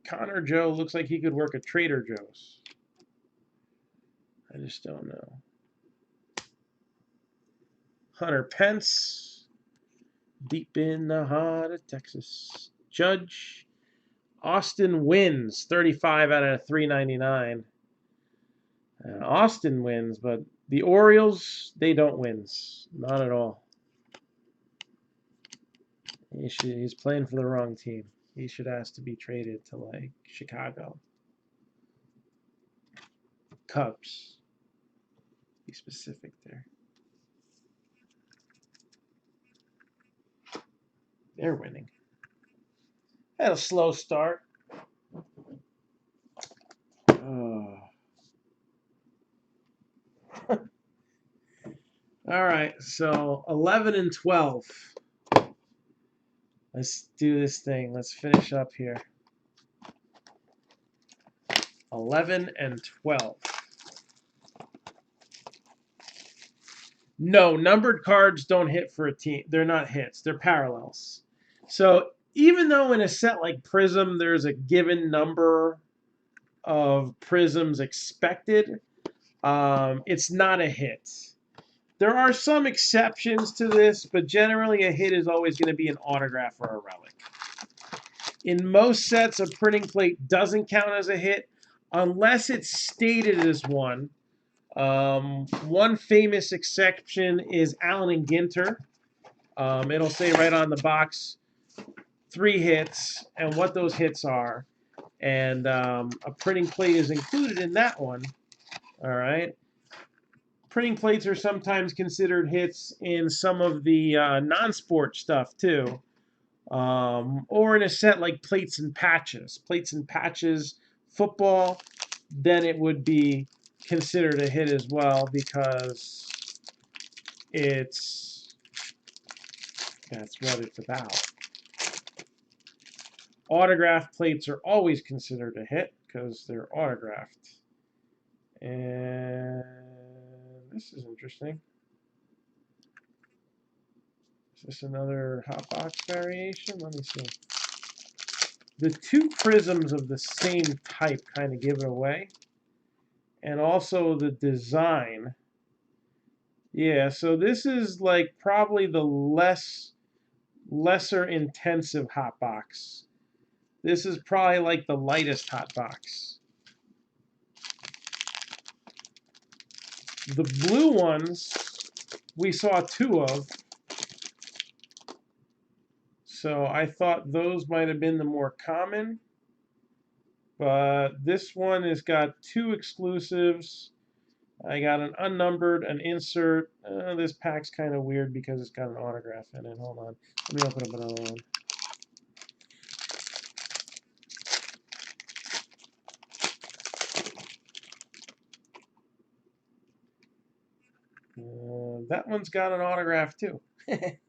Connor Joe looks like he could work at Trader Joe's. I just don't know. Hunter Pence, deep in the heart of Texas. Judge, Austin wins, 35 out of 399. Austin wins, but the Orioles, they don't wins. Not at all. He's playing for the wrong team. He should ask to be traded to, like, Chicago. Cubs. Be specific there. They're winning. Had a slow start. All right, so 11 and 12. Let's do this thing. Let's finish up here. 11 and 12. No, numbered cards don't hit for a team. They're not hits. They're parallels. So even though in a set like Prizm, there's a given number of Prizms expected, it's not a hit. There are some exceptions to this, but generally a hit is always going to be an autograph or a relic. In most sets, a printing plate doesn't count as a hit unless it's stated as one. One famous exception is Allen and Ginter. It'll say right on the box 3 hits and what those hits are. And a printing plate is included in that one. All right. Printing plates are sometimes considered hits in some of the non-sport stuff too. Or in a set like plates and patches. Plates and patches football, then it would be considered a hit as well because that's what it's about. Autograph plates are always considered a hit because they're autographed. And this is interesting. Is this another hot box variation? Let me see. The 2 prisms of the same type kind of give it away. And also the design. Yeah, so this is like probably the lesser intensive hot box. This is probably like the lightest hot box. The blue ones we saw 2 of. So I thought those might have been the more common. But this one has got 2 exclusives. I got an unnumbered, an insert. This pack's kind of weird because it's got an autograph in it. Hold on. Let me open up another one. That one's got an autograph too. Let's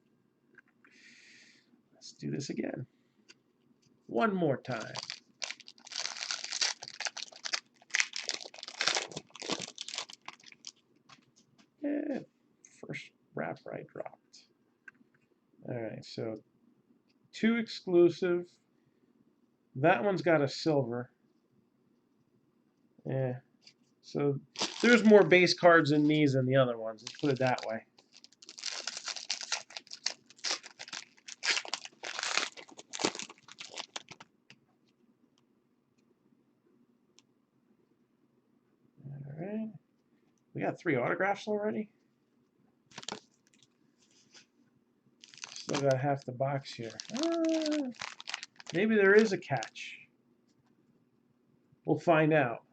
do this again. One more time. First wrapper I dropped. All right, so 2 exclusive. That one's got a silver. Yeah. So there's more base cards in these than the other ones. Let's put it that way. All right. We got 3 autographs already. Still got half the box here. Maybe there is a catch. We'll find out.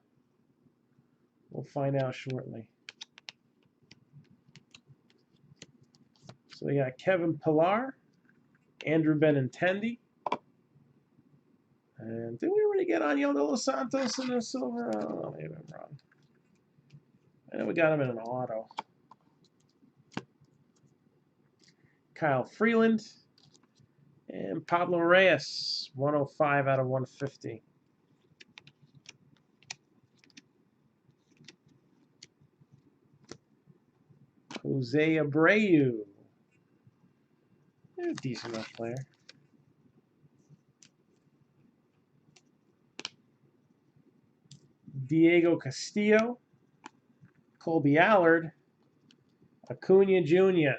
We'll find out shortly. So we got Kevin Pillar, Andrew Benintendi. And did we already get Aniel De Los Santos in the silver? Oh, maybe I'm wrong. I know we got him in an auto. Kyle Freeland and Pablo Reyes, 105 out of 150. Jose Abreu. They're a decent enough player. Diego Castillo, Colby Allard, Acuna Jr.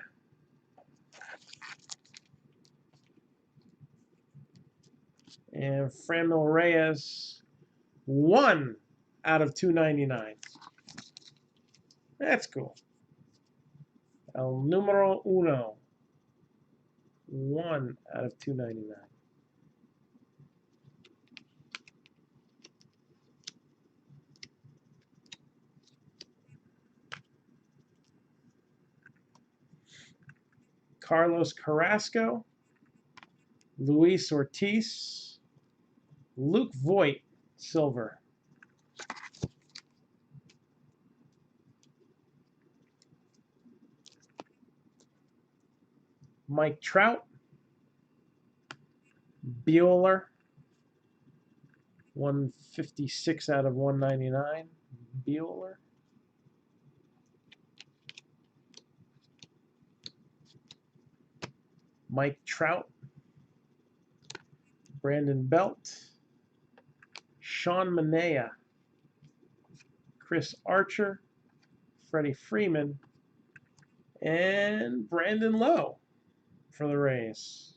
And Franmil Reyes, 1 out of 299. That's cool. El numero uno, 1 out of 299. Carlos Carrasco, Luis Ortiz, Luke Voigt, silver. Mike Trout, Bueller, 156 out of 199. Bueller. Mike Trout, Brandon Belt, Sean Manaea, Chris Archer, Freddie Freeman, And Brandon Lowe for the Rays.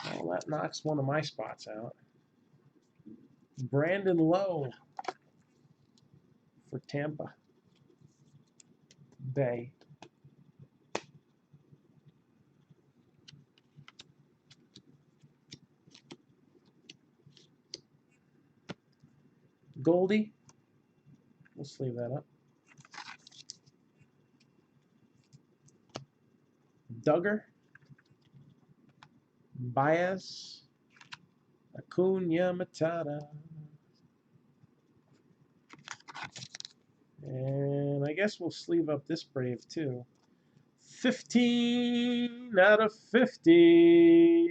Well, that knocks one of my spots out. Brandon Lowe for Tampa Bay. Goldie. We'll sleeve that up. Duggar. Baez. Acuna Matata. And I guess we'll sleeve up this Brave too. 15 out of 50.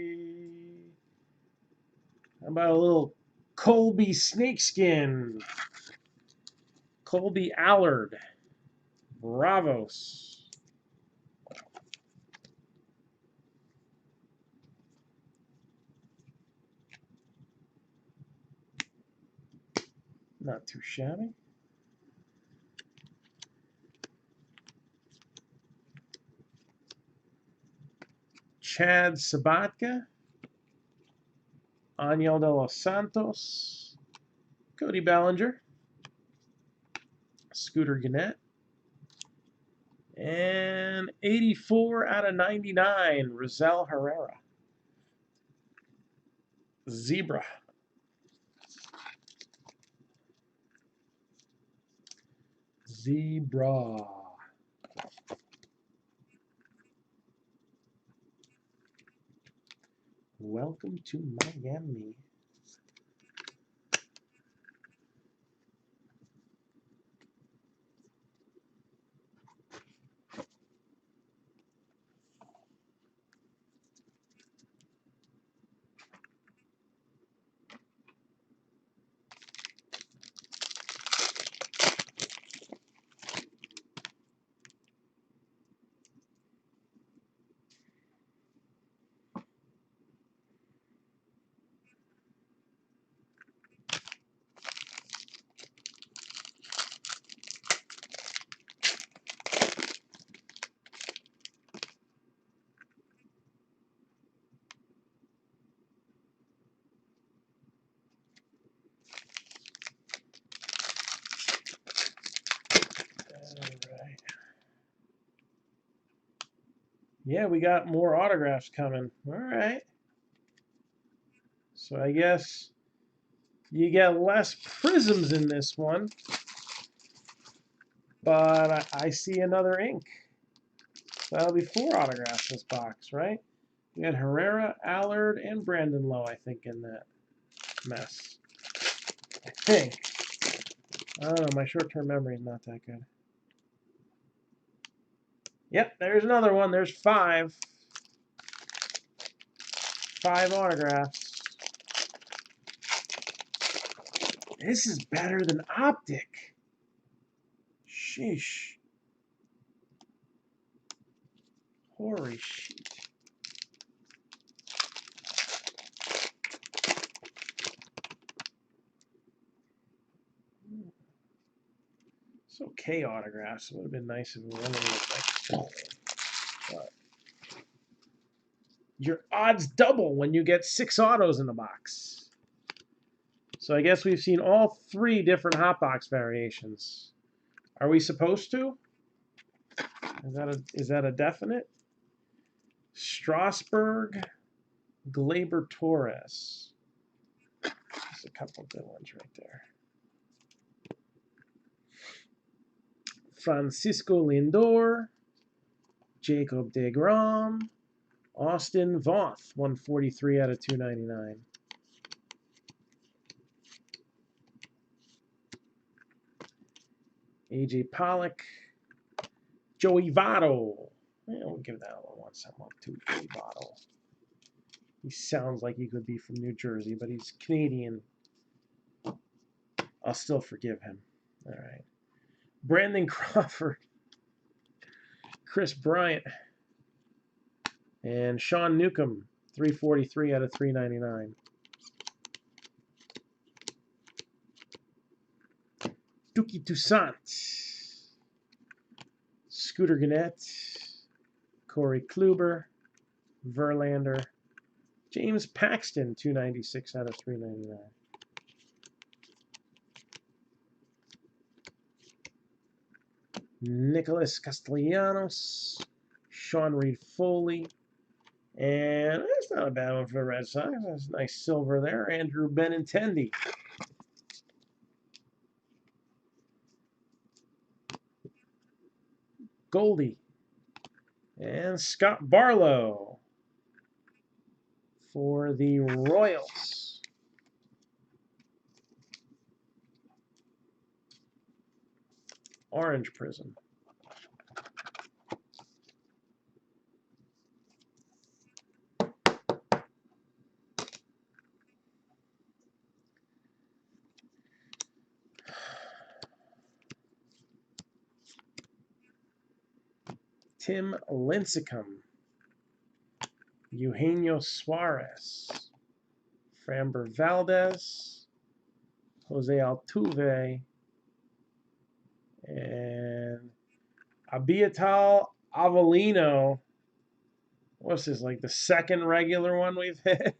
How about a little Colby Snakeskin? Colby Allard. Bravos. Not too shabby. Chad Sabatka. Aniel de los Santos. Cody Bellinger. Scooter Gannett. And 84 out of 99, Rosell Herrera. Zebra. Zebra. Welcome to Miami. Right. Yeah, we got more autographs coming. All right. So I guess you get less prisms in this one. But I see another ink. So that'll be 4 autographs this box, right? We had Herrera, Allard, and Brandon Lowe, I think, in that mess. I think. I don't know. My short-term memory is not that good. Yep, there's another one. There's 5. 5 autographs. This is better than Optic. Sheesh. Holy shit. It's okay autographs. It would have been nice if one of these was like, but your odds double when you get 6 autos in the box. So I guess we've seen all 3 different hot box variations. Are we supposed to? Is that a definite? Strasburg, Gleyber Torres. There's a couple of good ones right there. Francisco Lindor, Jacob deGrom, Austin Voth, 143 out of 299. AJ Pollock, Joey Votto. Yeah, we'll give that a 1-1 too, Joey Votto. He sounds like he could be from New Jersey, but he's Canadian. I'll still forgive him. All right. Brandon Crawford, Chris Bryant, and Sean Newcomb, 343 out of 399. Dookie Toussaint, Scooter Gannett, Corey Kluber, Verlander, James Paxton, 296 out of 399. Nicholas Castellanos, Sean Reed Foley, and that's not a bad one for the Red Sox. That's a nice silver there. Andrew Benintendi. Goldie. And Scott Barlow for the Royals. Orange Prizm. Tim Lincecum, Eugenio Suarez, Framber Valdez, Jose Altuve, and Abiatal Avelino. What's this, like the second regular one we've hit?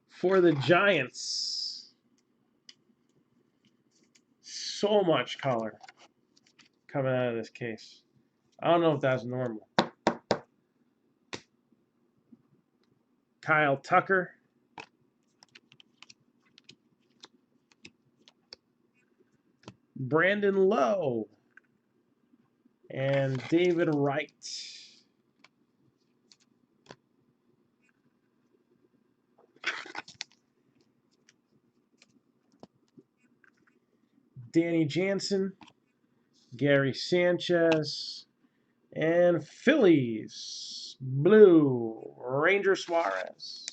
For the Giants. So much color coming out of this case. I don't know if that's normal. Kyle Tucker. Brandon Lowe. And David Wright. Danny Jansen. Gary Sanchez. And Phillies. Blue. Ranger Suarez.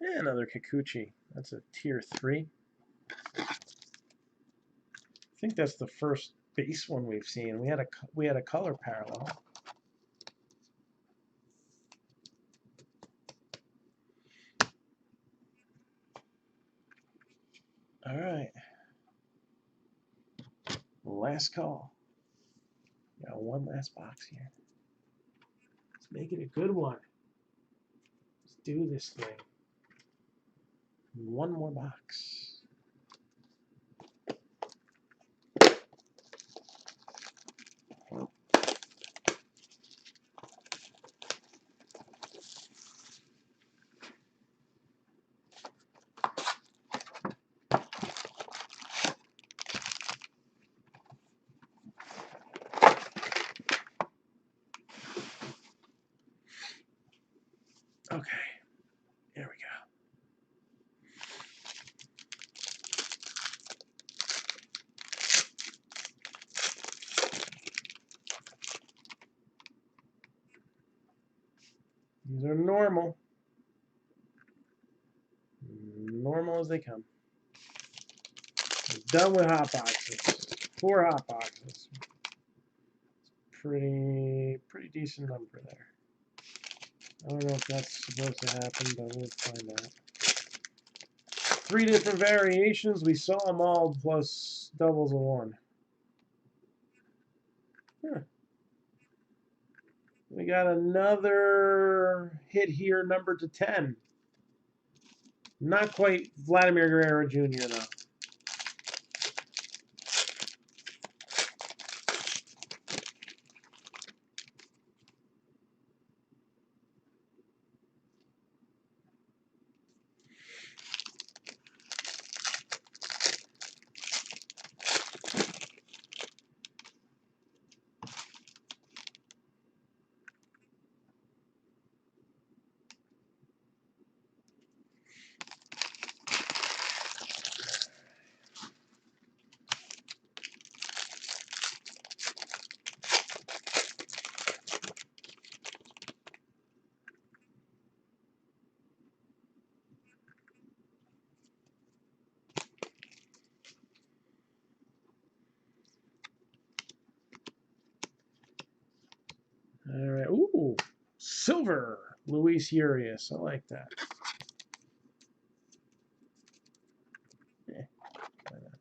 And another Kikuchi. That's a tier 3. I think that's the first base one we've seen. We had a color parallel. All right. Last call. Got one last box here. Let's make it a good one. Let's do this thing. One more box. Okay, here we go. These are normal. Normal as they come. Done with hot boxes. 4 hot boxes. Pretty decent number there. I don't know if that's supposed to happen, but we'll find out. 3 different variations. We saw them all plus doubles of 1. Huh. We got another hit here, number to 10. Not quite Vladimir Guerrero Jr. though. All right. Ooh, silver. Luis Urias. I like that. Yeah, why not?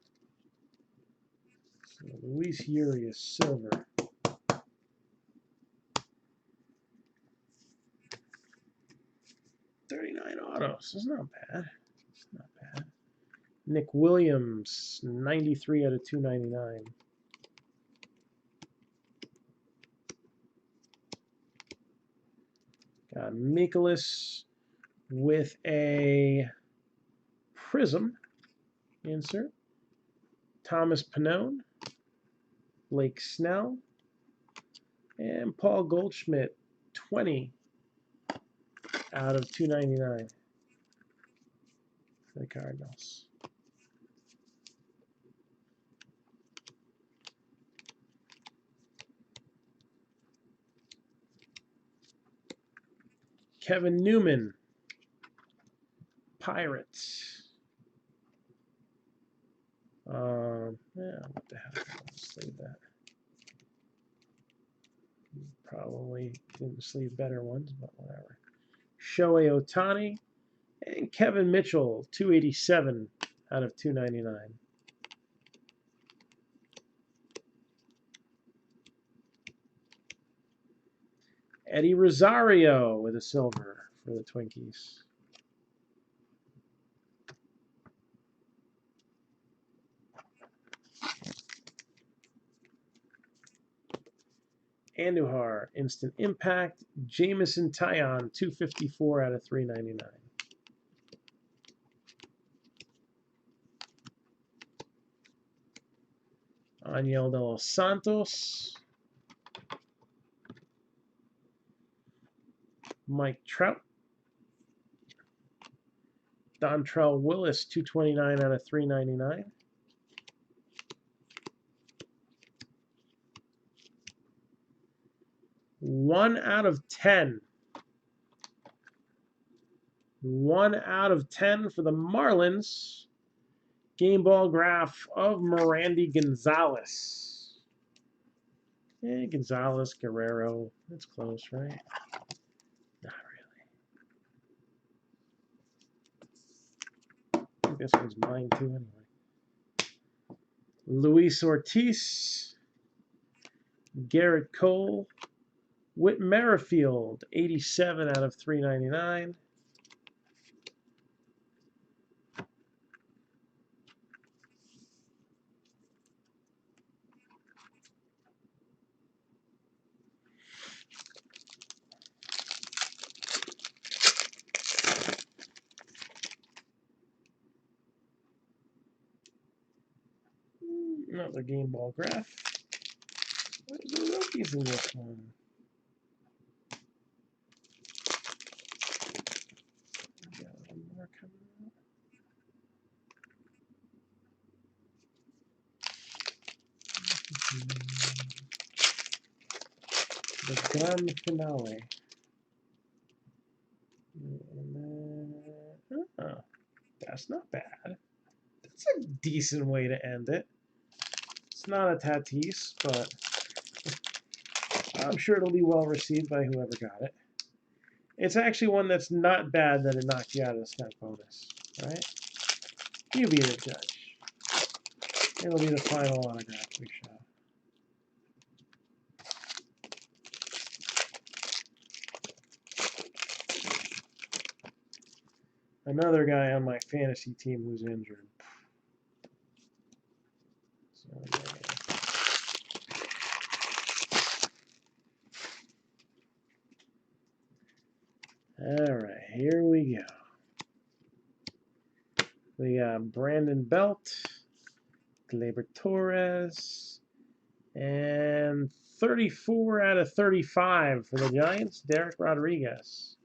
So Luis Urias, silver. $39 autos. It's not bad. It's not bad. Nick Williams, 93 out of 299. Got Mikolas with a Prizm insert. Thomas Pannone, Blake Snell, and Paul Goldschmidt, 20 out of 299 for the Cardinals. Kevin Newman, Pirates. Yeah, what the heck? I'll sleeve that. Probably didn't sleeve better ones, but whatever. Shohei Ohtani and Kevin Mitchell, 287 out of 299. Eddie Rosario with a silver for the Twinkies. Andujar, Instant Impact. Jameson Taillon, 254 out of 399. Aniel de los Santos. Mike Trout. Dontrell Willis, 229 out of 399. One out of 10. 1 out of 10 for the Marlins. Game ball graph of Mirandy Gonzalez. Yeah, Gonzalez, Guerrero. That's close, right? Not really. I think this one's mine too, anyway. Luis Ortiz. Garrett Cole. Whit Merrifield, 87 out of 399. Another game ball graph. Where's the rookies in this one? Got one more coming out. The grand finale. And then, oh, that's not bad. That's a decent way to end it. It's not a Tatis, but I'm sure it'll be well received by whoever got it. It's actually one that's not bad that it knocked you out of the stunt bonus, right? You be the judge. It'll be the final autograph we show. Another guy on my fantasy team who's injured. So, all right, here we go. We got Brandon Belt, Gleyber Torres, and 34 out of 35 for the Giants, Derek Rodriguez.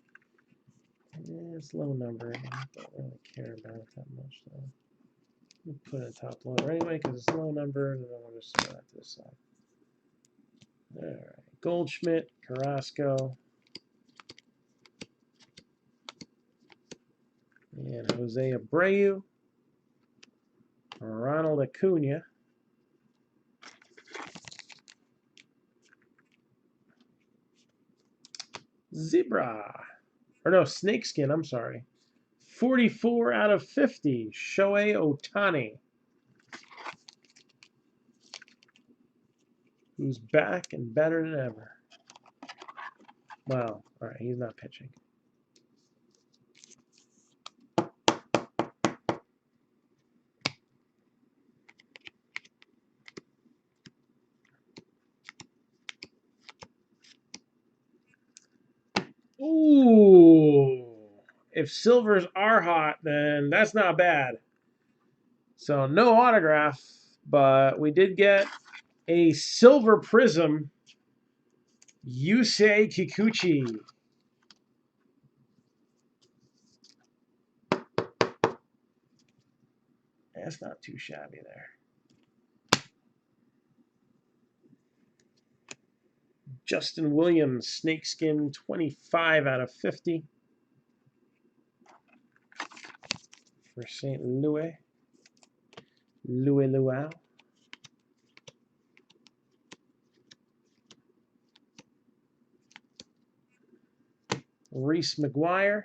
It's low number. I don't really care about it that much, though. We'll put it top loader anyway because it's low number, and then we'll just throw that to the side. All right, Goldschmidt, Carrasco, and Jose Abreu, Ronald Acuna, Zebra, Or no, snakeskin, I'm sorry. 44 out of 50, Shohei Ohtani. Who's back and better than ever. Wow, all right, he's not pitching. Ooh, if silvers are hot, then that's not bad. So no autograph, but we did get a silver prism, Yusei Kikuchi. That's not too shabby there. Justin Williams, snakeskin, 25 out of 50 for St. Louis. Louis Luau. Reese McGuire,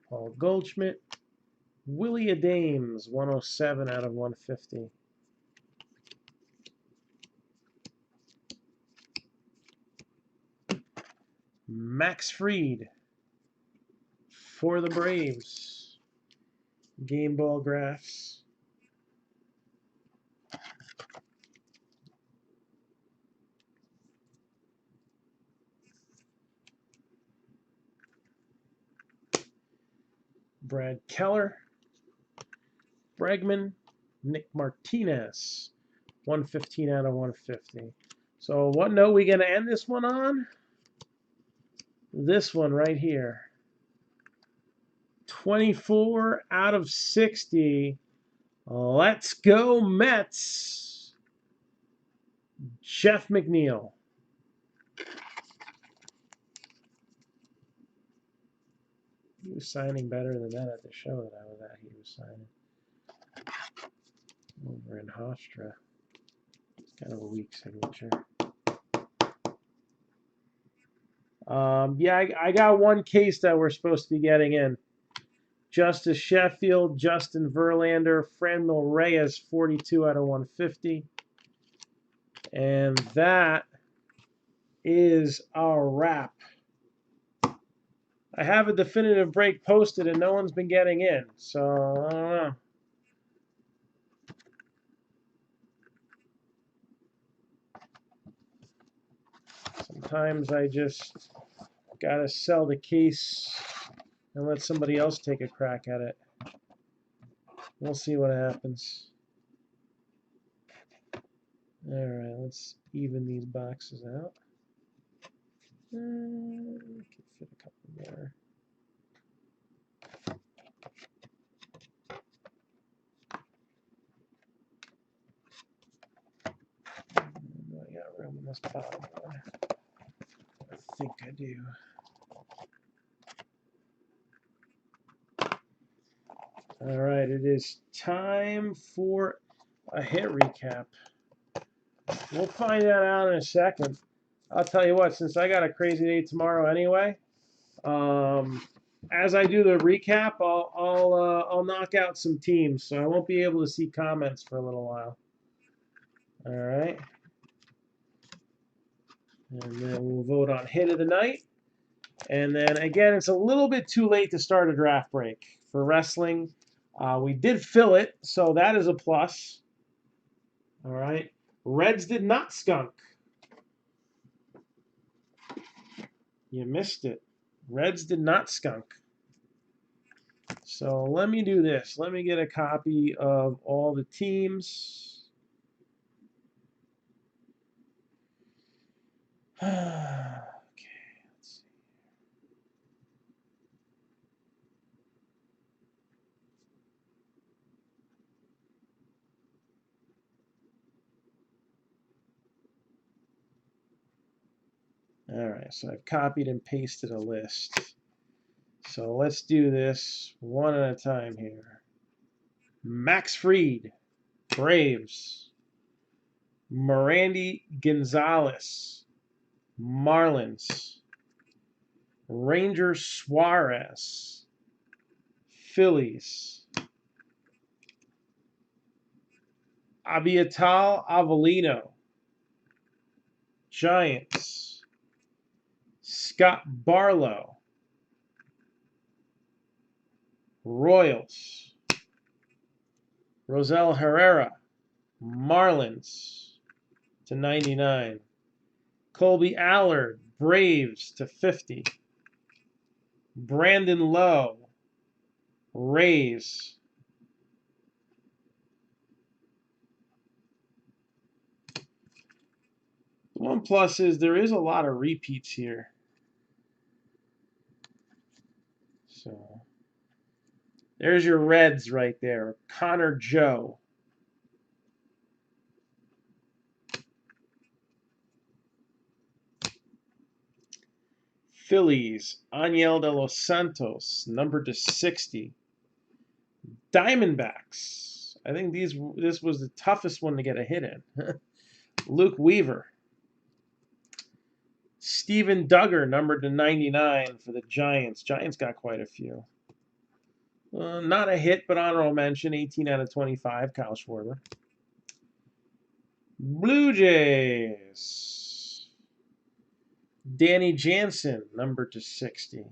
Paul Goldschmidt, Willie Adames, 107 out of 150. Max Fried for the Braves. Game ball graphs. Brad Keller, Bregman, Nick Martinez, 115 out of 150. So what note are we going to end this one on? This one right here. 24 out of 60. Let's go Mets. Jeff McNeil. He was signing better than that at the show that I was at. He was signing over in Hofstra. It's kind of a weak signature. Yeah, I got one case that we're supposed to be getting in. Justice Sheffield, Justin Verlander, Franmil Reyes, 42 out of 150. And that is our wrap. I have a definitive break posted and no one's been getting in, so I don't know. Sometimes I just gotta sell the case and let somebody else take a crack at it. We'll see what happens. Alright, let's even these boxes out. We can fit a couple more. Do I got room in this bottom one? I think I do. Alright, it is time for a hit recap. We'll find that out in a second. I'll tell you what, since I got a crazy day tomorrow anyway, as I do the recap, I'll knock out some teams, so I won't be able to see comments for a little while. All right, and then we'll vote on hit of the night. And then again, it's a little bit too late to start a draft break for wrestling. We did fill it, so that is a plus. All right, Reds did not skunk. You missed it. Reds did not skunk. So let me do this. Let me get a copy of all the teams. Okay, let's see. All right, so I've copied and pasted a list. So let's do this one at a time here. Max Fried, Braves. Mirandy Gonzalez, Marlins. Ranger Suarez. Phillies. Abiatal Avellino. Giants. Scott Barlow. Royals. Rosell Herrera. Marlins /99. Colby Allard. Braves /50. Brandon Lowe. Rays. The one plus is there is a lot of repeats here. So there's your Reds right there. Connor Joe. Phillies. Aniel de los Santos, numbered /60. Diamondbacks. I think this was the toughest one to get a hit in. Luke Weaver. Steven Duggar, numbered /99 for the Giants. Giants got quite a few. Not a hit, but honorable mention. 18 out of 25, Kyle Schwarber. Blue Jays. Danny Jansen, numbered /60.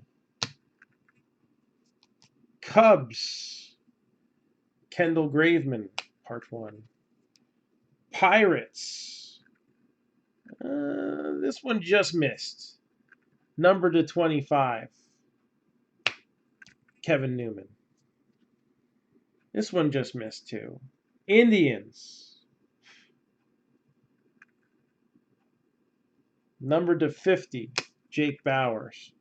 Cubs. Kendall Graveman, part 1. Pirates. This one just missed. Numbered /25. Kevin Newman. This one just missed too. Indians. Numbered /50. Jake Bowers.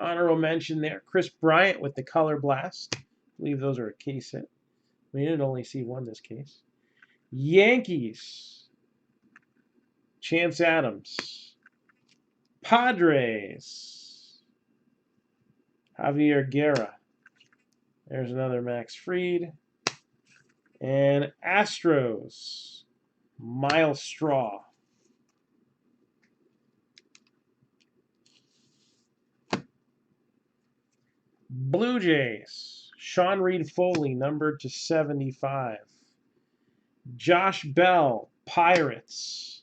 Honorable mention there. Chris Bryant with the Color Blast. I believe those are a case hit. We didn't only see one this case. Yankees. Chance Adams. Padres. Javier Guerra. There's another Max Fried. And Astros. Miles Straw. Blue Jays. Sean Reed Foley, numbered /75. Josh Bell, Pirates.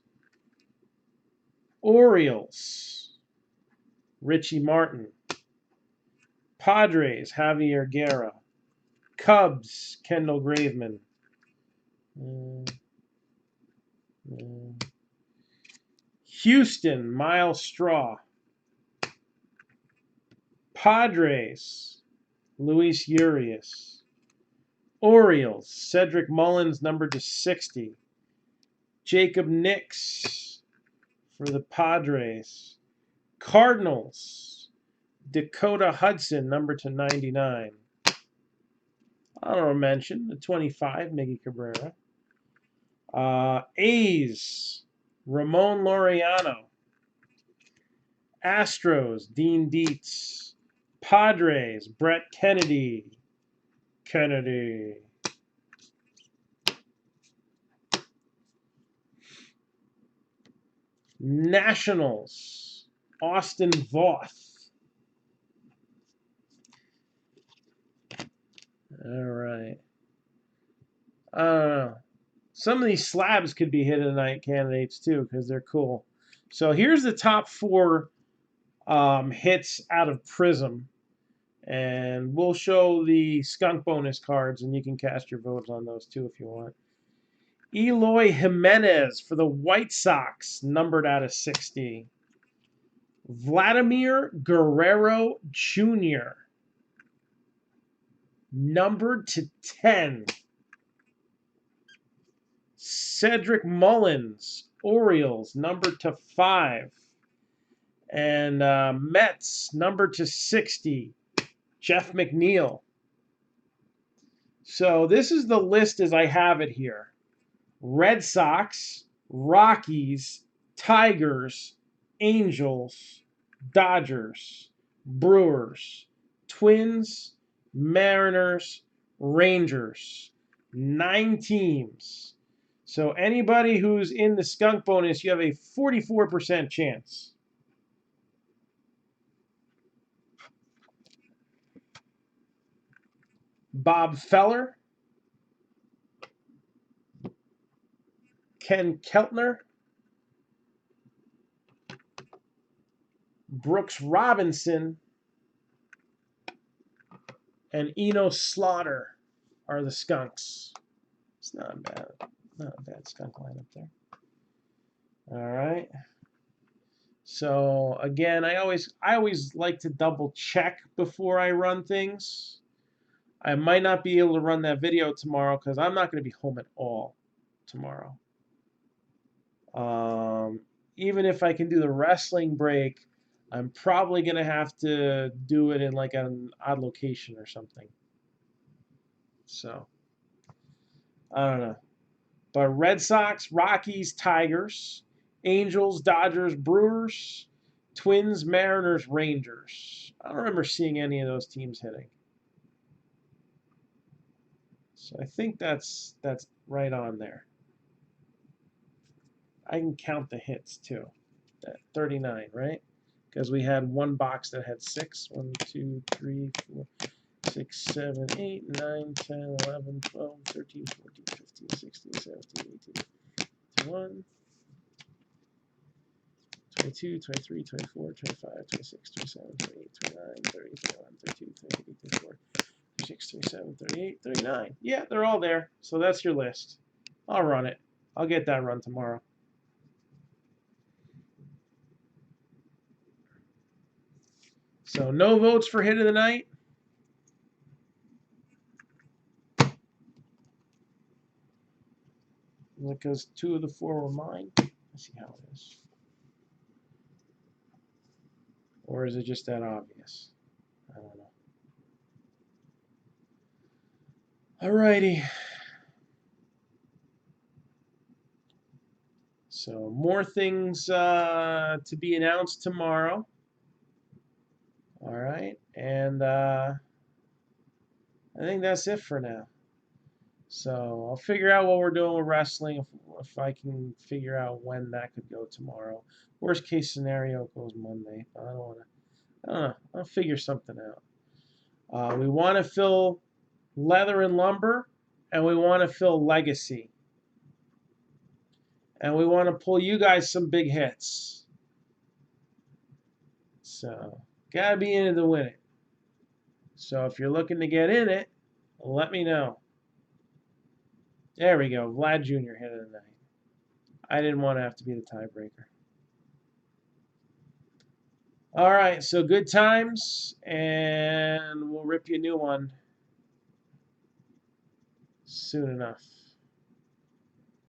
Orioles. Richie Martin. Padres, Javier Guerra. Cubs, Kendall Graveman. Houston, Miles Straw. Padres, Luis Urias. Orioles, Cedric Mullins, numbered /60. Jacob Nix for the Padres. Cardinals, Dakota Hudson, numbered /99. Honorable mention, /25, Miggy Cabrera. A's, Ramon Laureano. Astros, Dean Dietz. Padres, Brett Kennedy. Nationals, Austin Voth. All right. I don't know. Some of these slabs could be hit of the night candidates too because they're cool. So here's the top 4 hits out of Prizm. And we'll show the skunk bonus cards, and you can cast your votes on those too if you want. Eloy Jimenez for the White Sox, numbered out of /60. Vladimir Guerrero Jr., numbered /10. Cedric Mullins, Orioles, numbered /5. And Mets, numbered /60. Jeff McNeil. So this is the list as I have it here. Red Sox, Rockies, Tigers, Angels, Dodgers, Brewers, Twins, Mariners, Rangers. 9 teams. So anybody who's in the skunk bonus, you have a 44% chance. Bob Feller, Ken Keltner, Brooks Robinson, and Eno Slaughter are the Skunks. It's not a bad skunk lineup there. All right. So again, I always like to double check before I run things. I might not be able to run that video tomorrow because I'm not going to be home at all tomorrow. Even if I can do the wrestling break, I'm probably going to have to do it in like an odd location or something. So, I don't know. But Red Sox, Rockies, Tigers, Angels, Dodgers, Brewers, Twins, Mariners, Rangers. I don't remember seeing any of those teams hitting. So I think that's right on there. I can count the hits too. That 39, right? Because we had one box that had 6. 1, 2, 3, 4, 6, 7, 8, 9, 10, 11, 12, 13, 14, 15, 16, 17, 18, 21, 22, 23, 24, 25, 26, 27, 28, 29, 30, 31, 32, 33, 34, 36, 37, 38, 39. Yeah, they're all there. So that's your list. I'll run it. I'll get that run tomorrow. So no votes for hit of the night. Because 2 of the 4 were mine. Let's see how it is. Or is it just that obvious? I don't know. Alrighty. So more things to be announced tomorrow. All right. And I think that's it for now. So I'll figure out what we're doing with wrestling if I can figure out when that could go tomorrow. Worst case scenario, it goes Monday. But I don't want to. I don't know. I'll figure something out. We want to fill leather and lumber, and we want to fill legacy. And we want to pull you guys some big hits. So, gotta be in it to win it. So if you're looking to get in it, let me know. There we go. Vlad Jr. hit of the night. I didn't want to have to be the tiebreaker. All right, so good times, and we'll rip you a new one soon enough.